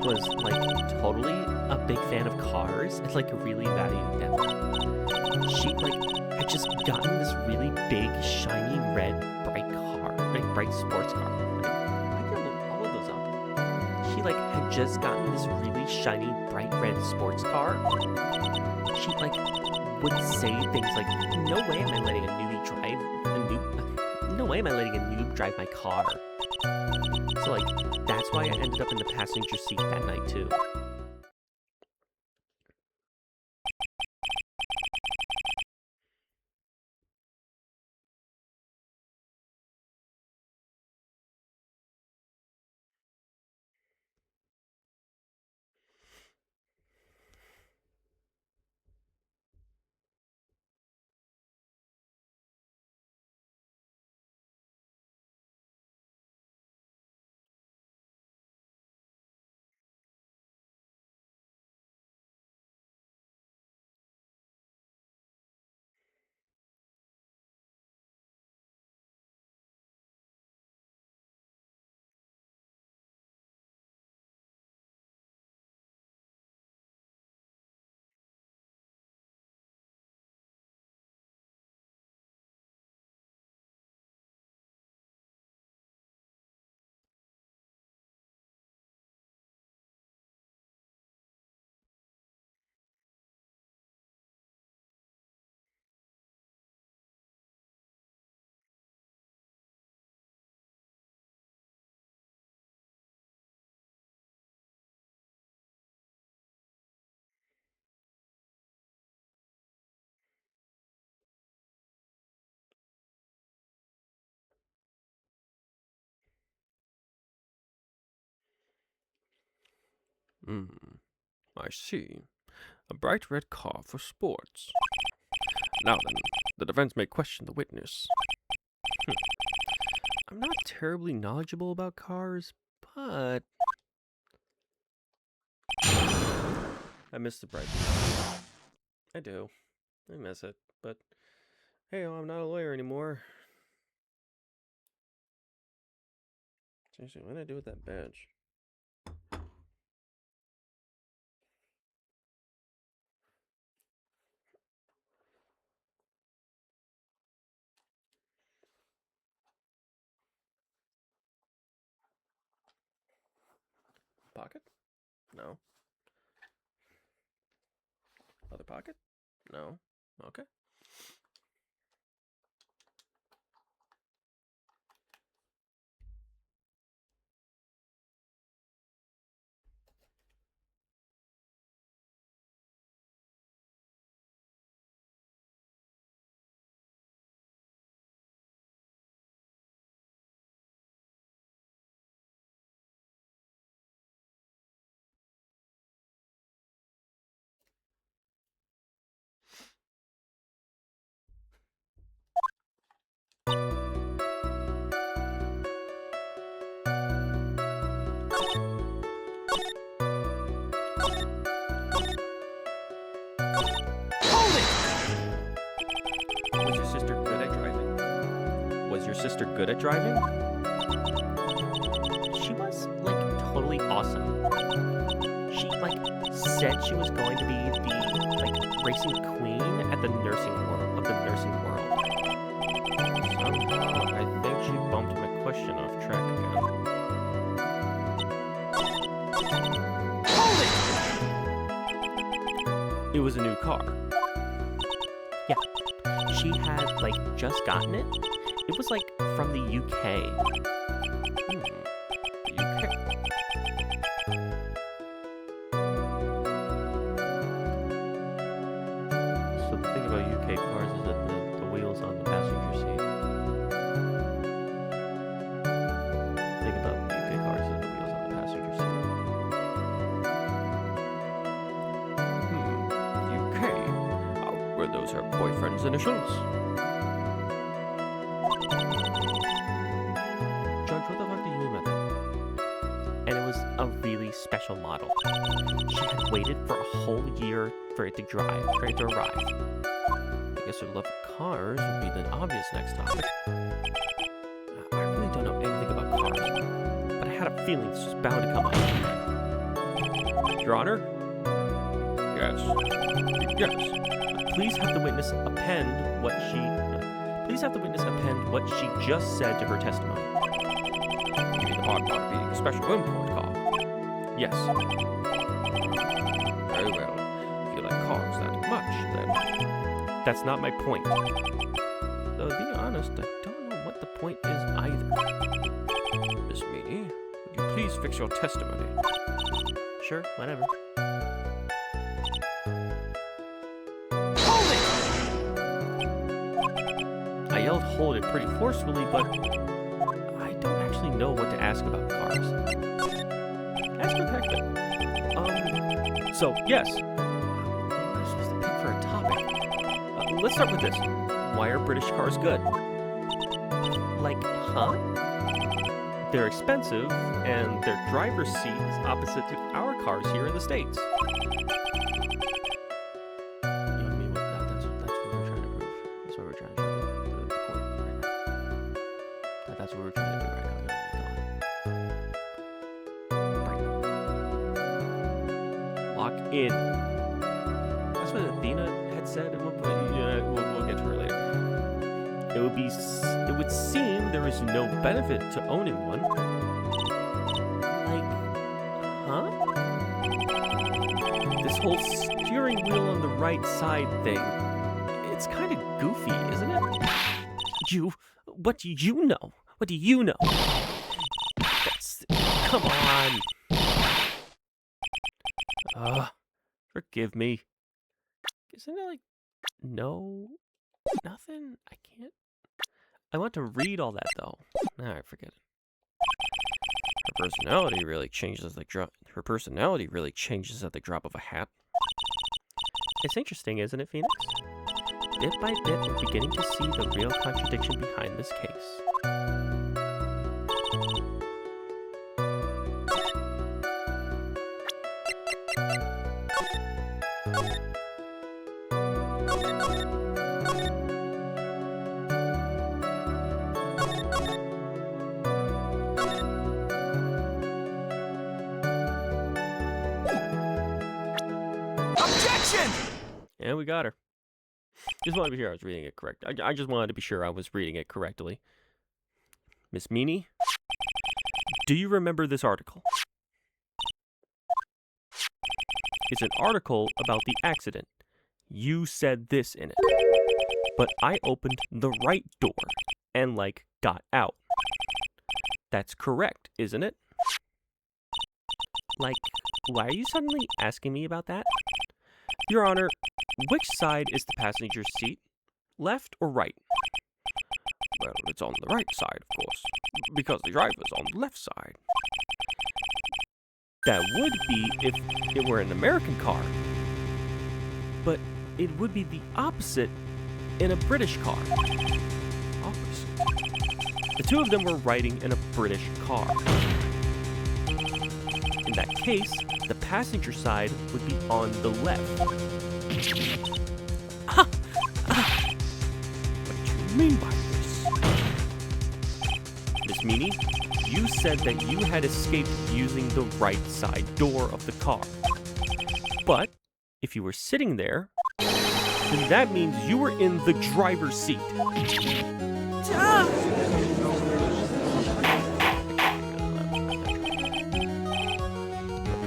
was, like, totally a big fan of cars and, like, really valued them. She, like, had just gotten this really big, shiny, red, bright car, like, bright sports car. Like, I can look all of those up. She, like, had just gotten this really shiny, bright red sports car. She, like, would say things like, no way am I letting a newbie drive no way am I letting a noob drive my car. So, like, that's why I ended up in the passenger seat that night, too. Hmm, I see. A bright red car for sports. Now then, the defense may question the witness. I'm not terribly knowledgeable about cars, but I miss the bright. I do. I miss it, but hey, I'm not a lawyer anymore. Seriously, what did I do with that badge? Pocket? No. Other pocket? No. Okay. Hold it! Was your sister good at driving? Was your sister good at driving? She was, like, totally awesome. She, like, said she was going to be the, like, racing queen at the nursing world, of the nursing world. Somehow, I think she bumped my question off track again. Hold it! It was a new car. She had, like, just gotten it. It was, like, from the UK. UK. So the thing about UK cars is that the wheels on the passenger seat. The thing about UK cars is the wheels on the passenger seat. UK. Were those her boyfriend's initials? George, what the fuck do you mean by that? And it was a really special model. She had waited for a whole year for it to arrive. I guess her love for cars would be the obvious next topic. I really don't know anything about cars, but I had a feeling this was bound to come up. Your Honor? Yes. Yes. Please have the witness append what she. Please have the witness append what she just said to her testimony. You mean the part about being a special import car? Yes. Very well. If you like cars that much, then that's not my point. Though, to be honest, I don't know what the point is either. Miss Meany, would you please fix your testimony? Sure, whatever. Hold it! I yelled hold it pretty forcefully, but I don't actually know what to ask about cars. Ask what the heck then. So, yes. What am I supposed to pick for a topic? Let's start with this. Why are British cars good? Like, huh? They're expensive, and their driver's seat is opposite to our cars here in the States. You know what I mean? That's what we're trying to prove. That's what we're trying to prove to the court right now. That's what we're trying to do right now. Lock in. That's what Athena had said at one point. Yeah, we'll get to her later. It would seem there is no benefit to owning one. Like, huh? This whole steering wheel on the right side thing, it's kind of goofy, isn't it? What do you know? What do you know? Come on. Forgive me. Isn't it like, no, nothing? I can't. I want to read all that though. Alright, forget it. personality really changes at the drop. Her personality really changes at the drop of a hat. It's interesting, isn't it, Phoenix? Bit by bit, we're beginning to see the real contradiction behind this case. Objection! And we got her. Just wanted to be sure I was reading it correct. I just wanted to be sure I was reading it correctly. Miss Meanie, do you remember this article? It's an article about the accident. You said this in it. But I opened the right door and, got out. That's correct, isn't it? Why are you suddenly asking me about that? Your Honor, which side is the passenger seat? Left or right? Well, it's on the right side, of course, because the driver's on the left side. That would be if it were an American car. But it would be the opposite in a British car. Opposite. The two of them were riding in a British car. In that case, the passenger side would be on the left. What do you mean by this? Miss Meanie, you said that you had escaped using the right side door of the car. But if you were sitting there, then that means you were in the driver's seat.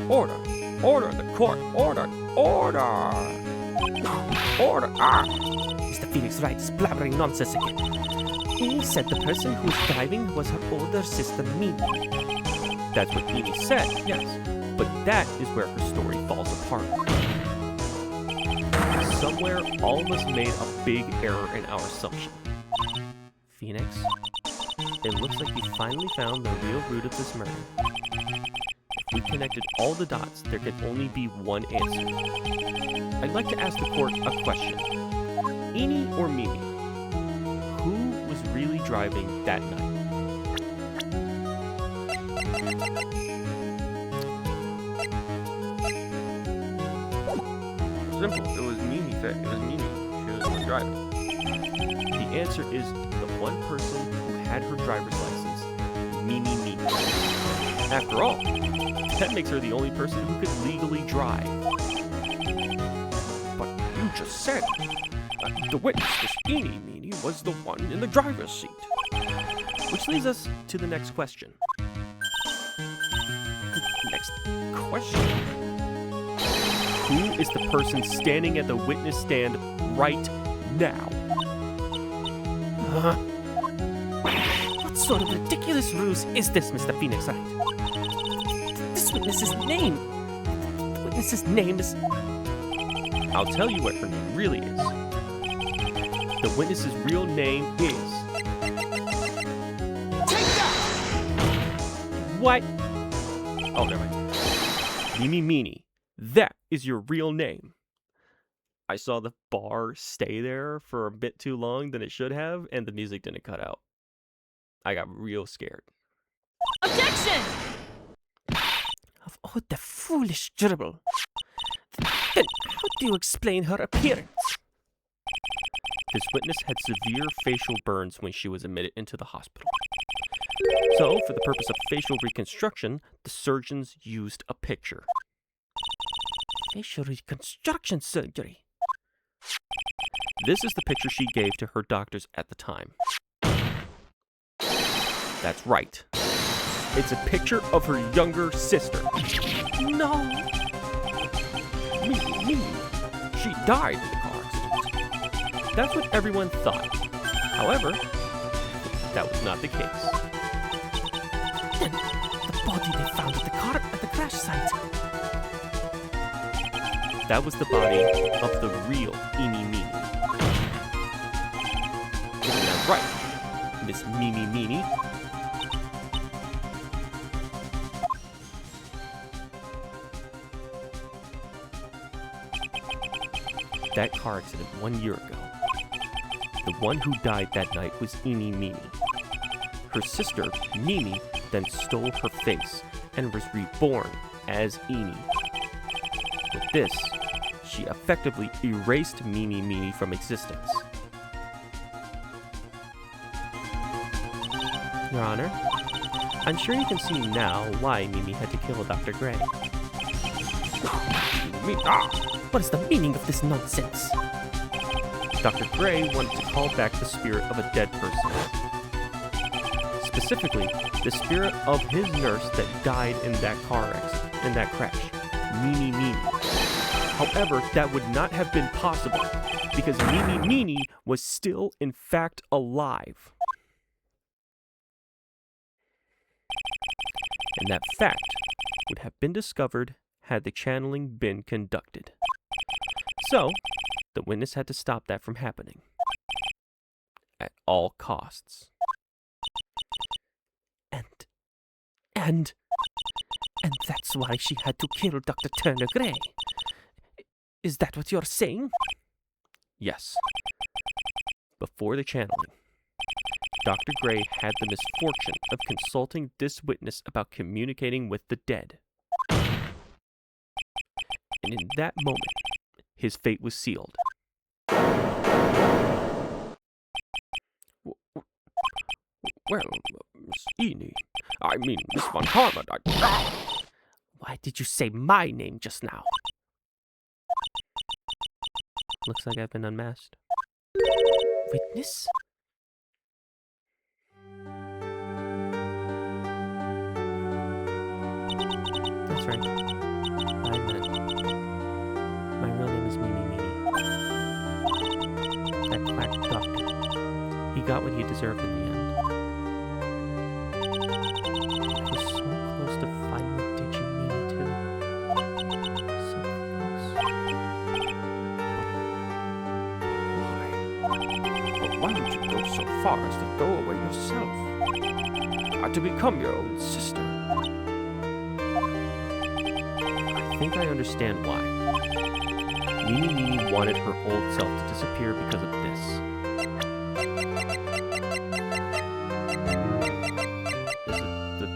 Order! Order the court! Order! Order! Order! Mr. Phoenix Wright is blabbering nonsense again. He said the person who's driving was her older sister, Meanie. That's what Meanie said, yes. But that is where her story falls apart. Somewhere, all of us made a big error in our assumption. Phoenix, it looks like you finally found the real root of this murder. If we connected all the dots, there can only be one answer. I'd like to ask the court a question. Eenie or Mimi? Who was really driving that night? Simple. It was Mimi. It was Mimi. She was the one driving. The answer is the one person who had her driver's license, Mimi. After all, that makes her the only person who could legally drive. But you just said the witness, this Meanie, was the one in the driver's seat. Which leads us to the next question. Next question. Who is the person standing at the witness stand right now? What sort of ridiculous ruse is this, Mr. Phoenix Wright? This witness's name... The witness's name is... I'll tell you what her name really is. The witness's real name is... Take that! What? Oh, never mind. Mimi Meanie. That is your real name. I saw the bar stay there for a bit too long than it should have, and the music didn't cut out. I got real scared. Objection! Of all the foolish dribble. Then how do you explain her appearance? This witness had severe facial burns when she was admitted into the hospital. So, for the purpose of facial reconstruction, the surgeons used a picture. Facial reconstruction surgery. This is the picture she gave to her doctors at the time. That's right. It's a picture of her younger sister. No! Mimi. She died in the car accident. That's what everyone thought. However, that was not the case. Then the body they found at the crash site. That was the body of the real Mimi. Isn't that right, Miss Mimi Meanie? that car accident 1 year ago. The one who died that night was Eeny Meeny. Her sister, Mimi, then stole her face and was reborn as Eeny. With this, she effectively erased Mimi Meeny from existence. Your Honor, I'm sure you can see now why Mimi had to kill Dr. Gray. What is the meaning of this nonsense? Dr. Gray wanted to call back the spirit of a dead person. Specifically, the spirit of his nurse that died in that in that crash, Mimi Meeny. However, that would not have been possible because Mimi Meeny was still, in fact, alive. And that fact would have been discovered had the channeling been conducted. So, the witness had to stop that from happening. At all costs. And that's why she had to kill Dr. Turner Gray. Is that what you're saying? Yes. Before the channeling, Dr. Gray had the misfortune of consulting this witness about communicating with the dead. And in that moment, his fate was sealed. Well, Miss Eeny, I mean, Miss Von Karma, Why did you say my name just now? Looks like I've been unmasked. Witness? That's right. I admit it. My real name is Mimi Meeny. That quack doctor. He got what he deserved in the end. I was so close to finally ditching Mimi too. So close. But why would you go so far as to throw away yourself? To become your own sister? I think I understand why. Mimi Meeny wanted her old self to disappear because of this. Is it the...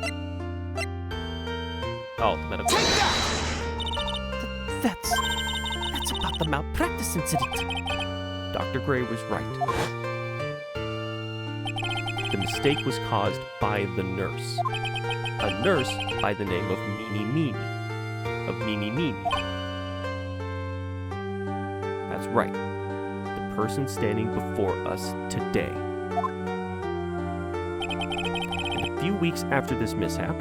Oh, the medical... Take that! That's about the malpractice incident. Dr. Gray was right. The mistake was caused by the nurse. A nurse by the name of Mimi Meeny. Of Mimi Meeny. That's right. The person standing before us today. And a few weeks after this mishap,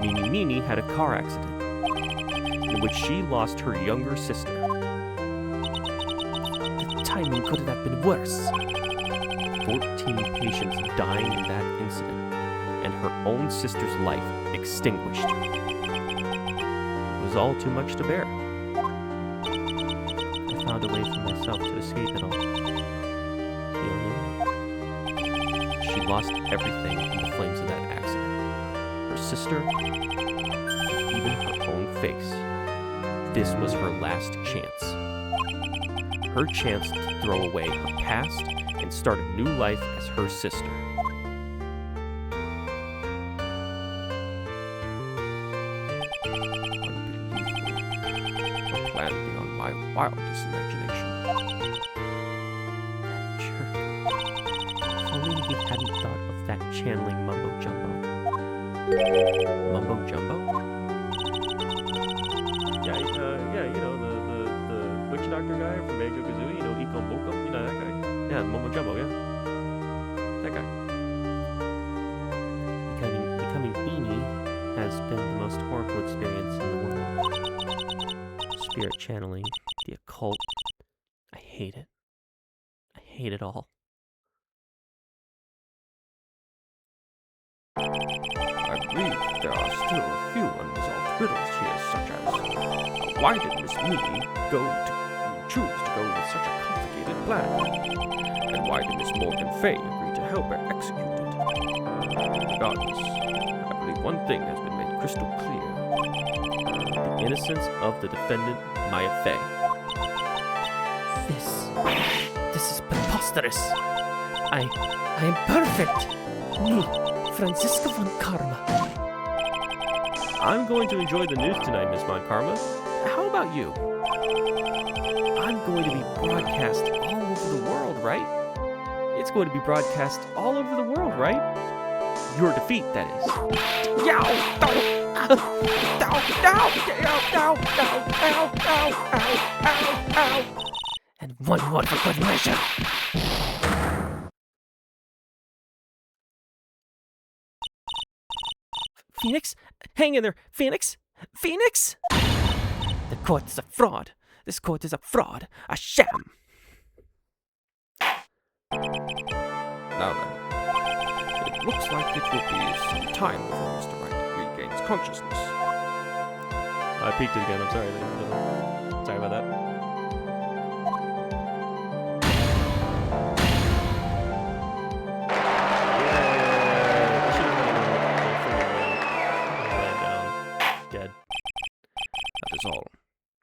Mimi Meeny had a car accident in which she lost her younger sister. The timing couldn't have been worse. 14 patients dying in that incident, and her own sister's life extinguished. It was all too much to bear. I found a way for myself to escape it all. The only way. She lost everything in the flames of that accident. Her sister, and even her own face. This was her last chance. Her chance to throw away her past and start a new life as her sister. Unbelievable. A plan beyond my wildest imagination. That jerk. If only he hadn't thought of that channeling mumbo jumbo. Mumbo jumbo? Yeah, you know, the witch doctor guy from Banjo Kazooie, you know, Iko Boko, you know that guy? Yeah, Mumbo Jumbo, yeah. That guy. Becoming Eeny has been the most horrible experience in the world. Spirit channeling, the occult. I hate it. I hate it all. I believe there are still a few unresolved riddles here, such as why did Miss Meeny choose to go with such a complicated plan? And why did Miss Morgan Fay agree to help her execute it? Regardless, I believe one thing has been made crystal clear. The innocence of the defendant, Maya Fey. This is preposterous. I am perfect. Me, Franziska von Karma. I'm going to enjoy the news tonight, Miss Von Karma. How about you? I'm going to be broadcast all over the world, right? It's going to be broadcast all over the world, right? Your defeat, that is. Yow! Ow! Ow! Ow! Ow! And one more for good measure. Phoenix? Hang in there, Phoenix! Phoenix! The court is a fraud. This court is a fraud. A sham. Now then, it looks like it will be some time before Mr. Wright regains consciousness. I peeked it again, I'm sorry. Sorry about that. Dead. That is all.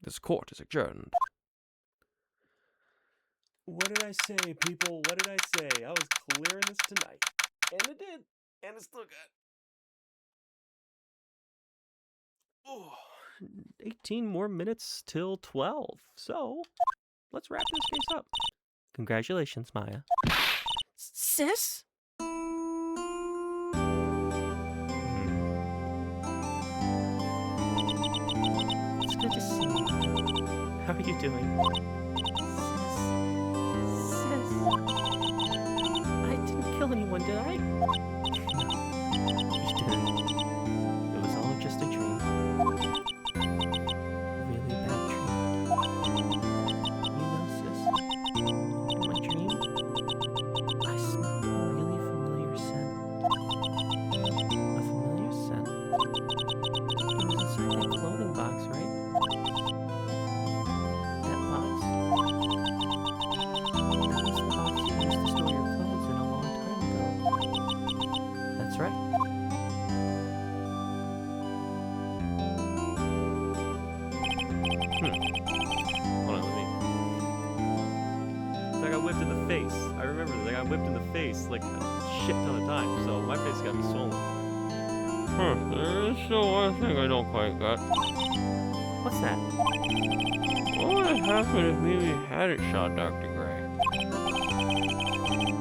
This court is adjourned. What did I say, people? What did I say? I was clearing this tonight. And it did. And it still got. Oh, 18 more minutes till 12. So, let's wrap this case up. Congratulations, Maya. Sis? It's good to see you. How are you doing? Sis. I didn't kill anyone, did I? You didn't. It was all just a dream. Really bad dream. You know, sis, in my dream, I smelled a really familiar scent. A familiar scent? It was inside that clothing box, right? That box? That was the box you used to store your clothes in a long time ago. That's right. Hold on, let me. So I got whipped in the face. I remember this. I got whipped in the face like a shit ton of times, so my face got to be swollen. There's still one thing I don't quite got. What's that? What would happen if Mimi hadn't shot Dr. Gray?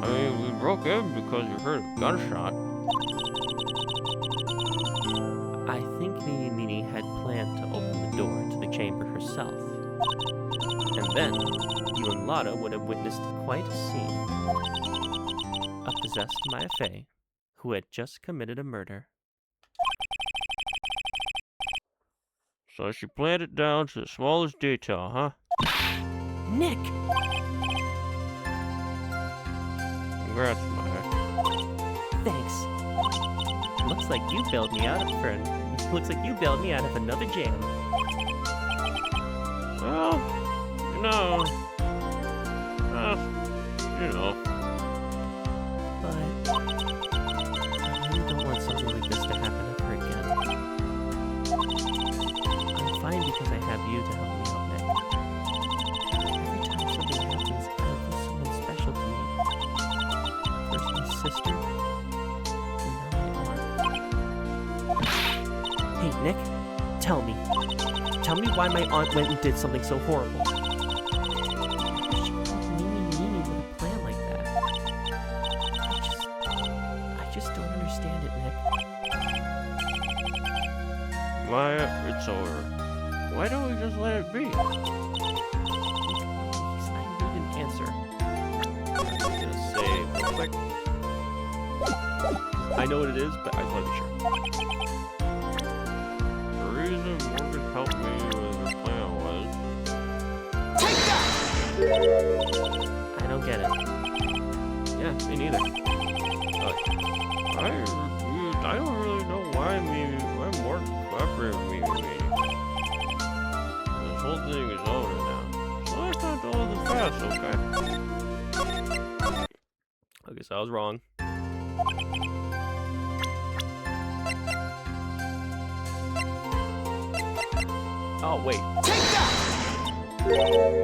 I mean, we broke in because we heard a gunshot. I think Mimi had planned to open the door to the chamber herself. And then, you and Lotta would have witnessed quite a scene. A possessed Maya Fey, who had just committed a murder. So she planned it down to the smallest detail, huh? Nick! Congrats, Maya. Thanks. Looks like you bailed me out of Looks like you bailed me out of another jam. Well, you know. But I really don't want something like this to happen ever again. I'm fine because I have you to help me out, Nick. Every time something happens, I feel someone special to me. First my sister, and now my aunt. Hey, Nick, tell me. Tell me why my aunt went and did something so horrible. She told Mimi with a plan like that. I just don't understand it, Nick. Maya, it's over. Why don't we just let it be? Please, I need an answer. I'm just gonna say real quick. I know what it is, but I just want to be sure. The reason Morgan helped me with her plan was... Take that! I don't get it. Yeah, me neither. I don't really know why Morgan cooperated with me in the meeting. This whole thing is over now. So let's not do all the fast, okay? Okay, so I was wrong. Oh, wait. Take that! Really?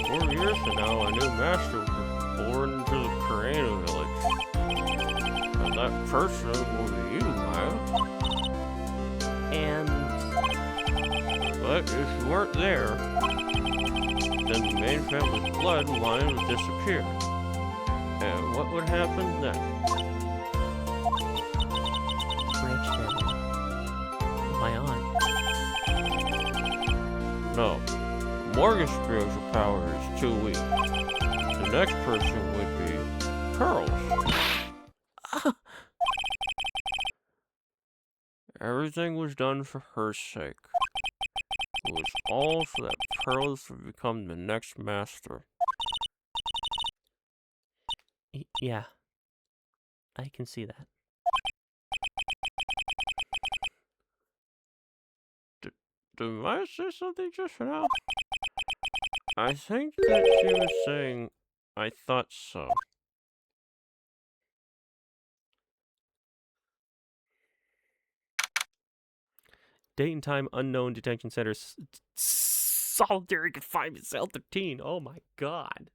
4 years from now, a new master will be born into the Karana village. And that person will be you, Maya. And But if you weren't there, then the main family's bloodline would disappear. And what would happen then? branch family. My aunt. No. Morgan's spiritual power is too weak. The next person would be Pearl's. Everything was done for her sake. It was all so that Pearls would become the next master. Yeah. I can see that. Did Maya say something just now? I think that she was saying, I thought so. Date and time unknown. Detention center. Solitary confinement cell 13. Oh my god.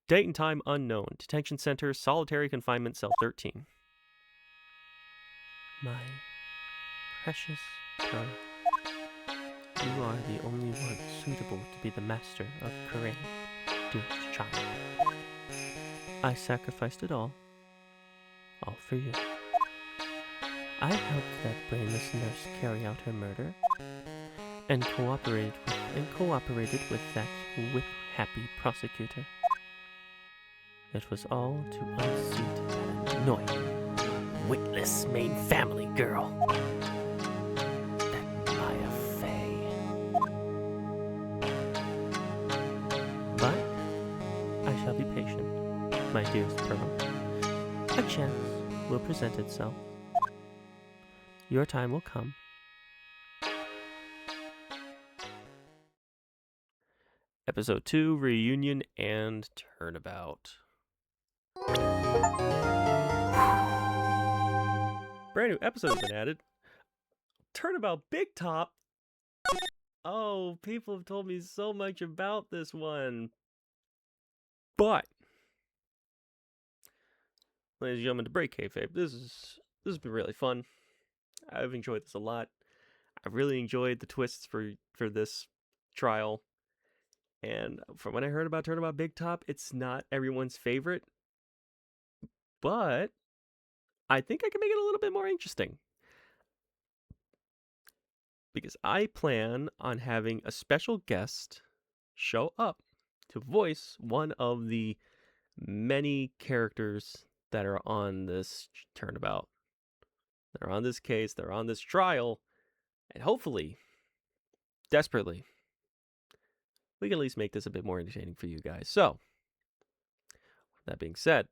Date and time unknown. Detention center. Solitary confinement cell 13. My precious Pearl. You are the only one suitable to be the master of Karain, dearest child. I sacrificed it all for you. I helped that brainless nurse carry out her murder, and cooperated with that whip-happy prosecutor. It was all to unseat that annoying, witless main family girl. That Maya Fey. But I shall be patient, my dearest Pearl. A chance will present itself. Your time will come. Episode 2, Reunion and Turnabout. Brand new episode has been added. Turnabout Big Top. Oh, people have told me so much about this one. But, ladies and gentlemen, to break kayfabe, this has been really fun. I've enjoyed this a lot. I really enjoyed the twists for this trial. And from when I heard about Turnabout Big Top, it's not everyone's favorite. But I think I can make it a little bit more interesting. Because I plan on having a special guest show up to voice one of the many characters that are on this turnabout. They're on this case, they're on this trial, and hopefully, desperately, we can at least make this a bit more entertaining for you guys. So, with that being said,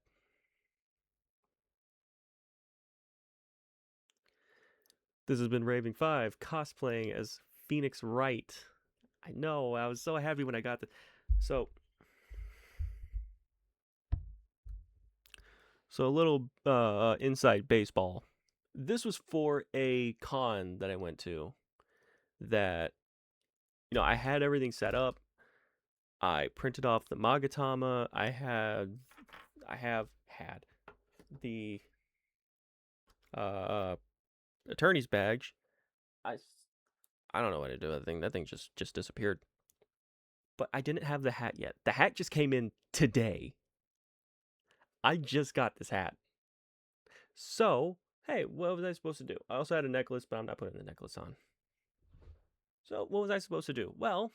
this has been Raving 5, cosplaying as Phoenix Wright. I know, I was so happy when I got the... So a little inside baseball. This was for a con that I went to that, I had everything set up. I printed off the Magatama. I have had the attorney's badge. I don't know what to do with the thing. That thing just disappeared. But I didn't have the hat yet. The hat just came in today. I just got this hat. So, hey, what was I supposed to do? I also had a necklace, but I'm not putting the necklace on. So, what was I supposed to do? Well,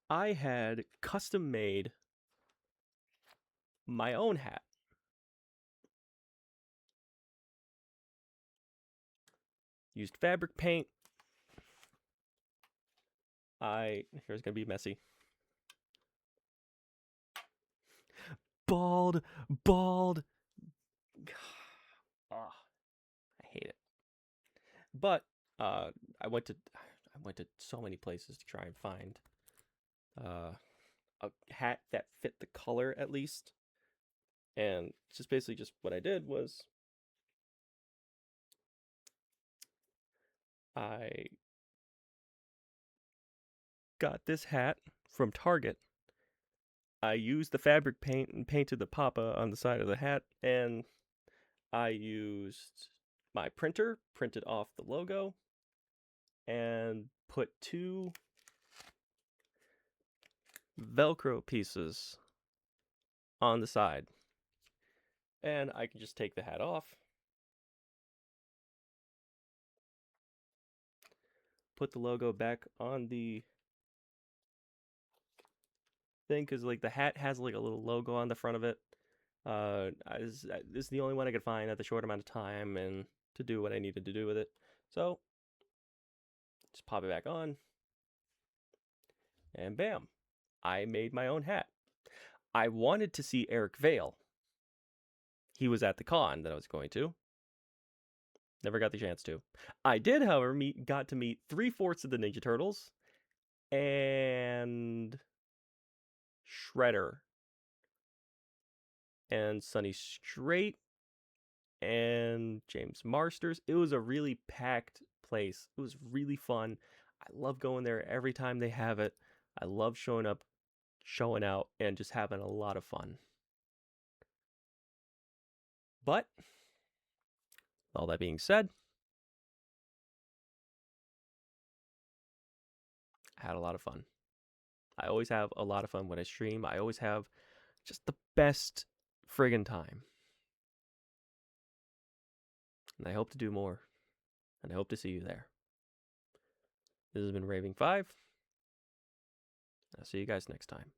I had custom made my own hat. Used fabric paint. Here's gonna be messy. Bald. Oh, I hate it. But I went to so many places to try and find a hat that fit the color at least. And just basically just what I did was I got this hat from Target. I used the fabric paint and painted the papa on the side of the hat, and I used my printer, printed off the logo, and put 2 Velcro pieces on the side. And I can just take the hat off, put the logo back on the thing, because like the hat has like a little logo on the front of it. This is the only one I could find at the short amount of time and to do what I needed to do with it. So just pop it back on, and bam, I made my own hat. I wanted to see Eric Vale. He was at the con that I was going to. Never got the chance to. I did, however, got to meet 3/4 of the Ninja Turtles and Shredder and Sonny Strait and James Marsters. It was a really packed place. It was really fun. I love going there every time they have it. I love showing up, showing out, and just having a lot of fun. But all that being said, I had a lot of fun. I always have a lot of fun when I stream. I always have just the best friggin' time. And I hope to do more. And I hope to see you there. This has been Raving 5. I'll see you guys next time.